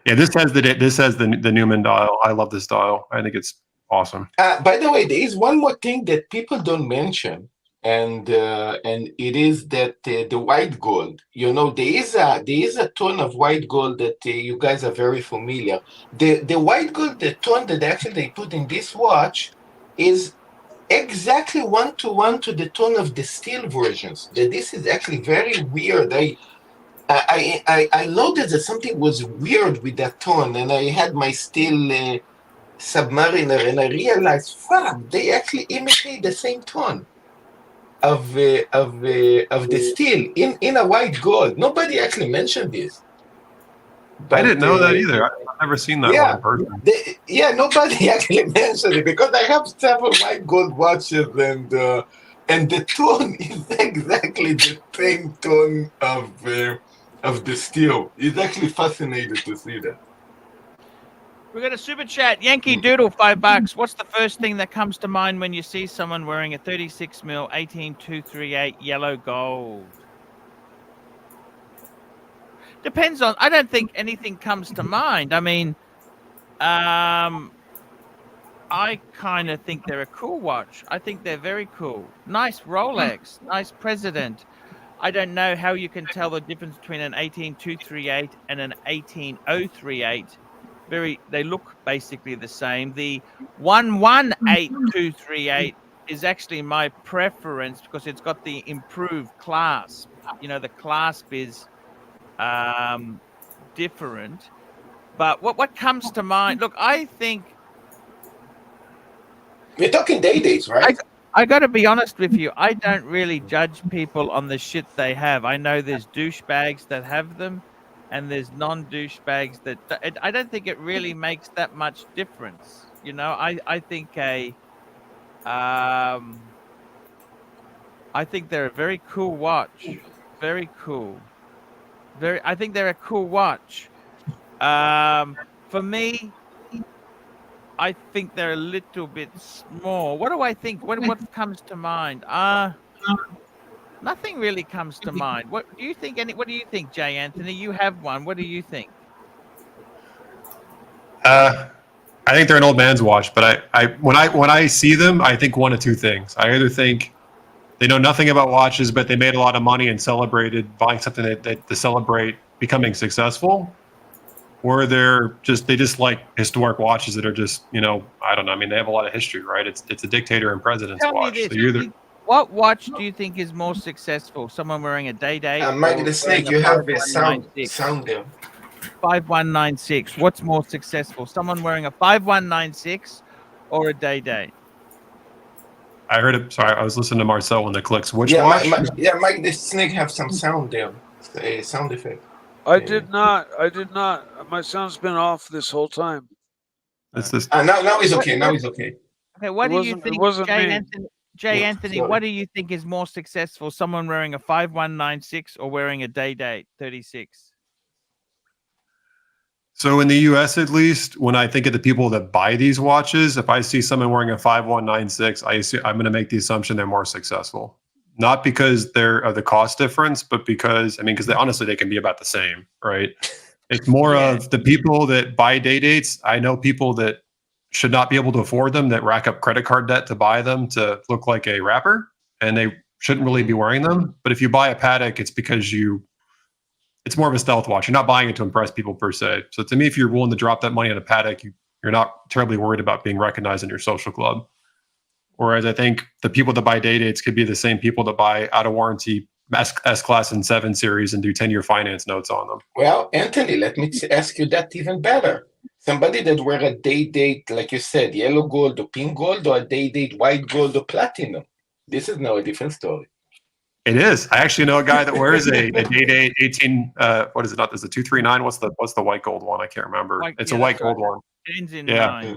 Yeah, this has the Newman dial. I love this dial. I think it's awesome. By the way, there is one more thing that people don't mention, and it is that the white gold. You know, there is a tone of white gold that you guys are very familiar. The white gold, the tone that actually they put in this watch, is exactly 1-to-1 to the tone of the steel versions. This is actually very weird. I noticed that something was weird with that tone, and I had my steel Submariner, and I realized, fuck, they actually imitate the same tone of the steel in a white gold. Nobody actually mentioned this. I didn't know that either. I've never seen that one in person. Nobody actually mentioned it because I have several white gold watches, and the tone is exactly the same tone of the steel. It's actually fascinating to see that. We got a super chat. Yankee Doodle, $5. What's the first thing that comes to mind when you see someone wearing a 36 mil 18238 yellow gold? Depends on. I don't think anything comes to mind. I mean, I kind of think they're a cool watch. I think they're very cool. Nice Rolex. Nice President. I don't know how you can tell the difference between an 18238 and an 18038. They look basically the same. The 118238 is actually my preference because it's got the improved clasp. You know, the clasp is different. But what comes to mind? Look, I think we're talking days, right? I got to be honest with you. I don't really judge people on the shit they have. I know there's douchebags that have them, and there's non-douchebags that. I don't think it really makes that much difference. You know, I think I think they're a very cool watch. Very cool. I think they're a cool watch. For me, I think they're a little bit small. What do I think? What comes to mind? Nothing really comes to mind. What do you think? What do you think, Jay Anthony? You have one. What do you think? I think they're an old man's watch, but when I see them, I think one of two things. I either think they know nothing about watches, but they made a lot of money and celebrated buying something that to celebrate becoming successful, or they just like historic watches that are just, you know, I don't know. I mean, they have a lot of history, right? It's a dictator and president's watch. Tell me this. What watch do you think is more successful? Someone wearing a day-date? Mike the Snake, you have a sound there. 5196. What's more successful? Someone wearing a 5196 or a day-date? I heard it. Sorry, I was listening to Marcel when the clicks. Which watch? Mike the Snake have some sound there. A sound effect. I did not. My sound's been off this whole time. It's this. Now he's okay. Now he's okay. Okay, what do you think, Jay Anthony? What do you think is more successful? Someone wearing a 5196 or wearing a day-date 36? So in the U.S., at least, when I think of the people that buy these watches, if I see someone wearing a 5196, I'm going to make the assumption they're more successful. Not because they're of the cost difference, but because honestly, they can be about the same, right? It's more of the people that buy day dates. I know people that should not be able to afford them, that rack up credit card debt to buy them to look like a rapper, and they shouldn't really be wearing them. But if you buy a Patek, it's because it's more of a stealth watch. You're not buying it to impress people per se. So to me, if you're willing to drop that money on a Patek, you're not terribly worried about being recognized in your social club. Whereas I think the people that buy day dates could be the same people that buy out of warranty S-Class and 7 Series and do 10-year finance notes on them. Well, Anthony, let me ask you that even better. Somebody that wear a day date, like you said, yellow gold or pink gold, or a day date white gold or platinum. This is now a different story. It is. I actually know a guy that wears a day date 18. What is it? Not. There's a 239. What's the white gold one? I can't remember. It's a white gold one. Yeah.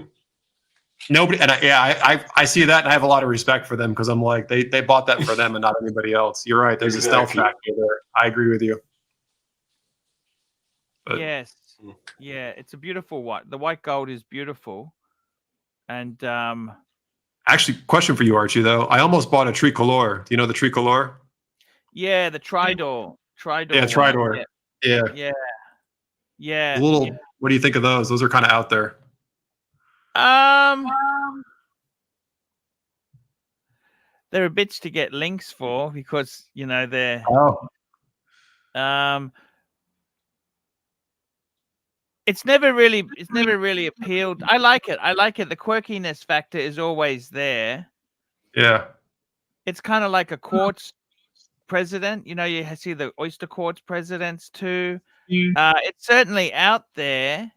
Nobody. And I see that, and I have a lot of respect for them because I'm like they bought that for them and not anybody else. You're right. There's a stealth factor there. I agree with you. But, yes. Yeah, it's a beautiful white. The white gold is beautiful. And Actually, question for you, Archie, though. I almost bought a tricolor. Do you know the tricolor? yeah, the Tridor. Yeah, one. Tridor. Yeah. Yeah. Yeah. A little. What do you think of those? Those are kind of out there. They're a bitch to get links for because they're it's never really appealed. I like it. The quirkiness factor is always there. Yeah. It's kind of like a quartz president. You see the oyster quartz presidents too. It's certainly out there.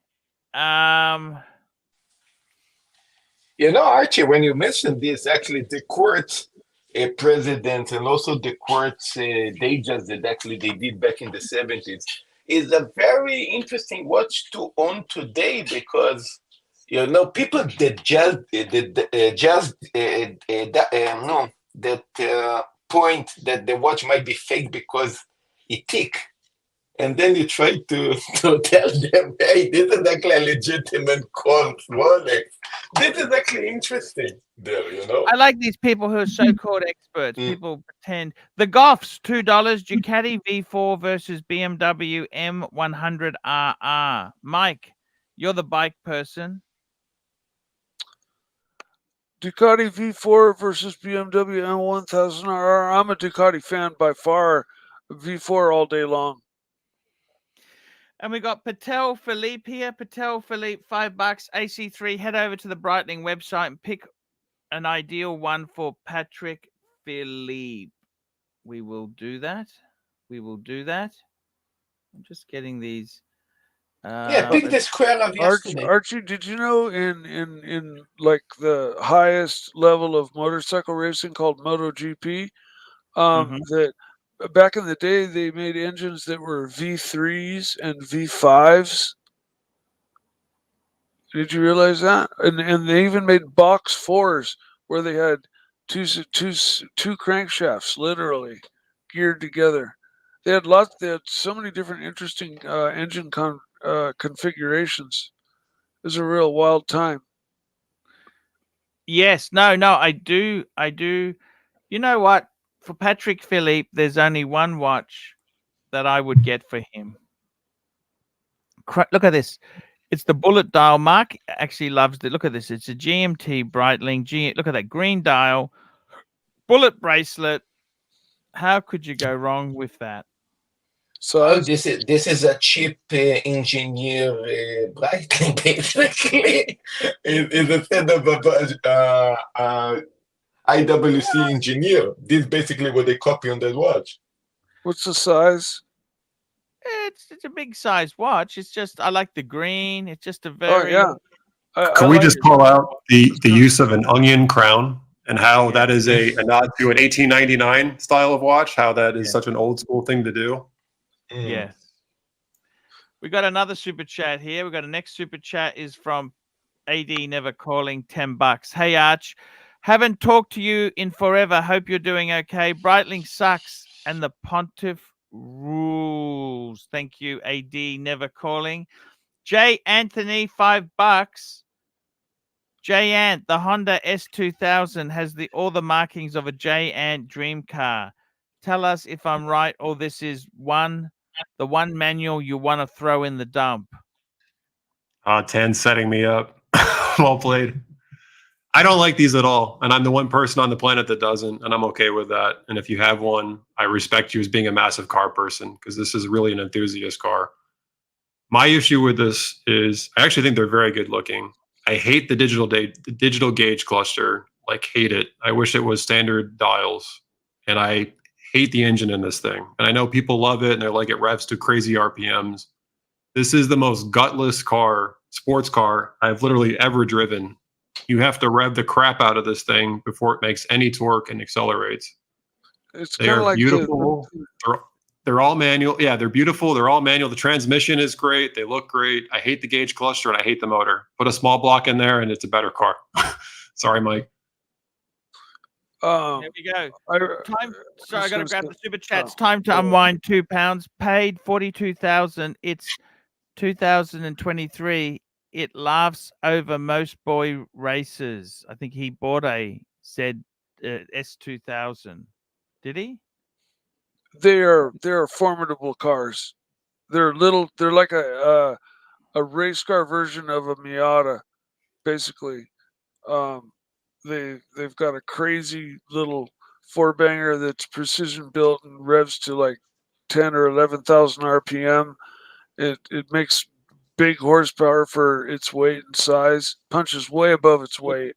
Archie, when you mentioned this, actually the quartz president and also the quartz Dejas that actually they did back in the 70s is a very interesting watch to own today because people that point that the watch might be fake because it tick. And then you try to tell them, hey, this is actually a legitimate Colt Rolex. This is actually interesting there, I like these people who are so-called experts. People pretend. The Goffs, $2. Ducati V4 versus BMW M100RR. Mike, you're the bike person. Ducati V4 versus BMW M1000RR. I'm a Ducati fan by far. V4 all day long. And we got Patel Philippe here. Patel Philippe, $5. AC3. Head over to the Breitling website and pick an ideal one for Patrick Philippe. We will do that. I'm just getting these. Pick the square of yesterday. Archie, did you know in like the highest level of motorcycle racing called MotoGP, that back in the day they made engines that were V3s and V5s? Did you realize that? And they even made box 4s where they had two crankshafts literally geared together. They had so many different interesting engine configurations. It was a real wild time. Yes, no, I do. You know what? For Patrick Philippe, there's only one watch that I would get for him. Look at this. It's the bullet dial. Mark actually loves it. Look at this. It's a GMT Breitling. Look at that green dial, bullet bracelet. How could you go wrong with that? So this is a cheap engineer Breitling, basically. It's a set of IWC engineer. This is basically what they copy on that watch. What's the size? It's a big size watch. It's just I like the green. It's just a very. Can we just call out the use of an onion crown and how that is a nod to an 1899 style of watch? How that is such an old school thing to do. Yes. We got another super chat here. We got a next super chat is from AD Never Calling, $10. Hey Arch, haven't talked to you in forever. Hope you're doing okay. Breitling sucks and the Pontiff rules. Thank you, AD Never Calling. J Anthony, $5. J Ant, the Honda S2000 has all the markings of a J Ant dream car. Tell us if I'm right or this is the one manual you want to throw in the dump. 10 setting me up. Well played. I don't like these at all. And I'm the one person on the planet that doesn't. And I'm okay with that. And if you have one, I respect you as being a massive car person because this is really an enthusiast car. My issue with this is I actually think they're very good looking. I hate the digital gauge cluster. Like, hate it. I wish it was standard dials. And I hate the engine in this thing. And I know people love it and they're like, it revs to crazy RPMs. This is the most gutless sports car I've literally ever driven. You have to rev the crap out of this thing before it makes any torque and accelerates. They're like beautiful. They're all manual. Yeah, they're beautiful. They're all manual. The transmission is great. They look great. I hate the gauge cluster and I hate the motor. Put a small block in there and it's a better car. Sorry, Mike. There we go. I got to grab the super chat. It's time to unwind £2. Paid $42,000. It's 2023. it laughs over most boy racers. I think he bought a Z S2000. Did he? They're formidable cars. They're like a race car version of a Miata, basically. They've got a crazy little four banger that's precision built and revs to like 10 or 11,000 RPM. It makes big horsepower for its weight and size. Punches way above its weight.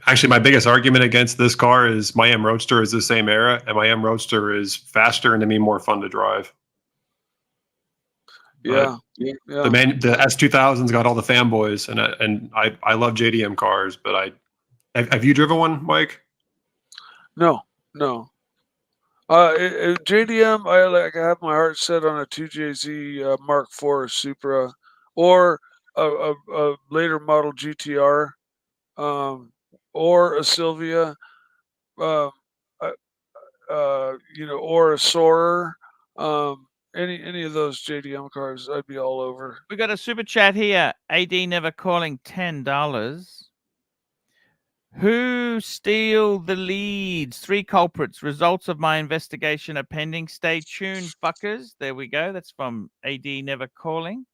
Actually, my biggest argument against this car is my M Roadster is the same era, and my M Roadster is faster and to me more fun to drive. Yeah, the S2000's got all the fanboys, and I love JDM cars, but have you driven one, Mike? No. JDM, I have my heart set on a 2JZ Mark IV Supra or a later model GTR, or a Sylvia, or a Soarer. Any of those JDM cars, I'd be all over. We got a super chat here. AD never calling $10. Who steal the leads? 3 culprits. Results of my investigation are pending. Stay tuned, fuckers. There we go. That's from AD never calling.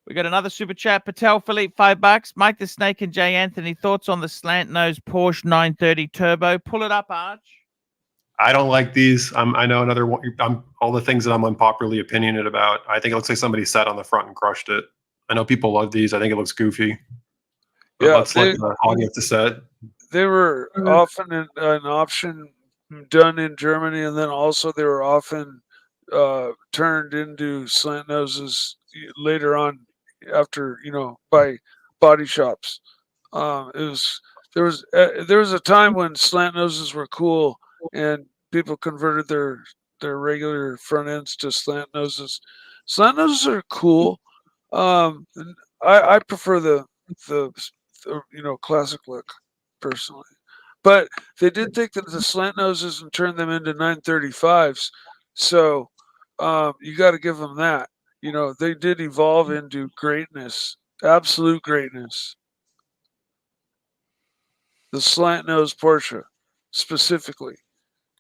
We got another super chat. Patel Philippe, $5. Mike the Snake and Jay Anthony. Thoughts on the slant nose Porsche 930 Turbo? Pull it up, Arch. I don't like these. I know another one. All the things that I'm unpopularly opinionated about. I think it looks like somebody sat on the front and crushed it. I know people love these. I think it looks goofy. But Yeah, let's let the audience decide. They were often an option done in Germany, and then also they were often turned into slant noses later on after, by body shops. There was a time when slant noses were cool, and people converted their regular front ends to slant noses. Slant noses are cool. And I prefer the classic look personally, but they did take the slant noses and turn them into 935s. So you got to give them that. They did evolve into greatness, absolute greatness. The slant nose Porsche, specifically.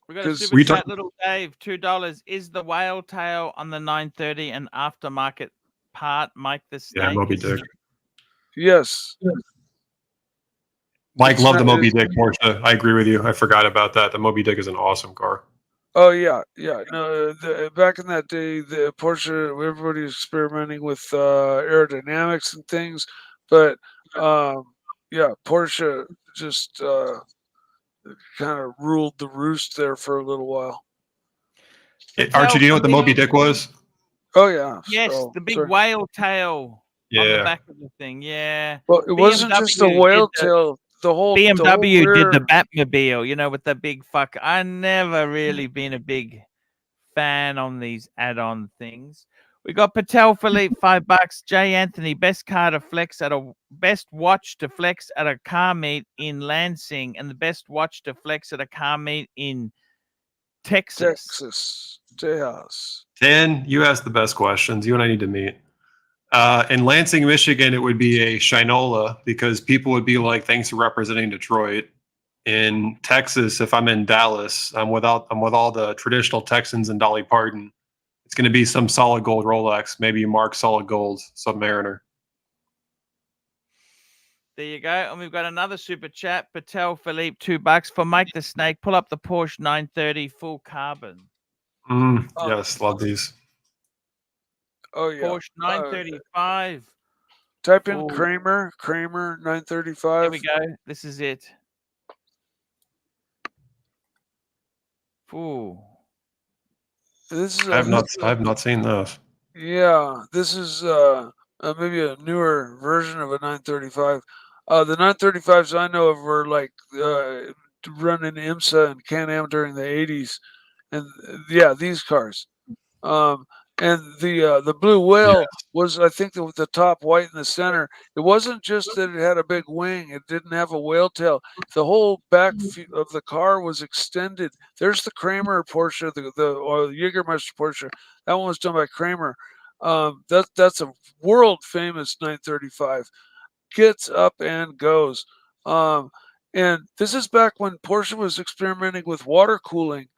We got a super chat, Little Dave, $2. Is the whale tail on the 930 an aftermarket part, Mike the Snake? Yeah, Moby Dick. Yes. Mike loved the Moby Dick Porsche. I agree with you. I forgot about that. The Moby Dick is an awesome car. Oh yeah. No, back in that day, the Porsche, everybody was experimenting with aerodynamics and things, but Porsche just kind of ruled the roost there for a little while. Archie, do you know what the Moby Dick was? Oh yeah. Yes, the big whale tail on the back of the thing. Yeah. Well, it wasn't just a whale tail. The whole BMW rear... did the Batmobile, with the big fuck. I never really been a big fan on these add-on things. We got Patel Philippe, $5. Jay Anthony, best watch to flex at a car meet in Lansing, and the best watch to flex at a car meet in Texas. Tejas. Dan, you asked the best questions. You and I need to meet. In Lansing, Michigan, it would be a Shinola because people would be like, "Thanks for representing Detroit." In Texas, if I'm in Dallas, I'm with all the traditional Texans and Dolly Parton. It's going to be some solid gold Rolex, maybe Mark Solid Gold Submariner. There you go. And we've got another super chat. Patel Philippe, $2 for Mike the Snake. Pull up the Porsche 930 full carbon. Yes, love these. Oh yeah. Porsche 935. Type in Kramer 935. There we go. This is it. Ooh. I have not seen those. Yeah, this is maybe a newer version of a 935. The 935s I know of were like running IMSA and Can-Am during the 80s, and these cars. And the blue whale was, I think, the top white in the center. It wasn't just that it had a big wing; it didn't have a whale tail. The whole back of the car was extended. There's the Kramer Porsche, or the Jägermeister Porsche. That one was done by Kramer. That's a world famous 935. Gets up and goes. And this is back when Porsche was experimenting with water cooling.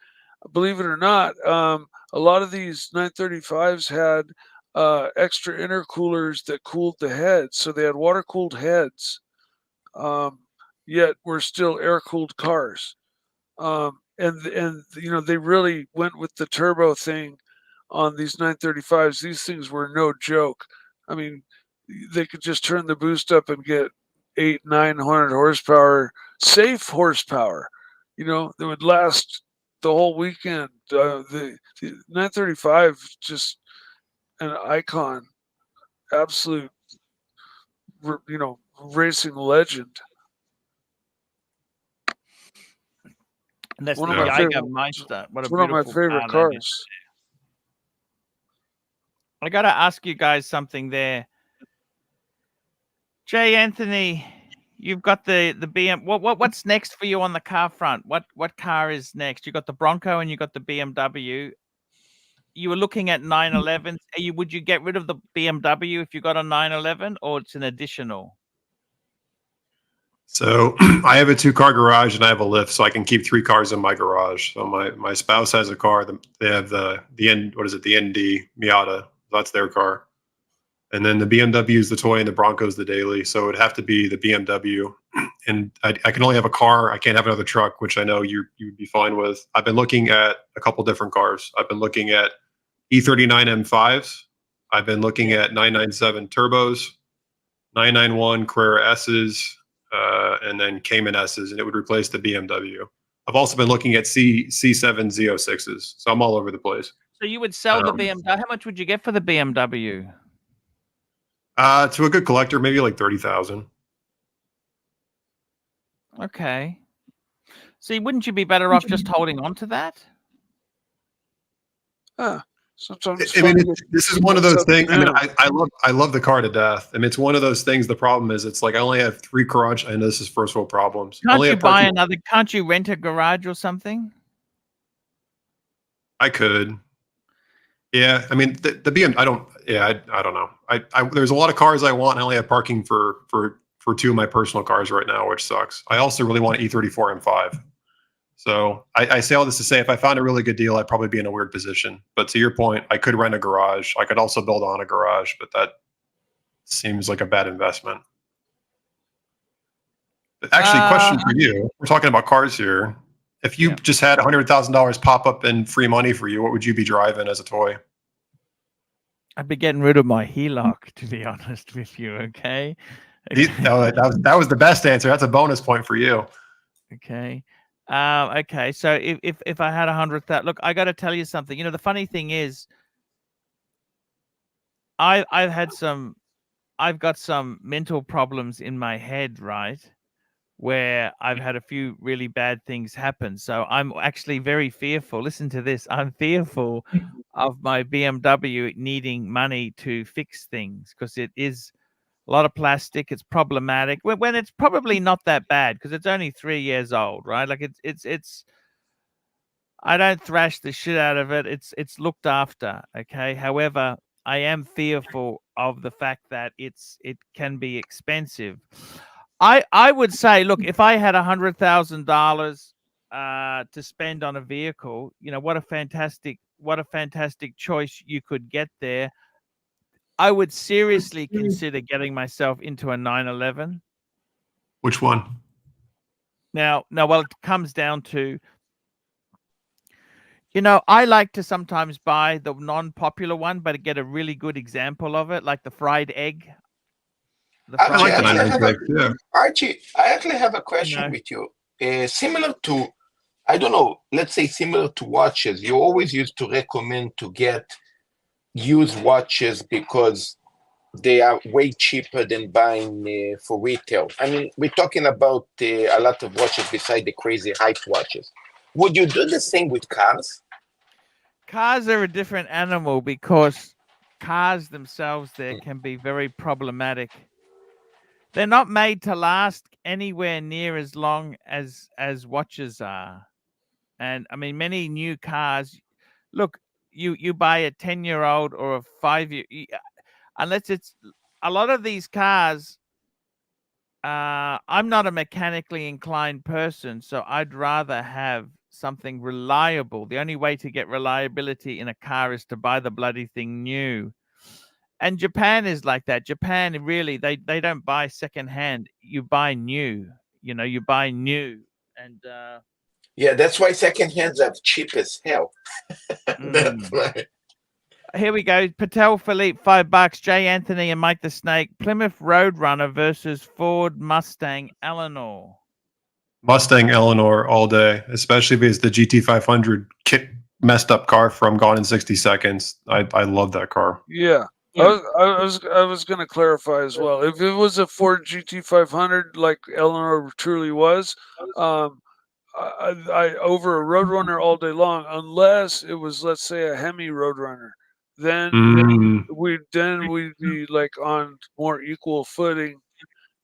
Believe it or not, a lot of these 935s had extra intercoolers that cooled the heads, so they had water cooled heads. Yet were still air cooled cars. And you know, they really went with the turbo thing on these 935s. These things were no joke. I mean, they could just turn the boost up and get 800-900 horsepower, safe horsepower, you know, that would last the whole weekend. The 935 just an icon, absolute, you know, racing legend. And that's One the of my favorite, Jägermeister. What a one of my beautiful favorite car that is. cars. I got to ask you guys something there. Jay Anthony, you've got the BM. What's next for you on the car front? What car is next? You got the Bronco and you got the BMW. You were looking at 911s. Would you get rid of the BMW if you got a 911, or it's an additional? So I have a 2-car garage and I have a lift, so I can keep 3 cars in my garage. So my spouse has a car. They have the ND Miata. That's their car. And then the BMW is the toy and the Bronco is the daily. So it would have to be the BMW. And I can only have a car. I can't have another truck, which I know you would be fine with. I've been looking at a couple different cars. I've been looking at E39 M5s. I've been looking at 997 turbos, 991 Carrera S's, and then Cayman S's, and it would replace the BMW. I've also been looking at C7 Z06s. So I'm all over the place. So you would sell the BMW. How much would you get for the BMW? To a good collector, maybe like 30,000. Okay. See, wouldn't you be better off just holding on to that? Sometimes I mean, this is one of those things. I mean, I love the car to death. I mean, it's one of those things. The problem is, it's like I only have 3 garage. I know this is first world problems. Can't you buy another? Can't you rent a garage or something? I could. Yeah, I mean, the BM. I don't. Yeah, I don't know. There's a lot of cars I want. I only have parking for 2 of my personal cars right now, which sucks. I also really want an E34 M5. So I say all this to say, if I found a really good deal, I'd probably be in a weird position. But to your point, I could rent a garage. I could also build on a garage, but that seems like a bad investment. Actually, question for you. We're talking about cars here. If you just had $100,000 pop up in free money for you, what would you be driving as a toy? I'd be getting rid of my HELOC, to be honest with you. Okay. That was the best answer. That's a bonus point for you. Okay. Okay. So if I had 100,000, look, I got to tell you something. You know, the funny thing is, I've got some mental problems in my head, right? Where I've had a few really bad things happen. So I'm actually very fearful. Listen to this. I'm fearful of my BMW needing money to fix things, because it is a lot of plastic. It's problematic when it's probably not that bad, because it's only 3 years old, right? Like it's I don't thrash the shit out of it. It's looked after. Okay. However, I am fearful of the fact that it can be expensive. I would say, look, if I had $100,000 to spend on a vehicle, you know, what a fantastic choice you could get there. I would seriously consider getting myself into a 911. Which one? Now, well, it comes down to, you know, I like to sometimes buy the non-popular one, but get a really good example of it, like the fried egg. Archie, I actually have a question with you. Similar to, I don't know, let's say similar to watches, you always used to recommend to get used watches because they are way cheaper than buying for retail. I mean, we're talking about a lot of watches beside the crazy hype watches. Would you do the same with cars? Cars are a different animal, because cars themselves there can be very problematic. They're not made to last anywhere near as long as watches are. And I mean, many new cars, look, you buy a 10-year-old or a 5-year, unless it's a lot of these cars. I'm not a mechanically inclined person, so I'd rather have something reliable. The only way to get reliability in a car is to buy the bloody thing new. And Japan is like that. Japan really, they don't buy secondhand. You buy new. You know, you buy new. And yeah, that's why second hands are cheap as hell. That's why. Here we go. Patel Philippe, $5. Jay Anthony and Mike the Snake. Plymouth Roadrunner versus Ford Mustang Eleanor. Mustang Eleanor all day, especially if it's the GT500 messed up car from Gone in 60 Seconds. I love that car. Yeah. I was going to clarify as well. If it was a Ford GT500 like Eleanor truly was, I over a Roadrunner all day long, unless it was, let's say, a Hemi Roadrunner. Then we'd be like on more equal footing,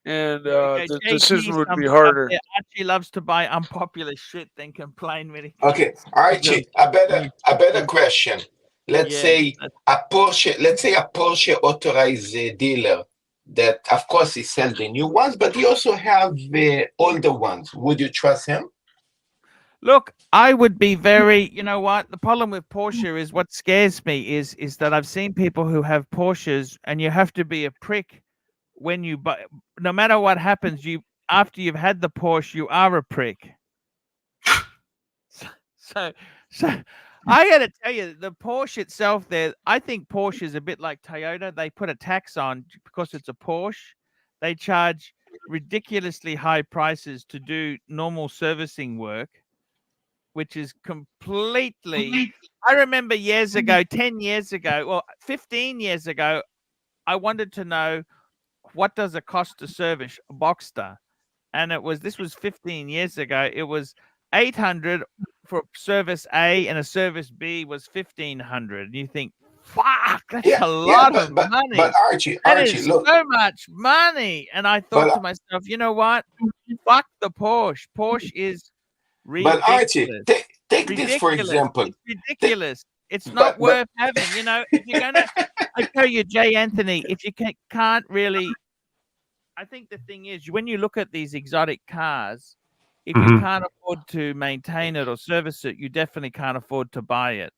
and the decision would be harder. Archie loves to buy unpopular shit, then complain when he. Okay, Archie, a better question. Let's say a Porsche authorized dealer that, of course, he sells the new ones, but he also have the older ones. Would you trust him? Look, I would be very, you know what? The problem with Porsche is what scares me is that I've seen people who have Porsches, and you have to be a prick when you buy. No matter what happens, after you've had the Porsche, you are a prick. So I got to tell you, the Porsche itself, I think Porsche is a bit like Toyota. They put a tax on because it's a Porsche. They charge ridiculously high prices to do normal servicing work, which is completely. I remember years ago, 10 years ago, well, 15 years ago, I wanted to know what does it cost to service a Boxster, and this was 15 years ago. It was $800 for service A, and a service B was $1,500. And you think, fuck, that's a lot of money. But Archie, look, so much money. And I thought to myself, you know what? Fuck the Porsche. Porsche is ridiculous. But Archie, take this for example. It's ridiculous. It's not worth having. You know, if you're gonna, I tell you, Jay Anthony, if you can't really, I think the thing is, when you look at these exotic cars, if you can't afford to maintain it or service it, you definitely can't afford to buy it.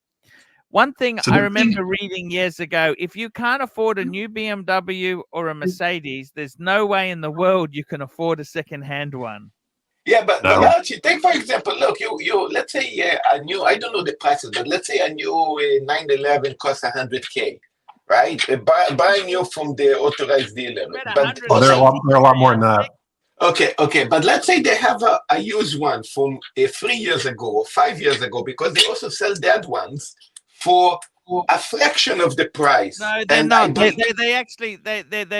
One thing I remember reading years ago, if you can't afford a new BMW or a Mercedes, there's no way in the world you can afford a second-hand one. Yeah, but Archie, take for example, look, you let's say a new, I don't know the prices, but let's say a new 911 costs $100K, right? Buying you from the authorized dealer. But they're a lot more than that. Okay, but let's say they have a used one from 3 years ago or 5 years ago, because they also sell that ones for a fraction of the price. No, they're not. They're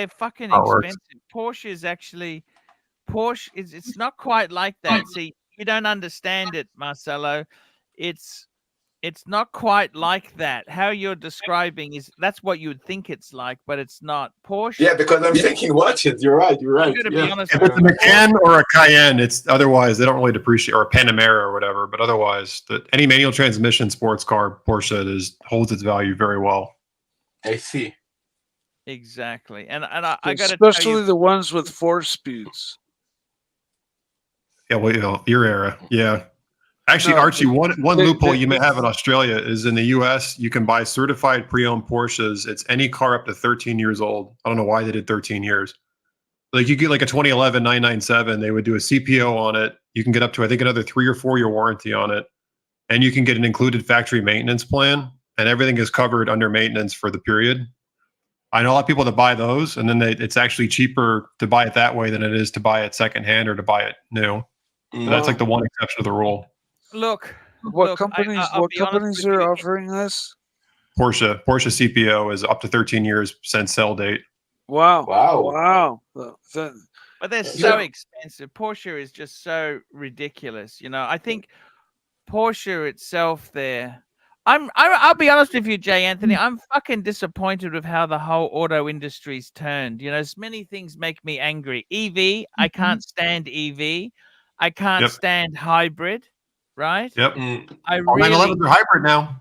fucking expensive. Porsche is actually. It's not quite like that. See, you don't understand it, Marcelo. It's not quite like that. How you're describing that's what you would think it's like, but it's not. Porsche. Yeah, because I'm thinking watches. You're right. I'm gonna be honest. If it's a Macan or a Cayenne, it's otherwise they don't really depreciate, or a Panamera or whatever. But otherwise, any manual transmission sports car Porsche holds its value very well. I see. Exactly, and I got to especially the ones with 4 speeds. Yeah, well, you know, your era. Yeah. Actually, Archie, one loophole you may have in Australia is in the US, you can buy certified pre-owned Porsches. It's any car up to 13 years old. I don't know why they did 13 years. Like you get like a 2011 997, they would do a CPO on it. You can get up to, I think, another 3 or 4 year warranty on it. And you can get an included factory maintenance plan, and everything is covered under maintenance for the period. I know a lot of people that buy those, and then it's actually cheaper to buy it that way than it is to buy it secondhand or to buy it new. But that's like the one exception to the rule. Look, what companies are offering this? Porsche CPO is up to 13 years since sell date. Wow. But they're so expensive. Porsche is just so ridiculous. You know, I think Porsche itself I'll be honest with you, Jay Anthony. I'm fucking disappointed with how the whole auto industry's turned. You know, as many things make me angry. EV, I can't stand EV. I can't stand hybrid, right? Yep. I really. 911s are hybrid now.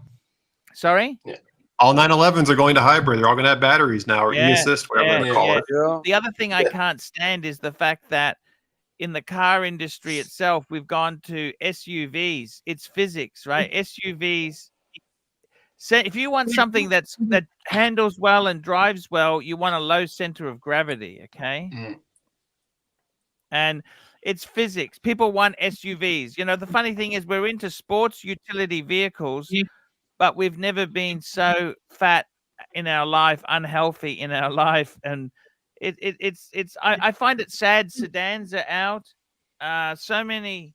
Sorry? Yeah. All 911s are going to hybrid. They're all going to have batteries now, or e-assist, whatever they call it. The other thing I can't stand is the fact that in the car industry itself, we've gone to SUVs. It's physics, right? SUVs. So if you want something that handles well and drives well, you want a low center of gravity, okay? And it's physics. People want SUVs. You know, the funny thing is we're into sports utility vehicles, but we've never been so fat in our life, unhealthy in our life, and I find it sad. Sedans are out. So many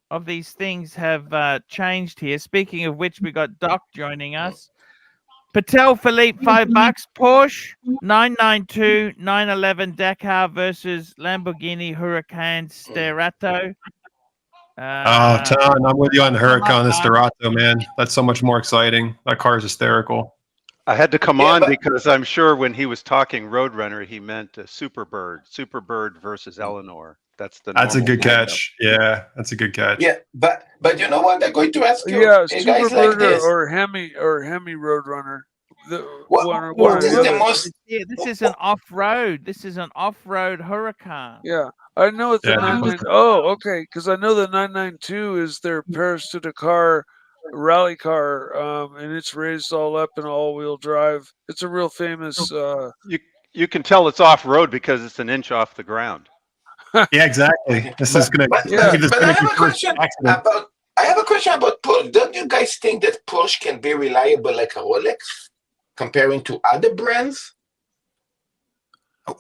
of these things have changed here. Speaking of which, we got Doc joining us. Patel Philippe, $5. Porsche 992 911 Dakar versus Lamborghini Huracan Sterato. Ton, I'm with you on the Huracan, the Sterato, man. That's so much more exciting. That car is hysterical. I had to come on because I'm sure when he was talking Roadrunner, he meant Superbird. Superbird versus Eleanor. That's a good catch. Yeah, that's a good catch. Yeah, but you know what? I'm going to ask you. Yeah, guys like Superbird this. or Hemi Roadrunner. What is the most? Yeah, this is an off-road. This is an off-road Huracan. Yeah, I know it's the 992. Oh, okay, because I know the 992 is their Paris to Dakar rally car, and it's raised all up in all-wheel drive. It's a real famous. You can tell it's off-road because it's an inch off the ground. Yeah, exactly. This is going to. But I have a question about. I have a question about Porsche. Don't you guys think that Porsche can be reliable like a Rolex, comparing to other brands?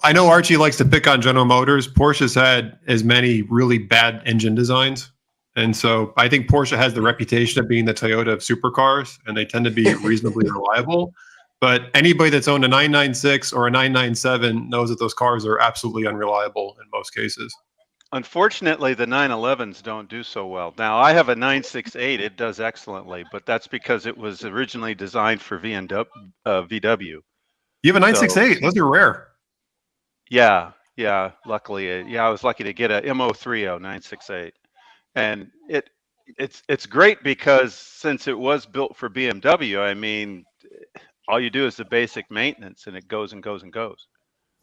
I know Archie likes to pick on General Motors. Porsche's had as many really bad engine designs. And so I think Porsche has the reputation of being the Toyota of supercars, and they tend to be reasonably reliable. But anybody that's owned a 996 or a 997 knows that those cars are absolutely unreliable in most cases. Unfortunately, the 911s don't do so well. Now, I have a 968. It does excellently, but that's because it was originally designed for VW. You have a 968. Those are rare. Yeah. Luckily, I was lucky to get a MO30 968. And it's great because since it was built for BMW, I mean, all you do is the basic maintenance, and it goes and goes and goes.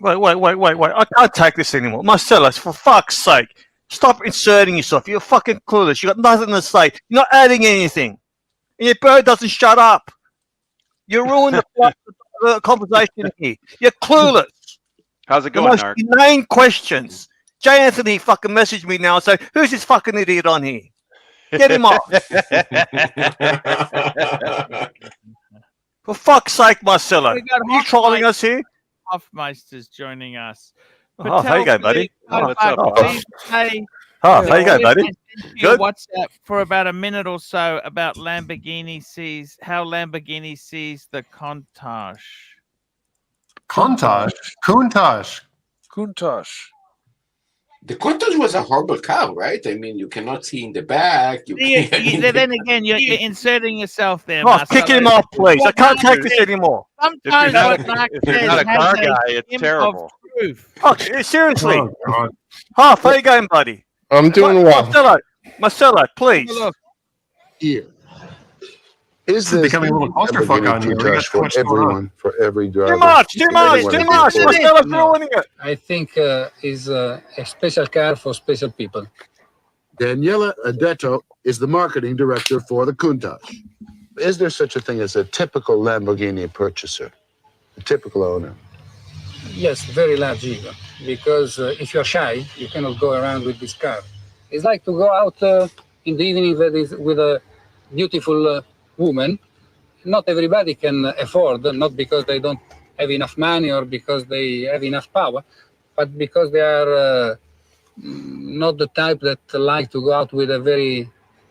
Wait. I can't take this anymore. Marcellus, for fuck's sake, stop inserting yourself. You're fucking clueless. You got nothing to say. You're not adding anything. And your bird doesn't shut up. You ruined the conversation here. You're clueless. How's it going, Art? Inane questions. Jay Anthony fucking messaged me now and said, who's this fucking idiot on here? Get him off. For fuck's sake, Marcelo. Are you trolling us here? Hoffmeister's joining us. Oh, how you go, buddy? What's up? How you go, buddy? Good. WhatsApp for about a minute or so about how Lamborghini sees the Countach. Countach. The Countach was a horrible car, right? I mean, you cannot see in the back. Then again, you're inserting yourself there. Oh, kick him off, please. I can't take this anymore. Sometimes if you're not a car guy, it's terrible. Oh, seriously. How are you going, buddy? I'm doing well. Marcelo, please. Here. Is this becoming a little clusterfuck on here? For everyone, for every driver. Too much. Marcelo's ruining it. I think is a special car for special people. Daniela Adetto is the marketing director for the Countach. Is there such a thing as a typical Lamborghini purchaser, a typical owner? Yes, very large ego. Because if you're shy, you cannot go around with this car. It's like to go out in the evening with a beautiful woman. Not everybody can afford, not because they don't have enough money or because they have enough power, but because they are not the type that like to go out with a very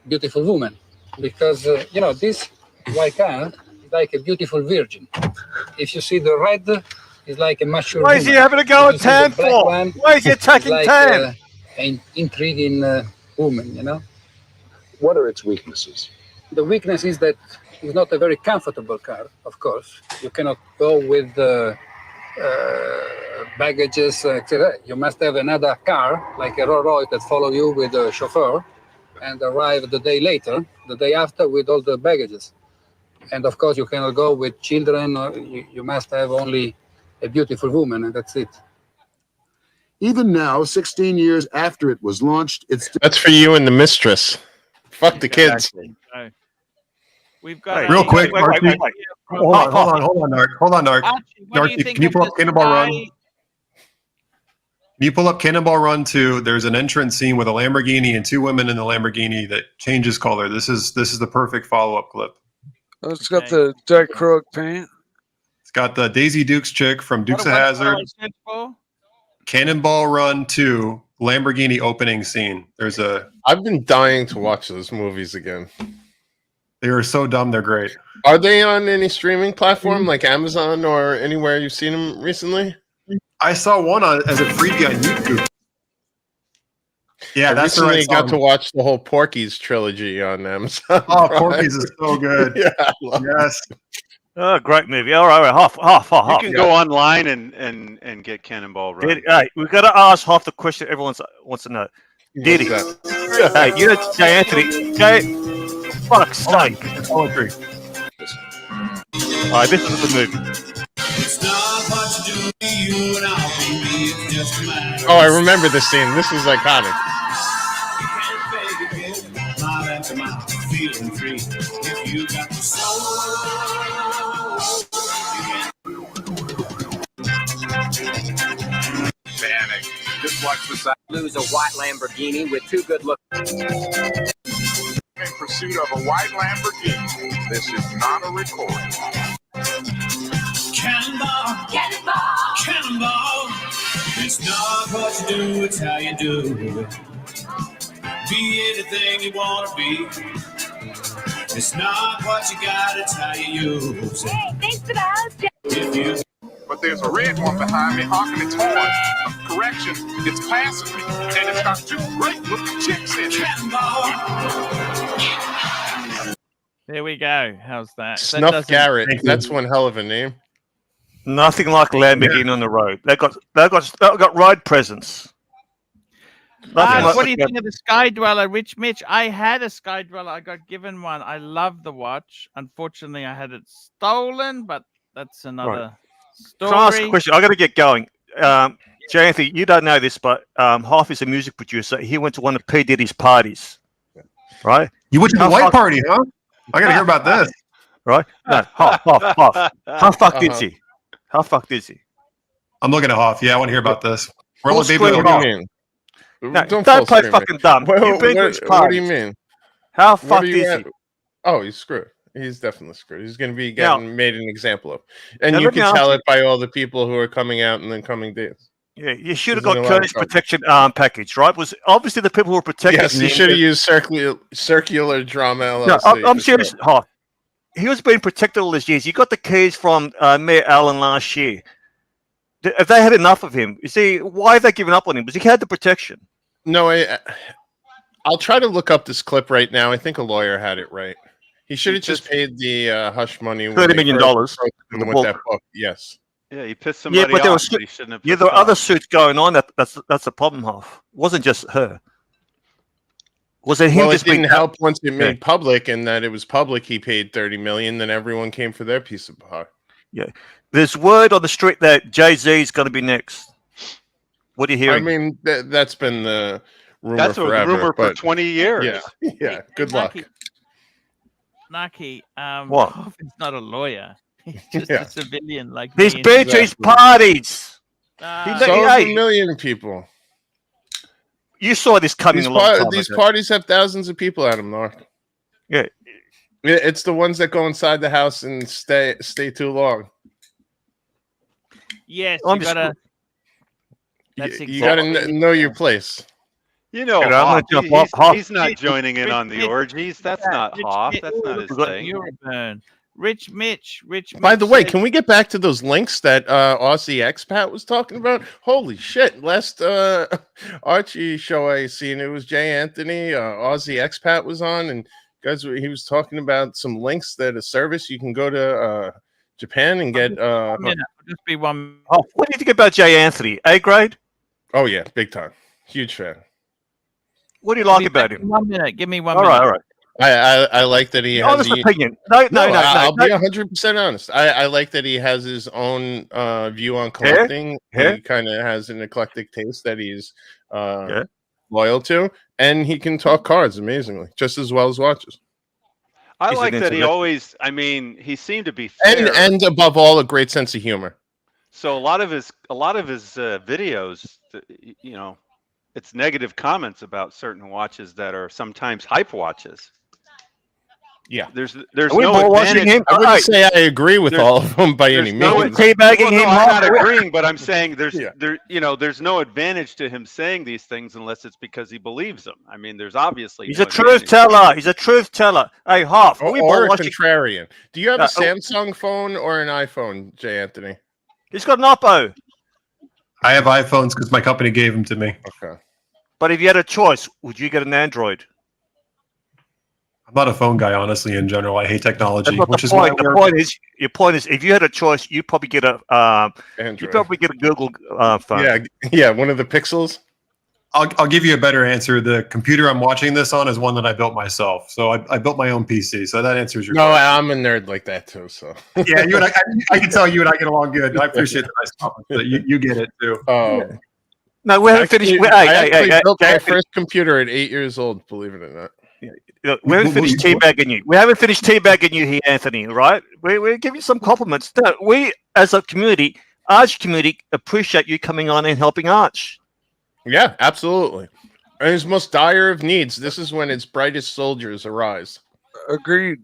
beautiful woman. Because, this white car is like a beautiful virgin. If you see the red, it's like a mature Why is he having to go at tan for? Why is he attacking tan? An intriguing woman, What are its weaknesses? The weakness is that it's not a very comfortable car, of course. You cannot go with baggages, etc. You must have another car, like a Rolls Royce, that follow you with a chauffeur and arrive the day later, the day after, with all the baggages. And of course, you cannot go with children, or you must have only a beautiful woman, and that's it. Even now, 16 years after it was launched, it's That's for you and the mistress. Fuck the kids. So, we've got real quick, wait. hold on, Narc. Archie, what do you think Can you of pull up this Cannonball Run? guy? Can you pull up Cannonball Run 2? There's an entrance scene with a Lamborghini and two women in the Lamborghini that changes color. This is the perfect follow-up clip. Oh, it's got the dichroic paint. It's got the Daisy Dukes chick from Dukes of Hazzard. Cannonball Run 2 Lamborghini opening scene. I've been dying to watch those movies again. They are so dumb, they're great. Are they on any streaming platform like Amazon or anywhere you've seen them recently? I saw one as a freebie on YouTube. Yeah, I that's the recently right got song. to watch the whole Porky's trilogy on Amazon. Oh, Prime. Porky's is so good. Yeah, I love yes. Oh, great movie. All right, half. You can go online and get Cannonball Run. Hey, we've got to ask half the question everyone wants to know. Did he? Hey, you know, Jay Anthony. Jay, fuck's sake. Poetry. All right, this is the movie. Oh, I remember this scene. This is iconic. Panic. Just watch the side. Lose a white Lamborghini with two good looks. In pursuit of a white Lamborghini. This is not a recording. Cannonball, cannonball, cannonball. It's not what you do, it's how you do. Be anything you want to be. It's not what you got, it's how you use it. Hey, thanks for the house, Jeff. But there's a red one behind me honking its horn. Correction, it's passing me. And it's got two great looking chicks in it. There we go. How's that? Snuff Garrett. That's one hell of a name. Nothing like Lamborghini on the road. They got ride presence. What do you think of the Sky Dweller, Rich Mitch? I had a Sky Dweller. I got given one. I love the watch. Unfortunately, I had it stolen, but that's another story. Can I ask a question? I got to get going. Jay Anthony, you don't know this, but Half is a music producer. He went to one of P. Diddy's parties, right? You went to the white party, huh? I got to hear about this. Right? No, Half. How fucked is he? How fucked is he? I'm looking at Hoff. Yeah, I want to hear about this. We're Full baby screen Hoff. Mean? No, don't play fucking dumb. You've been to his What do parties. you mean? How fucked is he? Oh, he's screwed. He's definitely screwed. He's going to be Now- getting made an example of. And Now, you let me can tell ask it by all the people who are coming out and then coming days. Yeah, you should have He's in a got lot of Curtis trouble. protection package, right? Was obviously the people who were protecting Yes, you him- should have used circular drama LLC. No, I'm for serious. sure. Half. He was being protected all these years. You got the keys from Mayor Allen last year. If they had enough of him, you see, why have they given up on him? Because he had the protection. No, I'll try to look up this clip right now. I think a lawyer had it right. He should have just paid the hush money. when $30 they million first for approached him the with book. that book. Yes. Yeah, he pissed Yeah, somebody but there off. was But he shouldn't have. there pissed were other off. suits going on. That's the problem. Half it wasn't just her. Was it him Well, it just being didn't help once it made Yeah. public, and that it was public. He paid $30 million. Then everyone came for their piece of pie. Yeah, there's word on the street that Jay-Z is going to be next. What are you I hearing? mean, that's been the rumor That's a forever. rumor for but 20 years. Yeah, yeah. Good luck. Naki, What? Hoff is not a lawyer. He's just Yeah. a civilian like He's me and been you. to his parties. Ah. So Hey, a million people. you saw this coming These, a long time these ago. parties have thousands of people at them, Mark. Yeah. It's the ones that go inside the house and stay too long. Yes, I'm you just- gotta. That's You got to exactly- know your place. You know, You know, I'm Hoff, gonna jump off, Hoff. he's not joining in on the orgies. That's not Hoff. That's not his thing. Euroburn. Rich Mitch. By the way, says- can we get back to those links that Aussie expat was talking about? Holy shit! Last Archie show I seen, it was Jay Anthony. Aussie expat was on, and guys, he was talking about some links that a service you can go to Japan and get. Just be one. Oh, what do you think about Jay Anthony? A grade? Oh yeah, big time, huge fan. What do you like Be about back him? in 1 minute. Give me one All minute. right, all right. I like that he has honest opinion. No. I'll be 100% honest. I like that he has his own view on collecting. Yeah. He kind of has an eclectic taste that he's loyal to, and he can talk cards amazingly, just as well as watches. I like that he always. I mean, he seemed to be fair. And above all, a great sense of humor. So a lot of his videos, you know, it's negative comments about certain watches that are sometimes hype watches. Yeah, there's no advantage. I wouldn't say I agree with all of them by any means. I'm not agreeing, but I'm saying there's no advantage to him saying these things unless it's because he believes them. I mean, there's obviously he's a truth teller. He's a truth teller. Hey, Hoff, or a contrarian. Do you have a Samsung phone or an iPhone, J. Anthony? He's got an Oppo. I have iPhones because my company gave them to me. Okay. But if you had a choice, would you get an Android? I'm not a phone guy, honestly. In general, I hate technology. Which is point. Your point is, if you had a choice, you'd probably get a Android. You'd probably get a Google phone. Yeah, one of the Pixels. I'll give you a better answer. The computer I'm watching this on is one that I built myself. So I built my own PC. So that answers your question. I'm a nerd like that too. So yeah, you and I can tell you and I get along good. I appreciate the nice comment. But you get it too. No, we haven't finished. I built my first computer at 8 years old. Believe it or not. We haven't finished teabagging you. We haven't finished teabagging you here, Anthony. Right? We're giving you some compliments. No, we, as a community, Arch community, appreciate you coming on and helping Arch. Yeah, absolutely. In his most dire of needs, this is when its brightest soldiers arise. Agreed.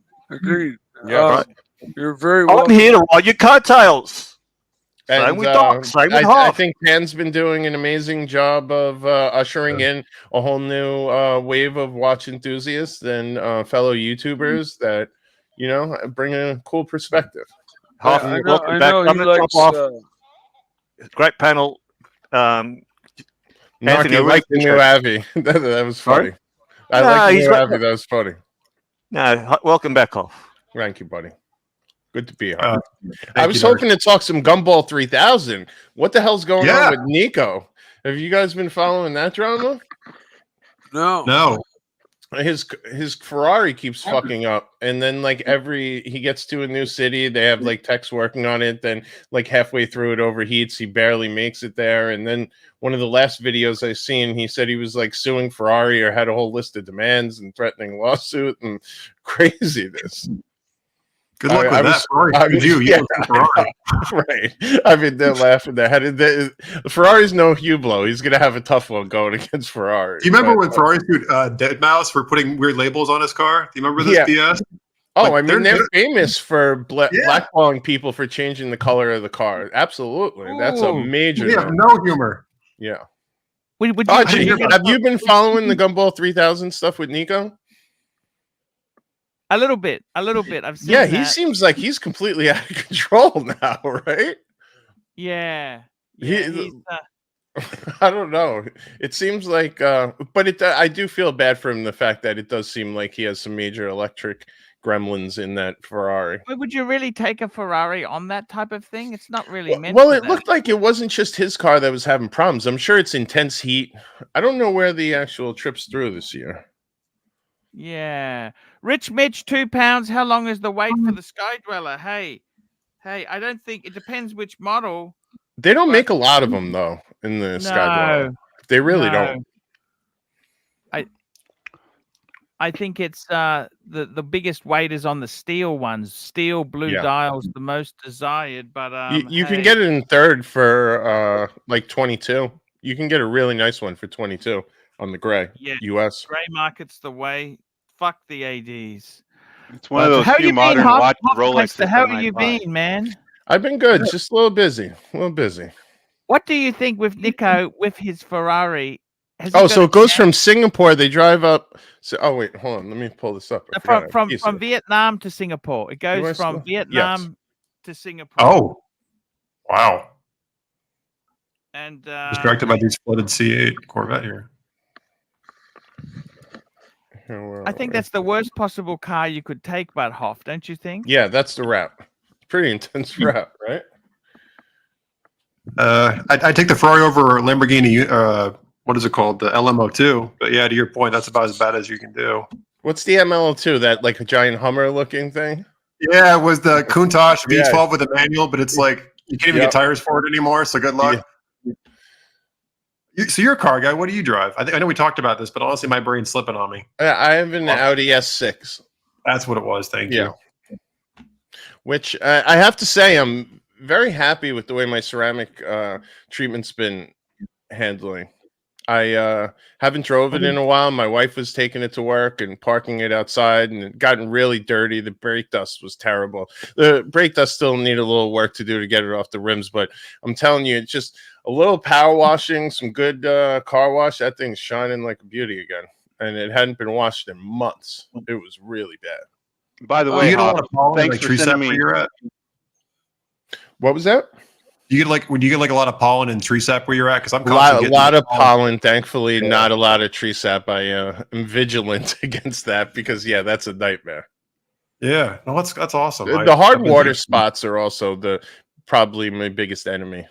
Yeah, right. You're very welcome. I'm here to ride your coattails. And, same with Doc. Same with I Hoff. think Pan's been doing an amazing job of ushering in a whole new wave of watch enthusiasts and fellow YouTubers that, you know, bring a cool perspective. Hoff, welcome back. I'm going to drop off. Great panel. Anthony, like the new Avi. That was funny. I like the new Avi. That was funny. No, welcome back, Hoff. Thank you, buddy. Good to be here. I was hoping to talk some Gumball 3000. What the hell's going on with Nico? Have you guys been following that drama? No. His Ferrari keeps fucking up, and then like he gets to a new city, they have like techs working on it, then like halfway through it overheats, he barely makes it there, and then one of the last videos I seen, he said he was like suing Ferrari or had a whole list of demands and threatening lawsuit and craziness. Good luck with that. Right. I mean, they're laughing their head. Ferrari's no Hublot. He's going to have a tough one going against Ferrari. Do you remember when Ferrari sued Deadmau5 for putting weird labels on his car? Do you remember this BS? Oh, I mean, they're famous for blackballing people for changing the color of the car. Absolutely. That's a major. We have no humor. Yeah. Have you been following the Gumball 3000 stuff with Nico? A little bit. I've seen he seems like he's completely out of control now, right? Yeah. I don't know. It seems like, but I do feel bad for him. The fact that it does seem like he has some major electric gremlins in that Ferrari. But would you really take a Ferrari on that type of thing? It's not really meant. Well, it looked like it wasn't just his car that was having problems. I'm sure it's intense heat. I don't know where the actual trips through this year. Yeah. Rich Mitch, £2. How long is the wait for the Sky Dweller? Hey, I don't think it depends which model. They don't make a lot of them though in the Sky Dweller. They really don't. I think it's the biggest weight is on the steel ones. Steel blue dials, the most desired. But you can get it in third for like 22. You can get a really nice one for 22 on the gray. Yeah, US gray market's the way. Fuck the ADs. It's one of those few modern watch Rolexes. How have you been, man? I've been good. Just a little busy. What do you think with Nico with his Ferrari? So it goes from Singapore. They drive up. So, wait, hold on. Let me pull this up. From Vietnam to Singapore. It goes from Vietnam to Singapore. Oh, wow. And distracted by these flooded C8 Corvette here. I think that's the worst possible car you could take, but Hoff, don't you think? Yeah, that's the route. Pretty intense route, right? I take the Ferrari over Lamborghini. What is it called? The LMO2. But yeah, to your point, that's about as bad as you can do. What's the ML2? That like a giant Hummer looking thing? Yeah, it was the Countach Yeah. V12 with a manual, but it's like you can't even get tires for it anymore. So good luck. So you're a car guy. What do you drive? I know we talked about this, but honestly, my brain's slipping on me. I have an Audi S6. That's what it was. Thank you. Which I have to say, I'm very happy with the way my ceramic treatment's been handling. I haven't drove it in a while. My wife was taking it to work and parking it outside, and it gotten really dirty. The brake dust was terrible. The brake dust still need a little work to do to get it off the rims, but I'm telling you, it's just a little power washing, some good car wash. That thing's shining like a beauty again, and it hadn't been washed in months. It was really bad. By the way, you get a lot Hop, of pollen, thanks like for tree sap sending where me. you're at. What was that? You get like, would you get like a lot of pollen and tree sap where you're at? Because I'm A constantly lot getting of pollen. Thankfully, not a lot of tree sap. I am vigilant against that because that's a nightmare. Yeah, no, that's awesome. The hard water spots are also probably my biggest enemy.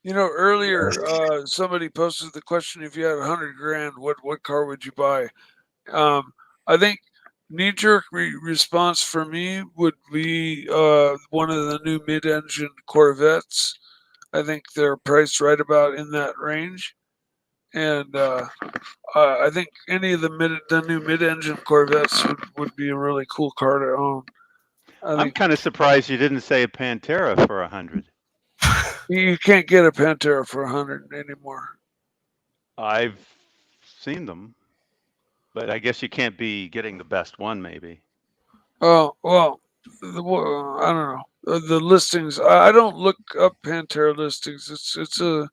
You know, earlier somebody posted the question: if you had $100,000, what car would you buy? I think knee-jerk response for me would be one of the new mid-engine Corvettes. I think they're priced right about in that range, and I think any of the new mid-engine Corvettes would be a really cool car to own. I'm kind of surprised you didn't say a Pantera for 100. You can't get a Pantera for 100 anymore. I've seen them, but I guess you can't be getting the best one, maybe. Oh well, I don't know the listings. I don't look up Pantera listings. It's a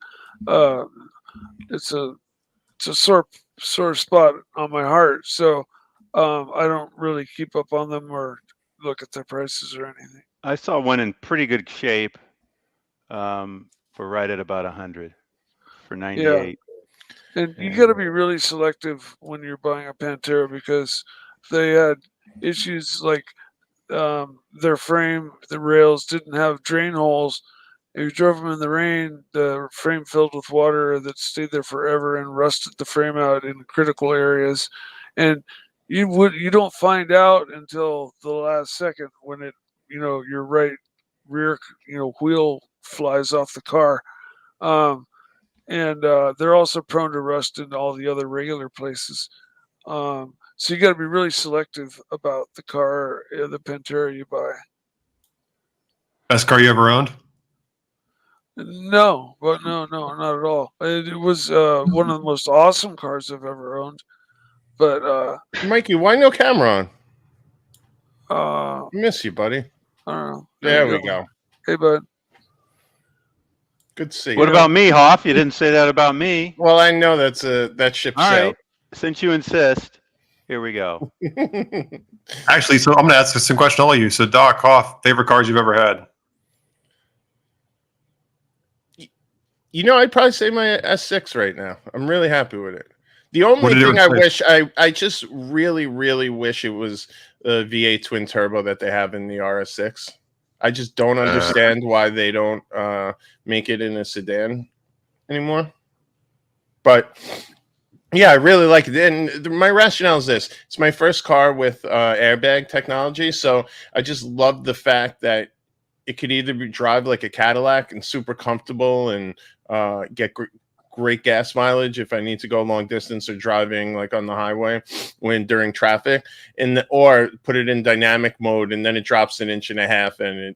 sore spot on my heart. So I don't really keep up on them or look at their prices or anything. I saw one in pretty good shape for right at about 100 for 98. And you got to be really selective when you're buying a Pantera because they had issues like their frame, the rails didn't have drain holes. If you drove them in the rain, the frame filled with water that stayed there forever and rusted the frame out in critical areas. And you don't find out until the last second when your right rear wheel flies off the car. And they're also prone to rust in all the other regular places. So you got to be really selective about the car, the Pantera you buy. Best car you ever owned? No, not at all. It was one of the most awesome cars I've ever owned. But Mikey, why no camera on? Miss you, buddy. I don't know. There we go. Hey, bud. Good to see you. What about me, Hoff? You didn't say that about me. Well, I know that ship All sailed. right. Since you insist, here we go. Actually, so I'm going to ask some question to all of you. So, Doc, Hoff, favorite cars you've ever had? You know, I'd probably say my S6 right now. I'm really happy with it. The only thing I just really, really wish it was a V8 twin turbo that they have in the RS6. I just don't understand why they don't make it in a sedan anymore. But yeah, I really like it. And my rationale is this: it's my first car with airbag technology, so I just love the fact that it could either drive like a Cadillac and super comfortable and get great gas mileage if I need to go long distance or driving like on the highway during traffic, or put it in dynamic mode and then it drops 1.5 inches and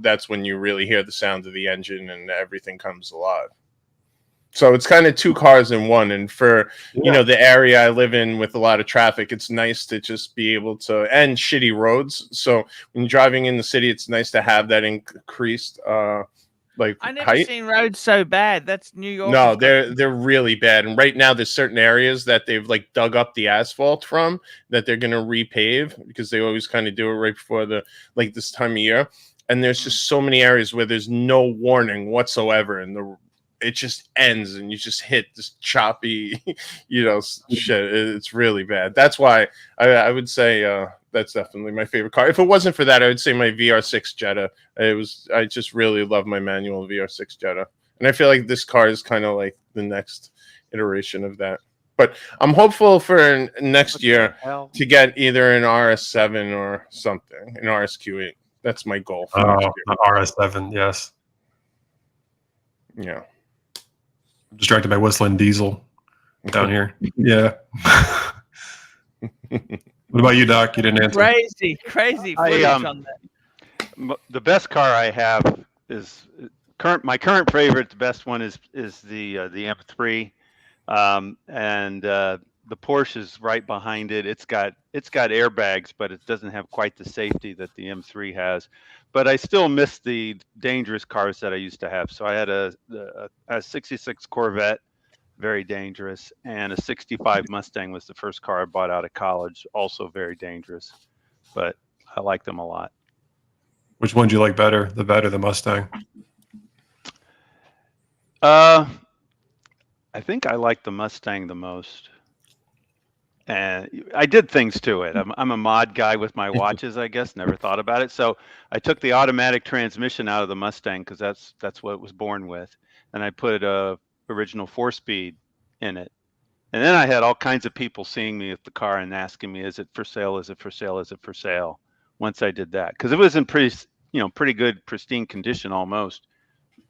that's when you really hear the sound of the engine and everything comes alive. So it's kind of two cars in one. And for the area I live in with a lot of traffic, it's nice to just be able to, and shitty roads. So when you're driving in the city, it's nice to have that increased I never height. seen roads so bad. That's New York. No, they're really bad. And right now there's certain areas that they've like dug up the asphalt from that they're gonna repave because they always kind of do it right before this time of year. And there's just so many areas where there's no warning whatsoever, and it just ends and you just hit this choppy, shit. It's really bad. That's why I would say that's definitely my favorite car. If it wasn't for that, I would say my VR6 Jetta. I just really love my manual VR6 Jetta. And I feel like this car is kind of like the next iteration of that. But I'm hopeful for next year hell? to get either an RS7 or something, an RSQ8. That's my goal for next year. RS7, yes. Yeah. I'm distracted by whistling diesel down here. Yeah. What about you, Doc? You didn't answer. Crazy footage on that. The best car I have is my current favorite. The best one is the M3, and the Porsche is right behind it. It's got airbags, but it doesn't have quite the safety that the M3 has. But I still miss the dangerous cars that I used to have. So I had a 66 Corvette, very dangerous, and a 65 Mustang was the first car I bought out of college, also very dangerous. But I like them a lot. Which one do you like better, the Vet or the Mustang? I think I like the Mustang the most. And I did things to it. I'm a mod guy with my watches, I guess. Never thought about it. So I took the automatic transmission out of the Mustang because that's what it was born with, and I put a original 4-speed in it. And then I had all kinds of people seeing me with the car and asking me, "Is it for sale? Is it for sale? Is it for sale?" Once I did that, because it was in pretty good pristine condition almost,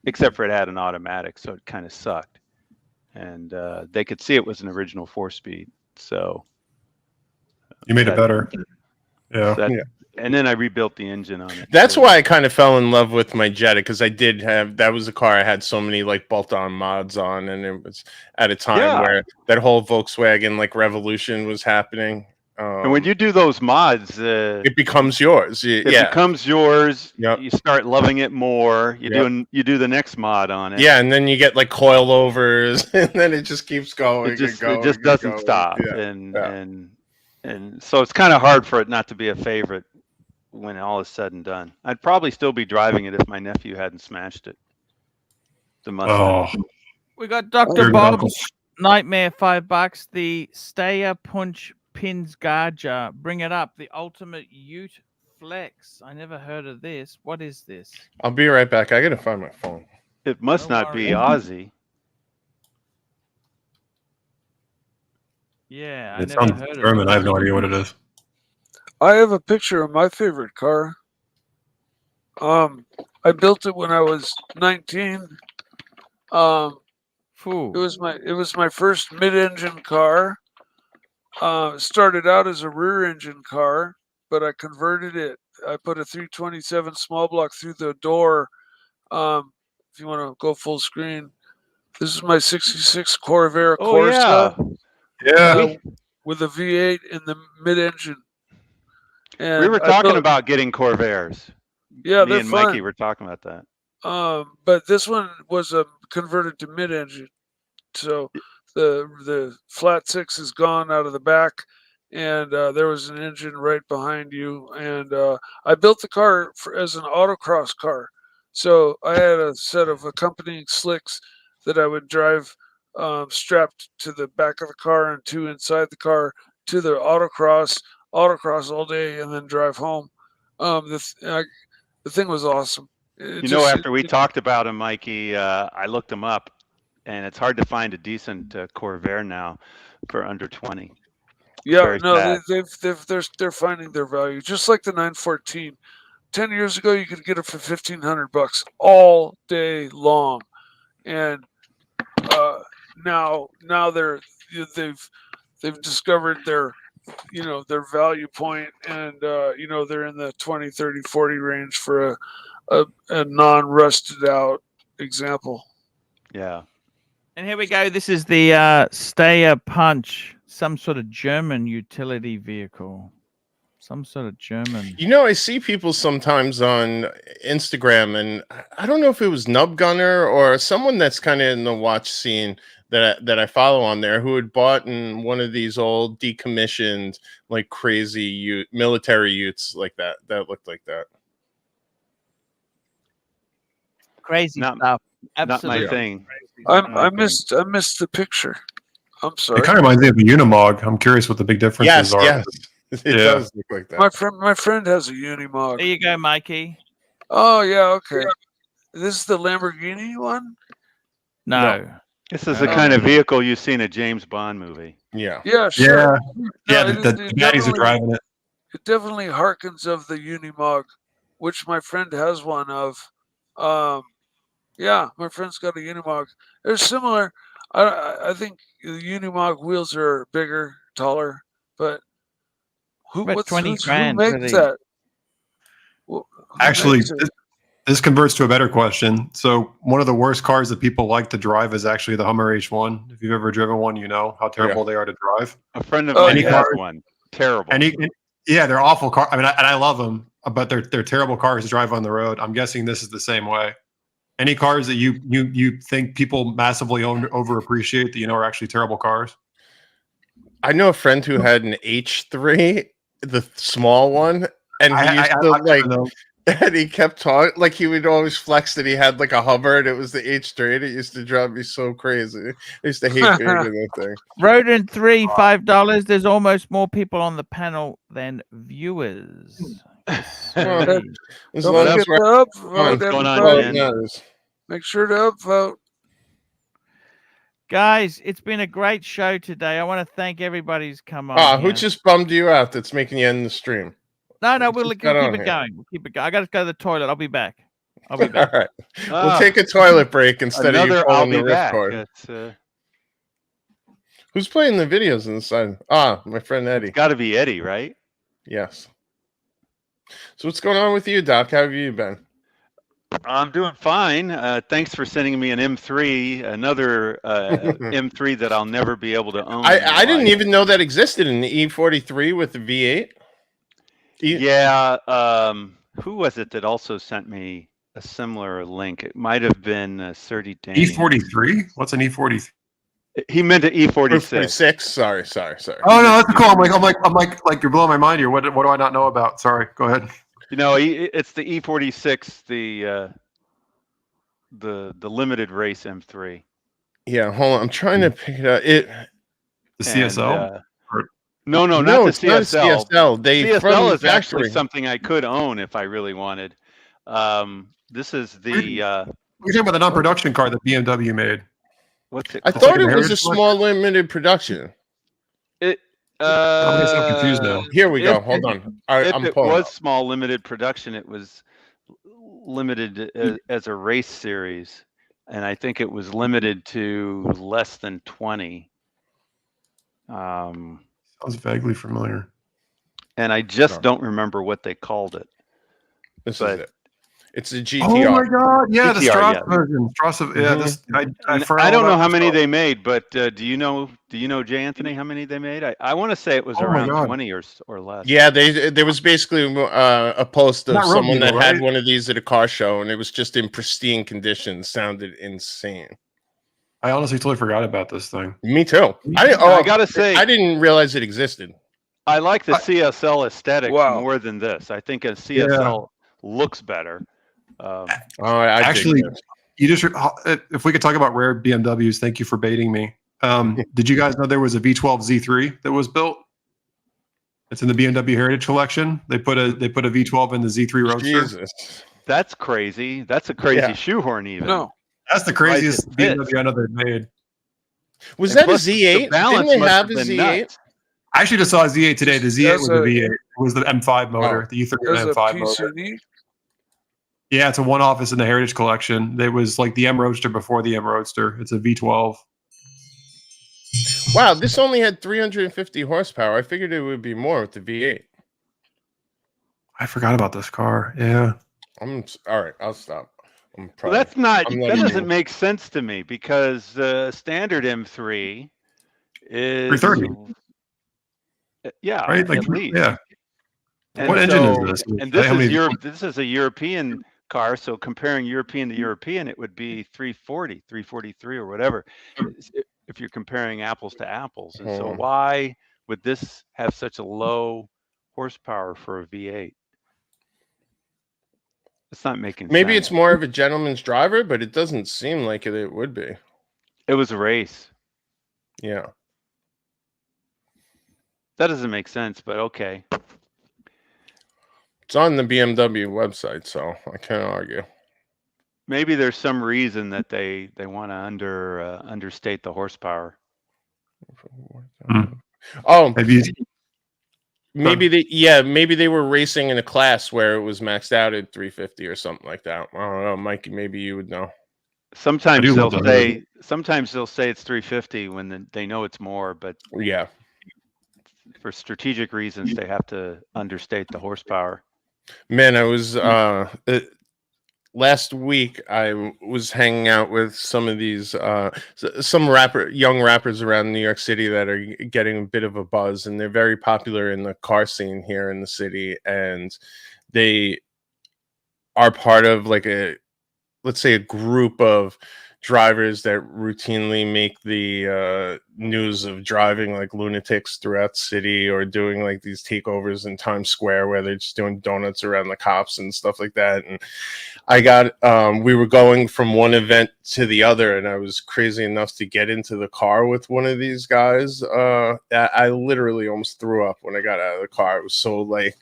except for it had an automatic, so it kind of sucked. And they could see it was an original 4-speed. So you made it better. Yeah. And then I rebuilt the engine on it. That's why I kind of fell in love with my Jetta, because that was a car I had so many like bolt-on mods on, and it was at a time where that whole Volkswagen like revolution was happening. And when you do those mods, it becomes yours. It becomes yours. Yep. You start loving it more. You do the next mod on it. Yeah, and then you get like coilovers, and then it just keeps going. It just doesn't stop. And so it's kind of hard for it not to be a favorite when all is said and done. I'd probably still be driving it if my nephew hadn't smashed it. The Mustang. We got Dr. Bob's Nightmare, $5. The Stayer Punch Pins Gauger. Bring it up. The Ultimate Ute Flex. I never heard of this. What is this? I'll be right back. I gotta find my phone. It must not be Aussie. Yeah, it sounds German. I have no idea what it is. I have a picture of my favorite car. I built it when I was 19. It was my first mid-engine car. It started out as a rear-engine car, but I converted it. I put a 327 small block through the door. If you want to go full screen, this is my 66 Corvair Corsa. Yeah. With a V8 in the mid-engine. And we were talking about getting Corvairs. Yeah, me and fun. Mikey were talking about that. But this one was converted to mid-engine, so the flat 6 is gone out of the back, and there was an engine right behind you. And I built the car as an autocross car, so I had a set of accompanying slicks that I would drive strapped to the back of the car and 2 inside the car to the autocross all day, and then drive home. The thing was awesome. After we talked about him, Mikey, I looked him up, and it's hard to find a decent Corvair now for under 20. Yeah, no, they're finding their value, just like the 914. 10 years ago, you could get it for $1,500 all day long, and now they've discovered their value point, and they're in the 20, 30, 40 range for a non-rusted out example. Yeah. And here we go. This is the Stayer Punch, some sort of German utility vehicle. Some sort of German. I see people sometimes on Instagram, and I don't know if it was Nub Gunner or someone that's kind of in the watch scene that I follow on there, who had bought in one of these old decommissioned, like crazy military utes like that looked like that. Crazy stuff. Absolutely. Not my thing. I missed the picture. I'm sorry. It kind of reminds me of a Unimog. I'm curious what the big differences are. Yes. It does look like that. My friend has a Unimog. There you go, Mikey. Oh yeah, okay. This is the Lamborghini one? No. This is the kind of vehicle you see in a James Bond movie. Yeah. Yeah, sure. Yeah, No, the baddies are driving it. It definitely harkens of the Unimog, which my friend has one of. Yeah, my friend's got a Unimog. They're similar. I think the Unimog wheels are bigger, taller, but who About 20 who grand for makes the. that? Who Actually, makes it? this converts to a better question. So one of the worst cars that people like to drive is actually the Hummer H1. If you've ever driven one, you know how terrible they are to drive. A friend of mine has one. Terrible. Yeah, they're awful cars. I mean, and I love them, but they're terrible cars to drive on the road. I'm guessing this is the same way. Any cars that you think people massively overappreciate that you know are actually terrible cars? I know a friend who had an H3, the small one, and he used to like, and he kept talking like he would always flex that he had like a Hummer and it was the H3. And it used to drive me so crazy. I used to hate being in that thing. Rodent 3, $5. There's almost more people on the panel than viewers. Don't forget to upvote, everybody. Make sure to upvote. Guys, it's been a great show today. I want to thank everybody who's come on. Who just bummed you out that's making you end the stream? No, we'll keep got on it here? going. We'll keep it going. I got to go to the toilet. I'll be back. I'll be back. All right. We'll take a toilet break instead of you I'll pulling be the back. ripcord. Who's playing the videos inside? My friend Eddie. Got to be Eddie, right? Yes. So what's going on with you, Doc? How have you been? I'm doing fine. Thanks for sending me an M3, another M3 that I'll never be able to own. I didn't even know that existed in the E43 with the V8. Yeah. Who was it that also sent me a similar link? It might have been Serdi Danny. E43? What's an E43? He meant an E46. Sorry. Oh no, that's cool. I'm like you're blowing my mind here. What do I not know about? Sorry. Go ahead. You know, it's the E46, the limited race M3. Yeah, hold on. I'm trying to pick it up. The CSL? No, not the it's not a CSL. CSL. CSL is actually something I could own if I really wanted. This is the. You're talking about the non-production car that BMW made. What's it? I thought it was a small limited production. I'm so confused now. Here we go. Hold on. If it was small limited production, it was limited as a race series, and I think it was limited to less than 20. Sounds vaguely familiar. And I just don't remember what they called it. This is it. It's a GTR. Oh my god! Yeah, the GTR, Strauss yeah. version. Strauss. Yeah, this. I don't know how many they made, but do you know, Jay Anthony, how many they made? I want to say it was around 20 or less. Yeah, there was basically a post of Not someone Romeo, that had right? one of these at a car show, and it was just in pristine condition. Sounded insane. I honestly totally forgot about this thing. Me too. I gotta say, I didn't realize it existed. I like the CSL aesthetics more than this. I think a CSL looks better. Actually, you just if we could talk about rare BMWs, thank you for baiting me. Did you guys know there was a V12 Z3 that was built? It's in the BMW Heritage Collection. They put a V12 in the Z3 Roadster. Jesus, that's crazy. That's a crazy shoehorn, even. No, that's the craziest BMW I know they've made. Was that a Z8? Didn't they have a Z8? I actually just saw a Z8 today. The Z8 was the V8. It was the M5 motor, the E30 M5 motor. Yeah, it's a one-off. It's in the Heritage Collection. It was like the M Roadster before the M Roadster. It's a V12. Wow, this only had 350 horsepower. I figured it would be more with the V8. I forgot about this car. Yeah. All right. I'll stop. Well, that's not. That doesn't make sense to me because the standard M3 is 330. Yeah, right. Like, at least. Yeah. And what engine is this? And this is a European car, so comparing European to European, it would be 340, 343, or whatever. If you're comparing apples to apples, and so why would this have such a low horsepower for a V8? It's not making Maybe sense. it's more of a gentleman's driver, but it doesn't seem like it would be. It was a race. Yeah. That doesn't make sense, but okay. It's on the BMW website, so I can't argue. Maybe there's some reason that they want to understate the horsepower. Oh, Maybe maybe they were racing in a class where it was maxed out at 350 or something like that. I don't know, Mikey. Maybe you would know. Sometimes they'll say it's 350 when they know it's more, but yeah, for strategic reasons they have to understate the horsepower. Man, I was last week I was hanging out with some of these some young rappers around New York City that are getting a bit of a buzz, and they're very popular in the car scene here in the city, and they are part of like let's say a group of drivers that routinely make the news of driving like lunatics throughout the city, or doing like these takeovers in Times Square where they're just doing donuts around the cops and stuff like that. And I got we were going from one event to the other, and I was crazy enough to get into the car with one of these guys. I literally almost threw up when I got out of the car. It was so like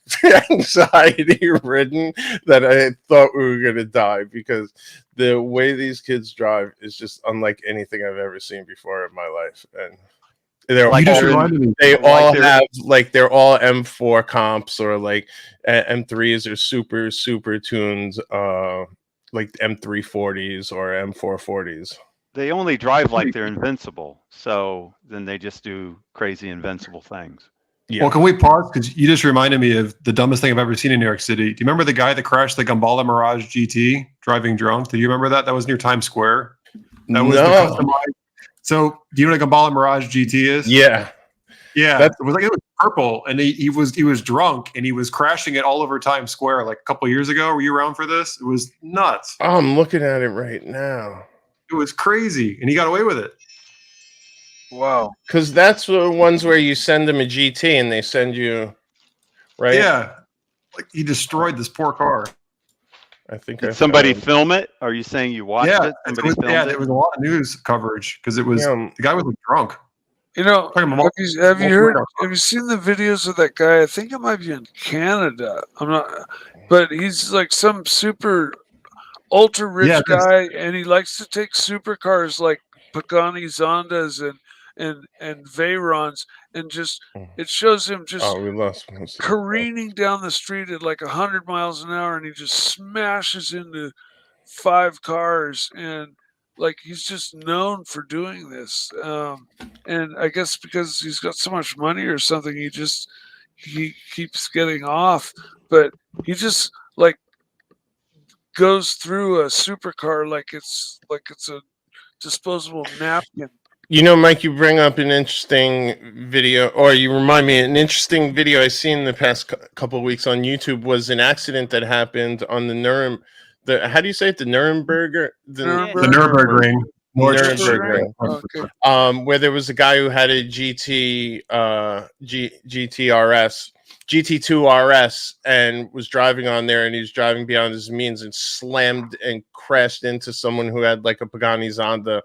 anxiety ridden that I thought we were gonna die, because the way these kids drive is just unlike anything I've ever seen before in my life. And they're all M4 comps, or like M3s, or super tuned like M340s or M440s. They only drive like they're invincible, so then they just do crazy invincible things. Well, can we pause? Because you just reminded me of the dumbest thing I've ever seen in New York City. Do you remember the guy that crashed the Gambala Mirage GT driving drunk? Do you remember that? That was near Times Square. That was the customized. So, do you know what a Gambala Mirage GT is? Yeah. It was purple, and he was drunk, and he was crashing it all over Times Square like a couple years ago. Were you around for this? It was nuts. Oh, I'm looking at it right now. It was crazy, and he got away with it. Wow. Because that's the ones where you send them a GT and they send you, right? Yeah. Like he destroyed this poor car. I think. Did somebody film it? Are you saying you watched it? Somebody filmed it? There was a lot of news coverage because it was the guy was like, drunk. You know, have you seen the videos of that guy? I think it might be in Canada. I'm not, but he's like some super ultra rich guy, and he likes to take supercars like Pagani Zondas and Veyrons, and just it shows him just careening down the street at like 100 miles an hour, and he just smashes into 5 cars, and like he's just known for doing this. And I guess because he's got so much money or something, he keeps getting off, but he just like goes through a supercar like it's a disposable napkin. You know, Mike, you bring up an interesting video, or you remind me, an interesting video I seen in the past couple of weeks on YouTube was an accident that happened on the how do you say it? The Nuremberg? The Nürburgring. Nürburgring. Okay. Where there was a guy who had a GT2 RS and was driving on there, and he was driving beyond his means and slammed and crashed into someone who had like a Pagani Zonda.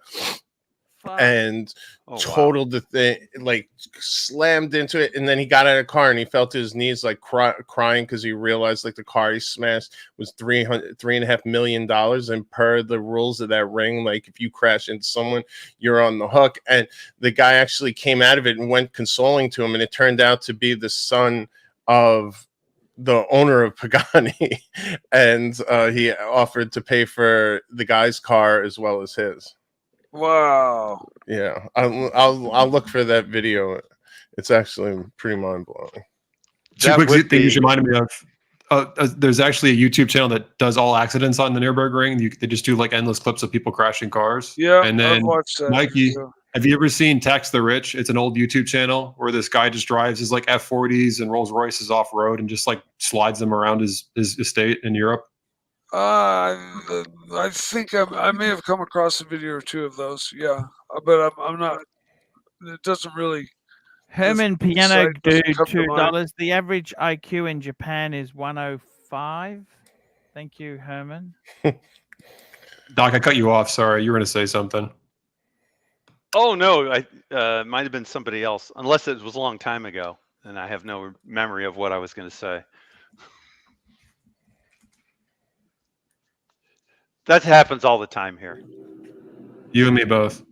And totaled the thing, like slammed into it, and then he got out of the car and he fell to his knees like crying because he realized like the car he smashed was $3.5 million, and per the rules of that ring, like if you crash into someone, you're on the hook. And the guy actually came out of it and went consoling to him, and it turned out to be the son of the owner of Pagani, and he offered to pay for the guy's car as well as his. Wow. Yeah, I'll look for that video. It's actually pretty mind blowing. Two quick things you reminded me of. There's actually a YouTube channel that does all accidents on the Nürburgring. They just do like endless clips of people crashing cars. Yeah, and then I've watched that. Mikey, have you ever seen Tax the Rich? It's an old YouTube channel where this guy just drives his like F40s and Rolls Royces off road and just like slides them around his estate in Europe. I think I may have come across a video or two of those. Yeah, but I'm not. It doesn't really. Herman Piano Dude, $2. The average IQ in Japan is 105. Thank you, Herman. Doc, I cut you off. Sorry, you were going to say something. Oh no, I might have been somebody else, unless it was a long time ago, and I have no memory of what I was going to say. That happens all the time here. You and me both.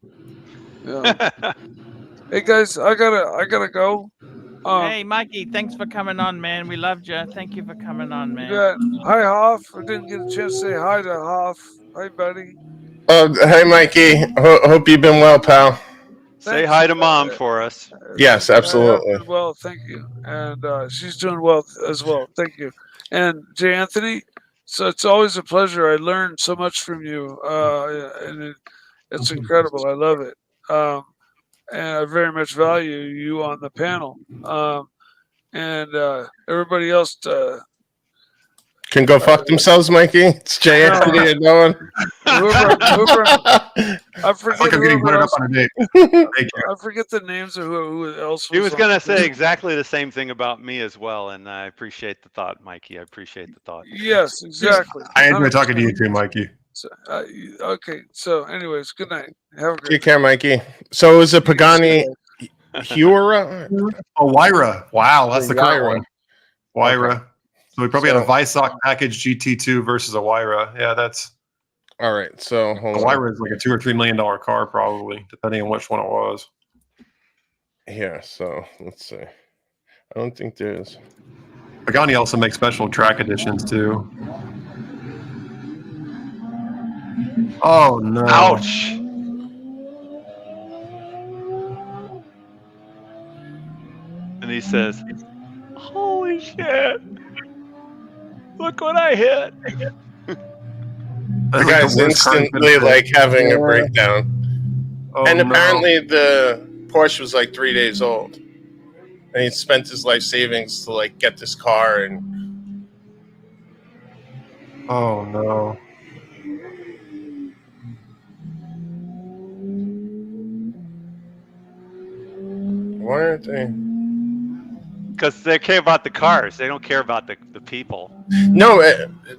Yeah. Hey guys, I gotta go. Hey, Mikey, thanks for coming on, man. We loved you. Thank you for coming on, man. Yeah. Hi, Hoff. I didn't get a chance to say hi to Hoff. Hi, buddy. Hey, Mikey. Hope you've been well, pal. Say hi to Mom for us. Yes, I have absolutely. been well, thank you. And she's doing well as well. Thank you. And Jay Anthony, so it's always a pleasure. I learned so much from you, and it's incredible. I love it. And I very much value you on the panel. And everybody else. Can go fuck themselves, Mikey. It's Jay Anthony and no one. I forget. I'm getting burned up on a date. I forget the names of who else. He was on going to the say panel. exactly the same thing about me as well, and I appreciate the thought, Mikey. I appreciate the thought. Yes, exactly. I enjoy talking to you too, Mikey. So, okay. So, anyways, good night. Have a great. Take care, Mikey. So it was a Pagani Huayra? Oh, Huayra. Wow, that's the current Huayra. one. Huayra. Okay. So we probably had a Visoc package GT2 versus a Huayra. Yeah, that's all right. So a Huayra is like a $2 or $3 million car, probably, depending on which one it was. Yeah. So let's see. I don't think there's. Pagani also makes special track editions too. Oh no! Ouch! And he says, "Holy shit! Look what I hit!" The guy's instantly like having a breakdown. Oh, and no. apparently the Porsche was like 3 days old. And he spent his life savings to like get this car and oh no. Why aren't they? Because they care about the cars. They don't care about the people. No,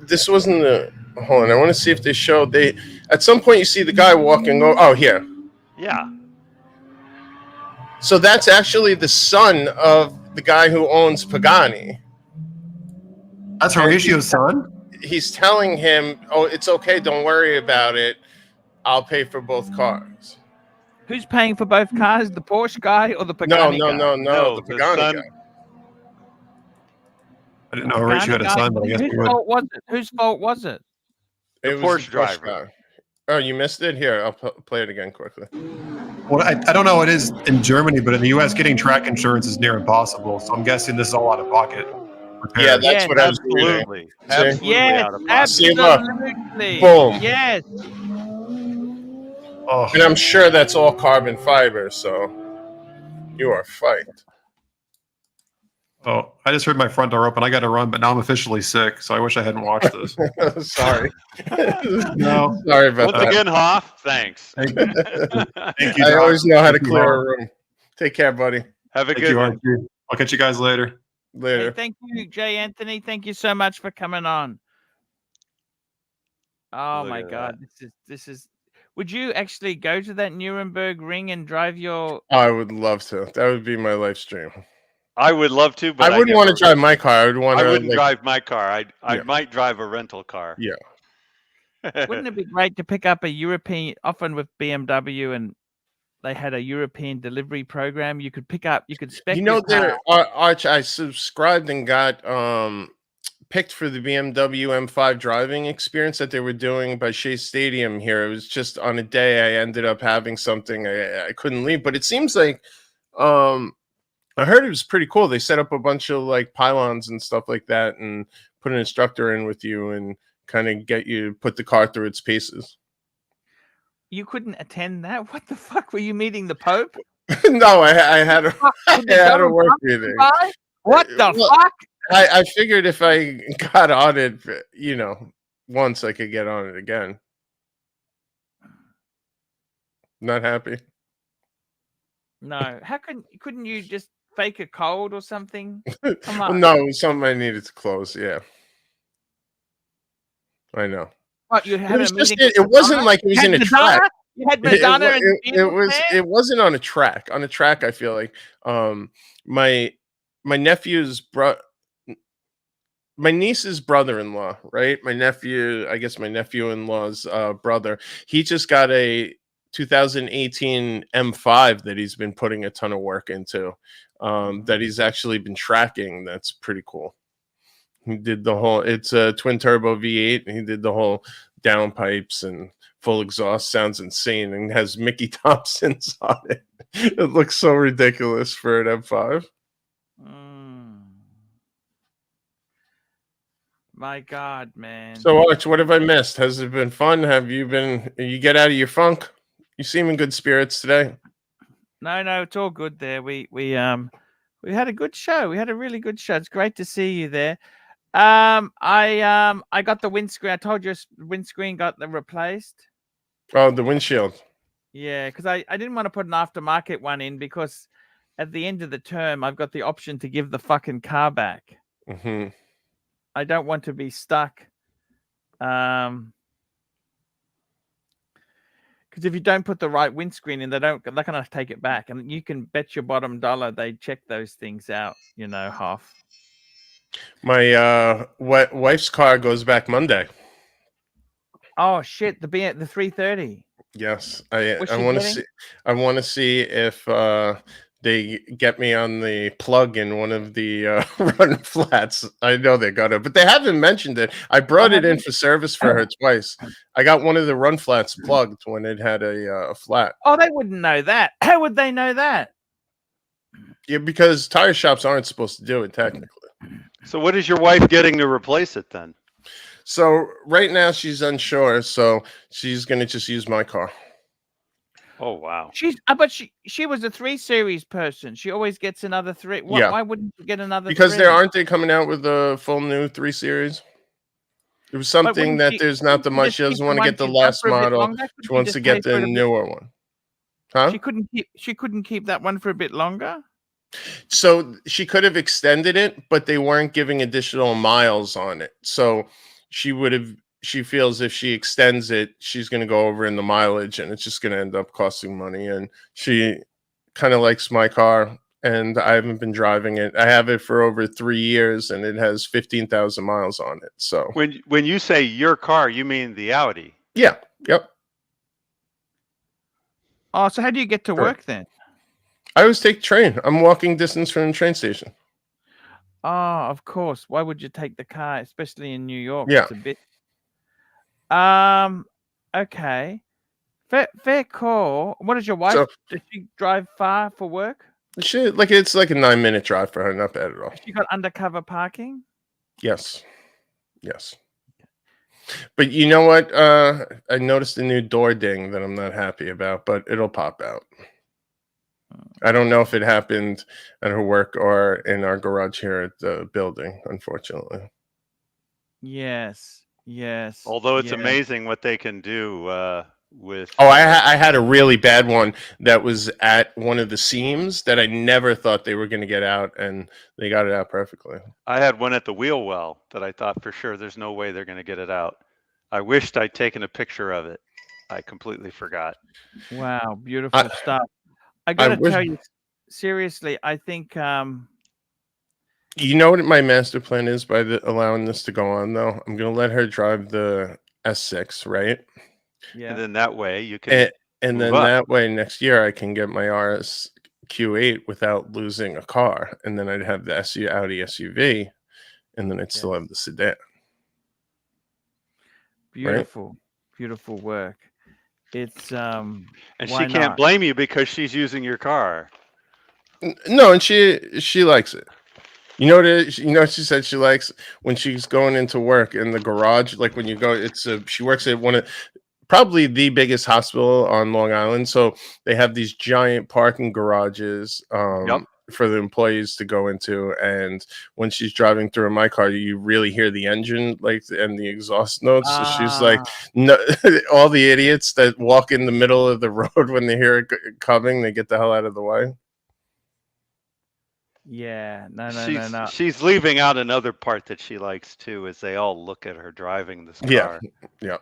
this wasn't the. Hold on, I want to see if they showed. They at some point you see the guy walking. Oh, here. Yeah. So that's actually the son of the guy who owns Pagani. That's Horatio's son? He's telling him, "Oh, it's okay. Don't worry about it. I'll pay for both cars." Who's paying for both cars? The Porsche guy or the Pagani guy? No, the Pagani son. guy. I didn't know Horatio had a son, but I guess he Whose would. fault was it? Whose fault was it? It was Porsche the driver. guy. Oh, you missed it? Here, I'll play it again quickly. Well, I don't know what it is in Germany, but in the U.S., getting track insurance is near impossible. So I'm guessing this is all out of pocket. Yeah, that's what I was Absolutely. reading. Absolutely Yes, out of pocket. See, look. absolutely. Boom. Yes. Oh, And I'm sure that's all carbon fiber, so you are fucked. oh, I just heard my front door open. I got to run, but now I'm officially sick, so I wish I hadn't watched this. Sorry. No. Sorry about Once that. again, Hoff, thanks. Thank you, I Doc. always know how to Thank you, clear Mark. a room. Take care, buddy. Have a Thank good you, one. Archie. I'll catch you guys later. Hey, Later. thank you, Jay Anthony. Thank you so much for coming on. Oh Look my at God, this is. Would you actually go to that Nuremberg ring and drive your? I would love to. That would be my life stream. I would love to, but I wouldn't want to never- drive my car. I would want I to. wouldn't like, drive my car. I Yeah. might drive a rental car. Yeah. Wouldn't it be great to pick up a European? Often with BMW, and they had a European delivery program. You could pick up. You could spec. You know, your car. there, Arch, I subscribed and got picked for the BMW M5 driving experience that they were doing by Shea Stadium here. It was just on a day I ended up having something I couldn't leave, but it seems like I heard it was pretty cool. They set up a bunch of like pylons and stuff like that and put an instructor in with you and kind of get you put the car through its paces. You couldn't attend that. What the fuck? Were you meeting the Pope? No, I had a, I had a work meeting. What the Well, fuck? I figured if I got on it, you know, once I could get on it again. Not happy. No. How couldn't you just fake a cold or something? Come Well, on. no, it was something I needed to close. Yeah, I know. What, you had was a just meeting? it wasn't like it was in a Madonna? track. You had Madonna and the It was. Beatles there? It wasn't on a track. On a track, I feel like my nephew's my niece's brother-in-law, right? My nephew, I guess my nephew-in-law's brother. He just got a 2018 M5 that he's been putting a ton of work into. That he's actually been tracking. That's pretty cool. He did the whole. It's a twin turbo V8. And he did the whole downpipes and full exhaust. Sounds insane, and has Mickey Thompson's on it. It looks so ridiculous for an M5. My God, man. So, Arch, what have I missed? Has it been fun? Have you been? You get out of your funk? You seem in good spirits today. No, it's all good there. We had a good show. We had a really good show. It's great to see you there. I got the windscreen. I told you windscreen got replaced. Oh, the windshield. Yeah, because I didn't want to put an aftermarket one in because at the end of the term I've got the option to give the fucking car back. Mm-hmm. I don't want to be stuck. Because if you don't put the right windscreen in, they're not going to take it back, and you can bet your bottom dollar they check those things out. Half. My wife's car goes back Monday. Oh shit! The 330. Yes, I What's she want to getting? see. I want to see if they get me on the plug in one of the run flats. I know they got it, but they haven't mentioned it. I brought it in for service for her twice. I got one of the run flats plugged when it had a flat. Oh, they wouldn't know that. How would they know that? Yeah, because tire shops aren't supposed to do it technically. So what is your wife getting to replace it then? So right now she's unsure, so she's gonna just use my car. Oh wow! But she was a 3 Series person. She always gets another 3. Yeah. Why wouldn't you get another? Because 3? there aren't they coming out with a full new 3 Series? It was something that there's not the much. She doesn't want to get the last model. She wants to get the newer one. Huh? She couldn't keep that one for a bit longer. So she could have extended it, but they weren't giving additional miles on it. So she feels if she extends it, she's going to go over in the mileage and it's just going to end up costing money. And she kind of likes my car and I haven't been driving it. I have it for over 3 years and it has 15,000 miles on it. So when you say your car, you mean the Audi? Yeah. Yep. Oh, so how do you get to work then? I always take train. I'm walking distance from the train station. Oh, of course. Why would you take the car, especially in New York? Yeah. It's a bit. Okay. Fair call. What does your wife? Does she drive far for work? It's like a 9-minute drive for her. Not bad at all. She got undercover parking. Yes. But you know what? I noticed a new door ding that I'm not happy about, but it'll pop out. I don't know if it happened at her work or in our garage here at the building, unfortunately. Yes. Although it's amazing what they can do with. Oh, I had a really bad one that was at one of the seams that I never thought they were going to get out, and they got it out perfectly. I had one at the wheel well that I thought for sure there's no way they're going to get it out. I wished I'd taken a picture of it. I completely forgot. Wow, beautiful stuff. I got to tell you, seriously, I think. You know what my master plan is by allowing this to go on, though? I'm going to let her drive the S6, right? Yeah. And then that way you can. And then that way next year I can get my RS Q8 without losing a car. And then I'd have the Audi SUV, and then I'd still have the sedan. Beautiful, beautiful work. It's and she can't blame you because she's using your car. No, and she likes it. You know what she said she likes when she's going into work in the garage. Like when you go, she works at one of probably the biggest hospital on Long Island. So they have these giant parking garages for the employees to go into. And when she's driving through in my car, you really hear the engine and the exhaust notes. So she's like, no, all the idiots that walk in the middle of the road when they hear it coming, they get the hell out of the way. Yeah, no. She's leaving out another part that she likes too, is they all look at her driving this car. Yeah.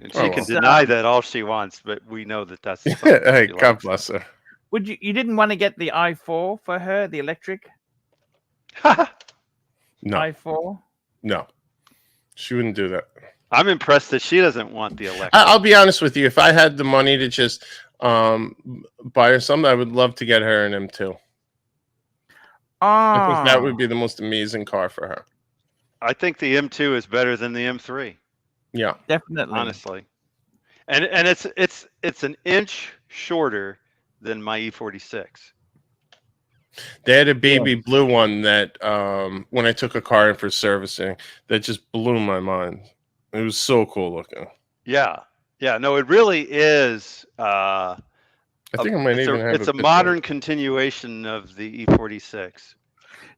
And she can deny that all she wants, but we know that that's. Hey, God bless her. You didn't want to get the i4 for her, the electric? No. i4? No. She wouldn't do that. I'm impressed that she doesn't want the electric. I'll be honest with you. If I had the money to just buy her something, I would love to get her an M2. I think that would be the most amazing car for her. I think the M2 is better than the M3. Yeah, definitely. Honestly, and it's an inch shorter than my E46. They had a baby blue one that when I took a car in for servicing, that just blew my mind. It was so cool looking. Yeah, no, it really is. I think I might even have. It's a modern continuation of the E46.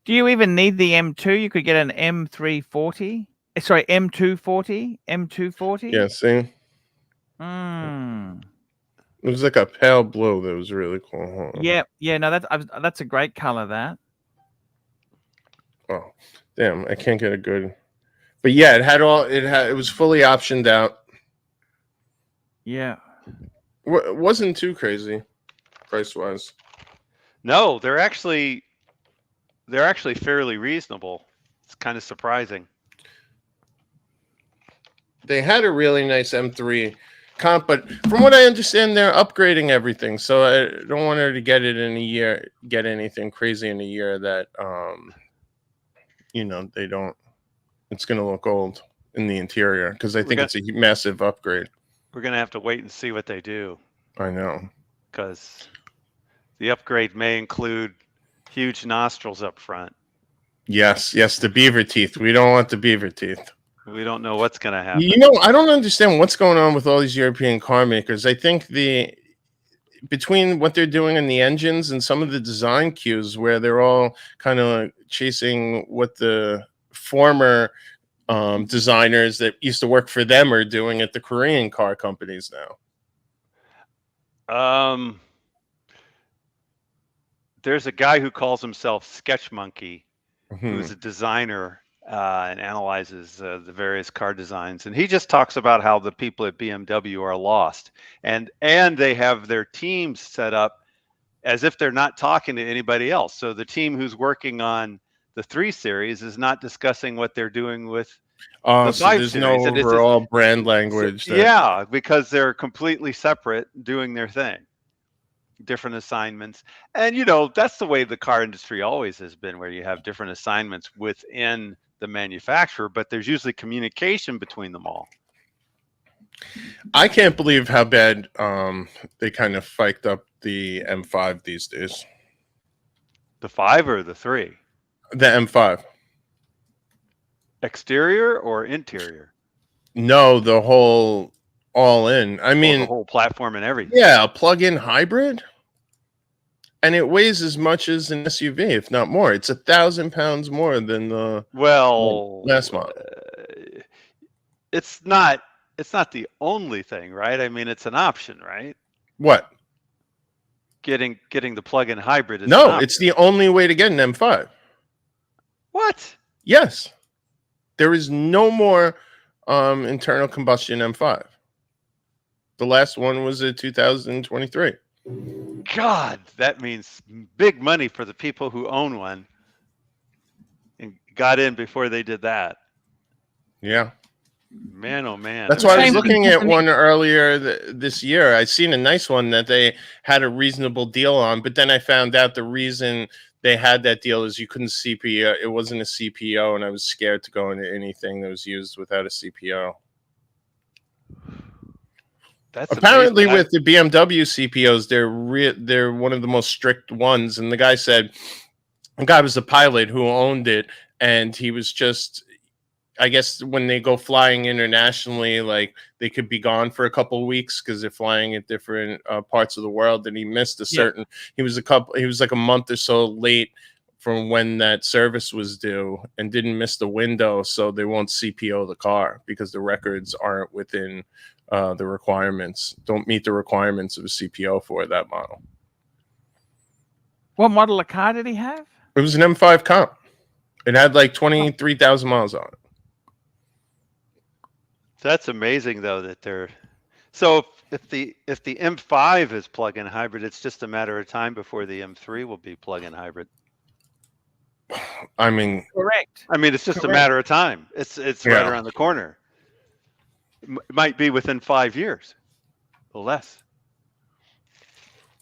Do you even need the M2? You could get an M340. Sorry, M240. M240. Yeah, see. It was like a pale blue that was really cool. Yeah. No, that's a great color. That. Oh, damn! I can't get a good. But yeah, it was fully optioned out. Yeah. It wasn't too crazy, price wise. No, they're actually fairly reasonable. It's kind of surprising. They had a really nice M3 comp, but from what I understand, they're upgrading everything. So I don't want her to get anything crazy in a year that they don't. It's going to look old in the interior because I think it's a massive upgrade. We're gonna have to wait and see what they do. I know, because the upgrade may include huge nostrils up front. Yes, the beaver teeth. We don't want the beaver teeth. We don't know what's going to happen. I don't understand what's going on with all these European car makers. I think between what they're doing in the engines and some of the design cues where they're all kind of chasing what the former designers that used to work for them are doing at the Korean car companies now. There's a guy who calls himself Sketch Monkey, who's a designer and analyzes the various car designs, and he just talks about how the people at BMW are lost, and they have their teams set up as if they're not talking to anybody else. So the team who's working on the 3 Series is not discussing what they're doing with the 5 so there's Series. no overall brand language. Yeah, because they're completely separate, doing their thing. Different assignments, and that's the way the car industry always has been, where you have different assignments within the manufacturer, but there's usually communication between them all. I can't believe how bad they kind of fiked up the M5 these days. The 5 or the 3? The M5. Exterior or interior? No, the whole all in. I mean, the whole platform and everything. Yeah, a plug-in hybrid, and it weighs as much as an SUV, if not more. It's 1,000 pounds more than the last model. It's not the only thing, right? I mean, it's an option, right? What? Getting the plug-in hybrid is no, it's the only way to get an M5. What? Yes, there is no more internal combustion M5. The last one was in 2023. God, that means big money for the people who own one and got in before they did that. Yeah. Man, oh man. That's why I was looking at one earlier this year. I seen a nice one that they had a reasonable deal on, but then I found out the reason they had that deal is you couldn't CPO. It wasn't a CPO, and I was scared to go into anything that was used without a CPO. That's apparently amazing. with the BMW CPOs, they're one of the most strict ones. And the guy said, the guy was a pilot who owned it, and he was just, I guess when they go flying internationally, like they could be gone for a couple of weeks because they're flying at different parts of the world. And he missed a certain. He was like a month or so late from when that service was due, and didn't miss the window, so they won't CPO the car because the records aren't within. The requirements don't meet the requirements of a CPO for that model. What model of car did he have? It was an M5 comp. It had like 23,000 miles on it. That's amazing, though, that they're. So if the M5 is plug-in hybrid, it's just a matter of time before the M3 will be plug-in hybrid. I mean, correct. I mean, it's just a Correct. matter of time. It's right around the corner. It might be within 5 years or less.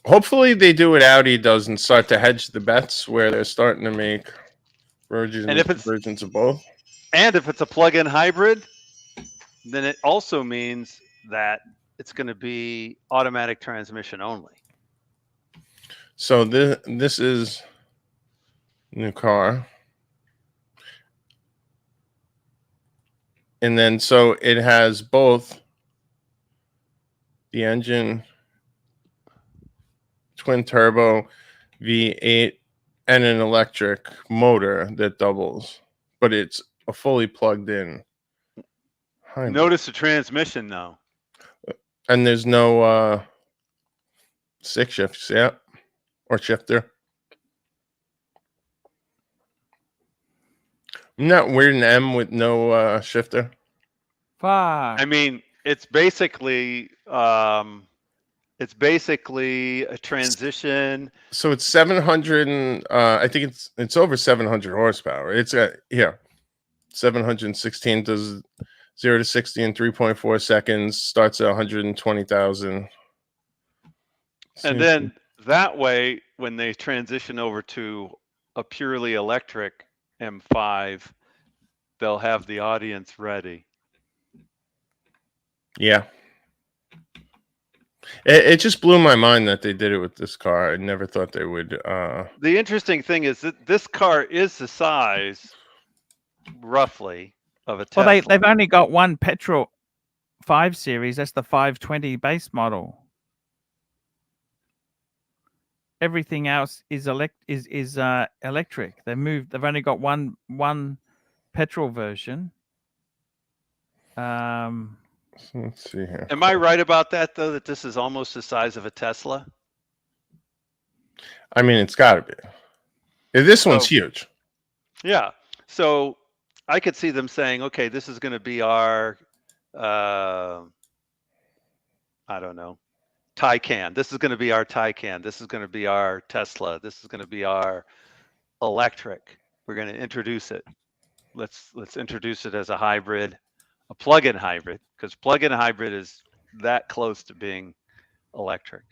Hopefully they do what Audi does and start to hedge the bets where they're starting to make versions of both. And if it's a plug-in hybrid, then it also means that it's going to be automatic transmission only. So this is new car. And then so it has both the engine, twin turbo, V8, and an electric motor that doubles, but it's a fully plugged in hybrid. Notice the transmission though. And there's no stick shifts, yeah, or shifter. Isn't that weird, an M with no shifter? Fuck. I mean, it's basically a transition. So it's 700 and I think it's over 700 horsepower. It's here, 716 does 0 to 60 in 3.4 seconds. Starts at 120,000. And then that way, when they transition over to a purely electric M5, they'll have the audience ready. Yeah. It just blew my mind that they did it with this car. I never thought they would. The interesting thing is that this car is the size, roughly, of a Tesla. Well, they've only got one petrol 5 Series. That's the 520 base model. Everything else is electric. They've only got one petrol version. Let's see here. Am I right about that though? That this is almost the size of a Tesla? I mean, it's got to be. This one's huge. Yeah. So I could see them saying, okay, this is going to be our, I don't know, Taycan. This is going to be our Taycan. This is going to be our Tesla. This is going to be our electric. We're going to introduce it. Let's introduce it as a hybrid, a plug-in hybrid, because plug-in hybrid is that close to being electric.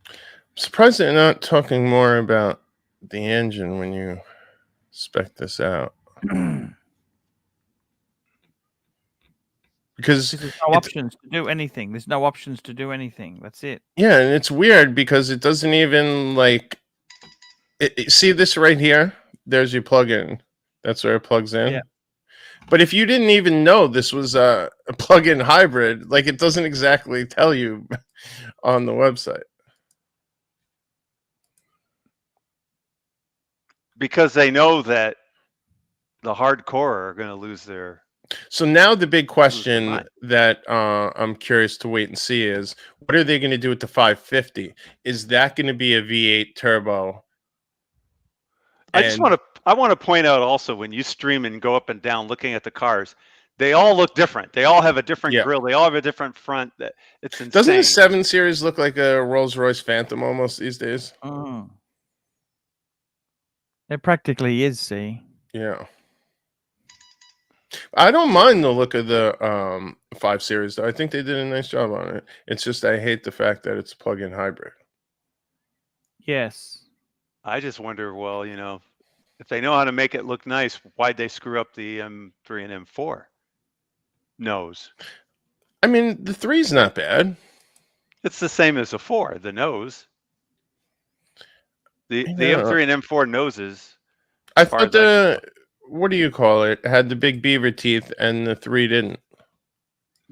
I'm surprised they're not talking more about the engine when you spec this out. Because there's no options to do anything. There's no options to do anything. That's it. Yeah, and it's weird because it doesn't even like. See this right here? There's your plug-in. That's where it plugs in. Yeah. But if you didn't even know this was a plug-in hybrid, like it doesn't exactly tell you on the website. Because they know that the hardcore are going to lose their. So now the big question that I'm curious to wait and see is, what are they going to do with the 550? Is that going to be a V8 turbo? I want to point out also, when you stream and go up and down looking at the cars, they all look different. They all have a different grille. They all have a different front. It's insane. Doesn't the 7 Series look like a Rolls-Royce Phantom almost these days? Oh. It practically is, see. Yeah. I don't mind the look of the 5 Series, though. I think they did a nice job on it. It's just I hate the fact that it's a plug-in hybrid. Yes. I just wonder, well, you know, if they know how to make it look nice, why'd they screw up the M3 and M4 nose? I mean, the 3's not bad. It's the same as the 4, the nose. The M3 and M4 noses. I thought the, what do you call it, had the big beaver teeth and the 3 didn't.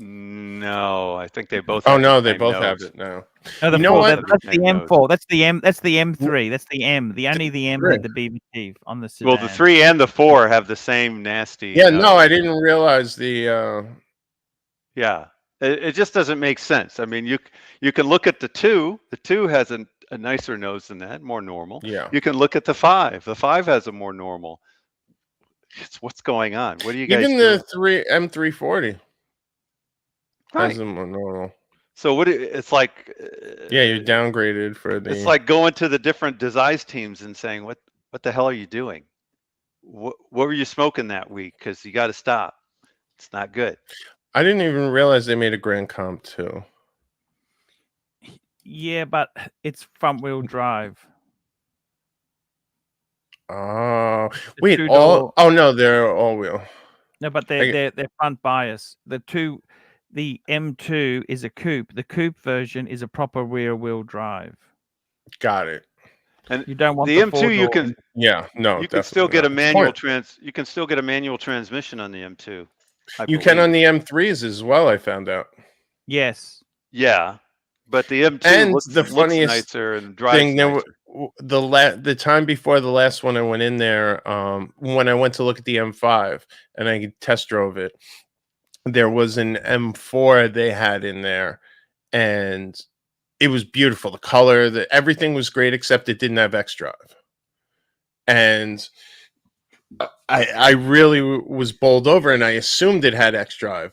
No, I think they both. Oh no, they both have it now. No, the you know 4, what? that's the M4. That's the M. That's the M3. That's the M. The only the M had the beaver teeth on the sedan. Well, the 3 and the 4 have the same nasty. Yeah, no, I didn't realize the. Yeah, it just doesn't make sense. I mean, you can look at the 2. The 2 has a nicer nose than that, more normal. Yeah. You can look at the 5. The 5 has a more normal. What's going on? What do you guys? Even the 3 M340 Right. has a more normal. So it's like Yeah, you're downgraded for the. it's like going to the different design teams and saying, what the hell are you doing? What were you smoking that week? Because you got to stop. It's not good. I didn't even realize they made a Grand Comp too. Yeah, but it's front wheel drive. Oh, The wait, two-door- oh no, they're all wheel. No, but they're front bias. The M2 is a coupe. The coupe version is a proper rear wheel drive. Got it. And you don't want the M2 four-door you can no, you can still definitely get a not. manual you can still get a manual transmission on the M2. You can on the M3s as well, I found out. Yes. Yeah. But the M2 And looks, the funniest nicer and drives thing, nicer. the time before the last one I went in there, when I went to look at the M5 and I test drove it, there was an M4 they had in there, and it was beautiful. The color, everything was great except it didn't have xDrive. And I really was bowled over, and I assumed it had xDrive.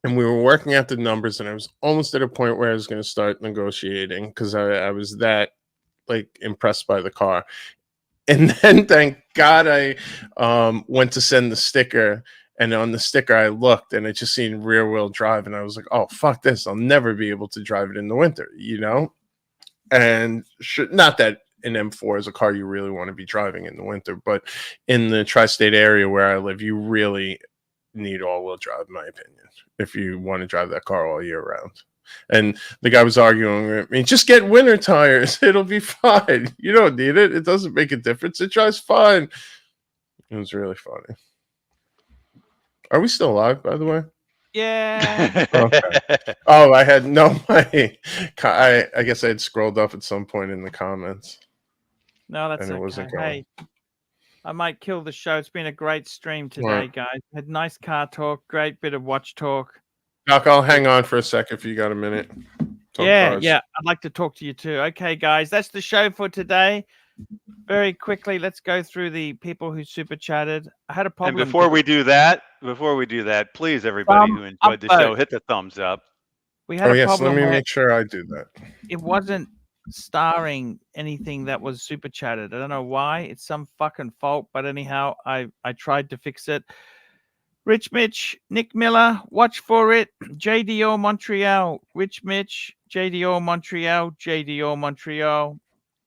And we were working out the numbers, and I was almost at a point where I was going to start negotiating because I was that impressed by the car. And then, thank God, I went to send the sticker, and on the sticker I looked, and it just seen rear wheel drive, and I was like, "Oh fuck this! I'll never be able to drive it in the winter," And not that an M4 is a car you really want to be driving in the winter, but in the tri-state area where I live, you really need all-wheel drive, in my opinion, if you want to drive that car all year round. And the guy was arguing with me, just get winter tires, it'll be fine. You don't need it. It doesn't make a difference. It drives fine. It was really funny. Are we still live, by the way? Yeah. Okay. Oh, I had no way. I guess I had scrolled up at some point in the comments. No, that's and it okay. wasn't going. Hey, I might kill the show. It's been a great stream today, guys. Had nice car talk, great bit of watch talk. Doc, I'll hang on for a second if you got a minute. Talk cars. Yeah. I'd like to talk to you too. Okay, guys, that's the show for today. Very quickly, let's go through the people who super chatted. I had a problem. And before we do that, please, everybody who enjoyed the show, hit the thumbs up. We had a problem. Let me make sure I do that. It wasn't starring anything that was super chatted. I don't know why. It's some fucking fault, but anyhow, I tried to fix it. Rich Mitch, Nick Miller, watch for it. JDO Montreal, Rich Mitch, JDO Montreal, JDO Montreal.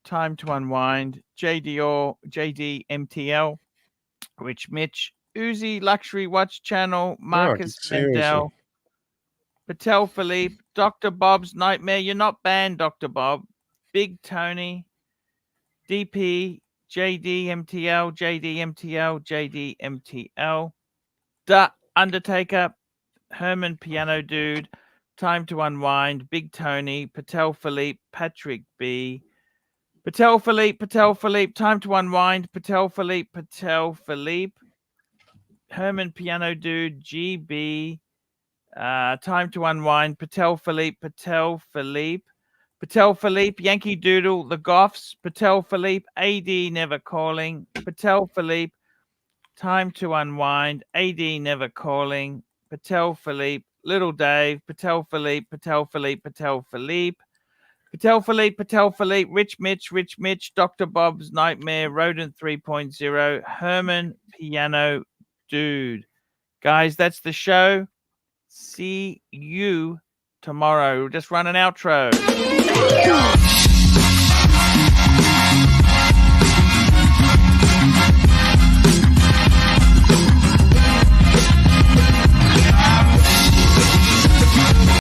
Time to unwind. JD MTL, Rich Mitch, Uzi Luxury Watch Channel, Marcus Mendel, Patel Philippe, Dr. Bob's Nightmare. You're not banned, Dr. Bob. Big Tony, DP, JD MTL, The Undertaker, Herman Piano Dude, Time to Unwind, Big Tony, Patel Philippe, Patrick B, Patel Philippe, Time to Unwind, Patel Philippe, Herman Piano Dude, GB, Time to Unwind, Patel Philippe, Yankee Doodle, The Goffs, Patel Philippe, AD Never Calling, Patel Philippe, Time to Unwind, AD Never Calling, Patel Philippe, Little Dave, Patel Philippe, Rich Mitch, Dr. Bob's Nightmare, Rodent 3.0, Herman Piano Dude. Guys, that's the show. See you tomorrow. We'll just run an outro.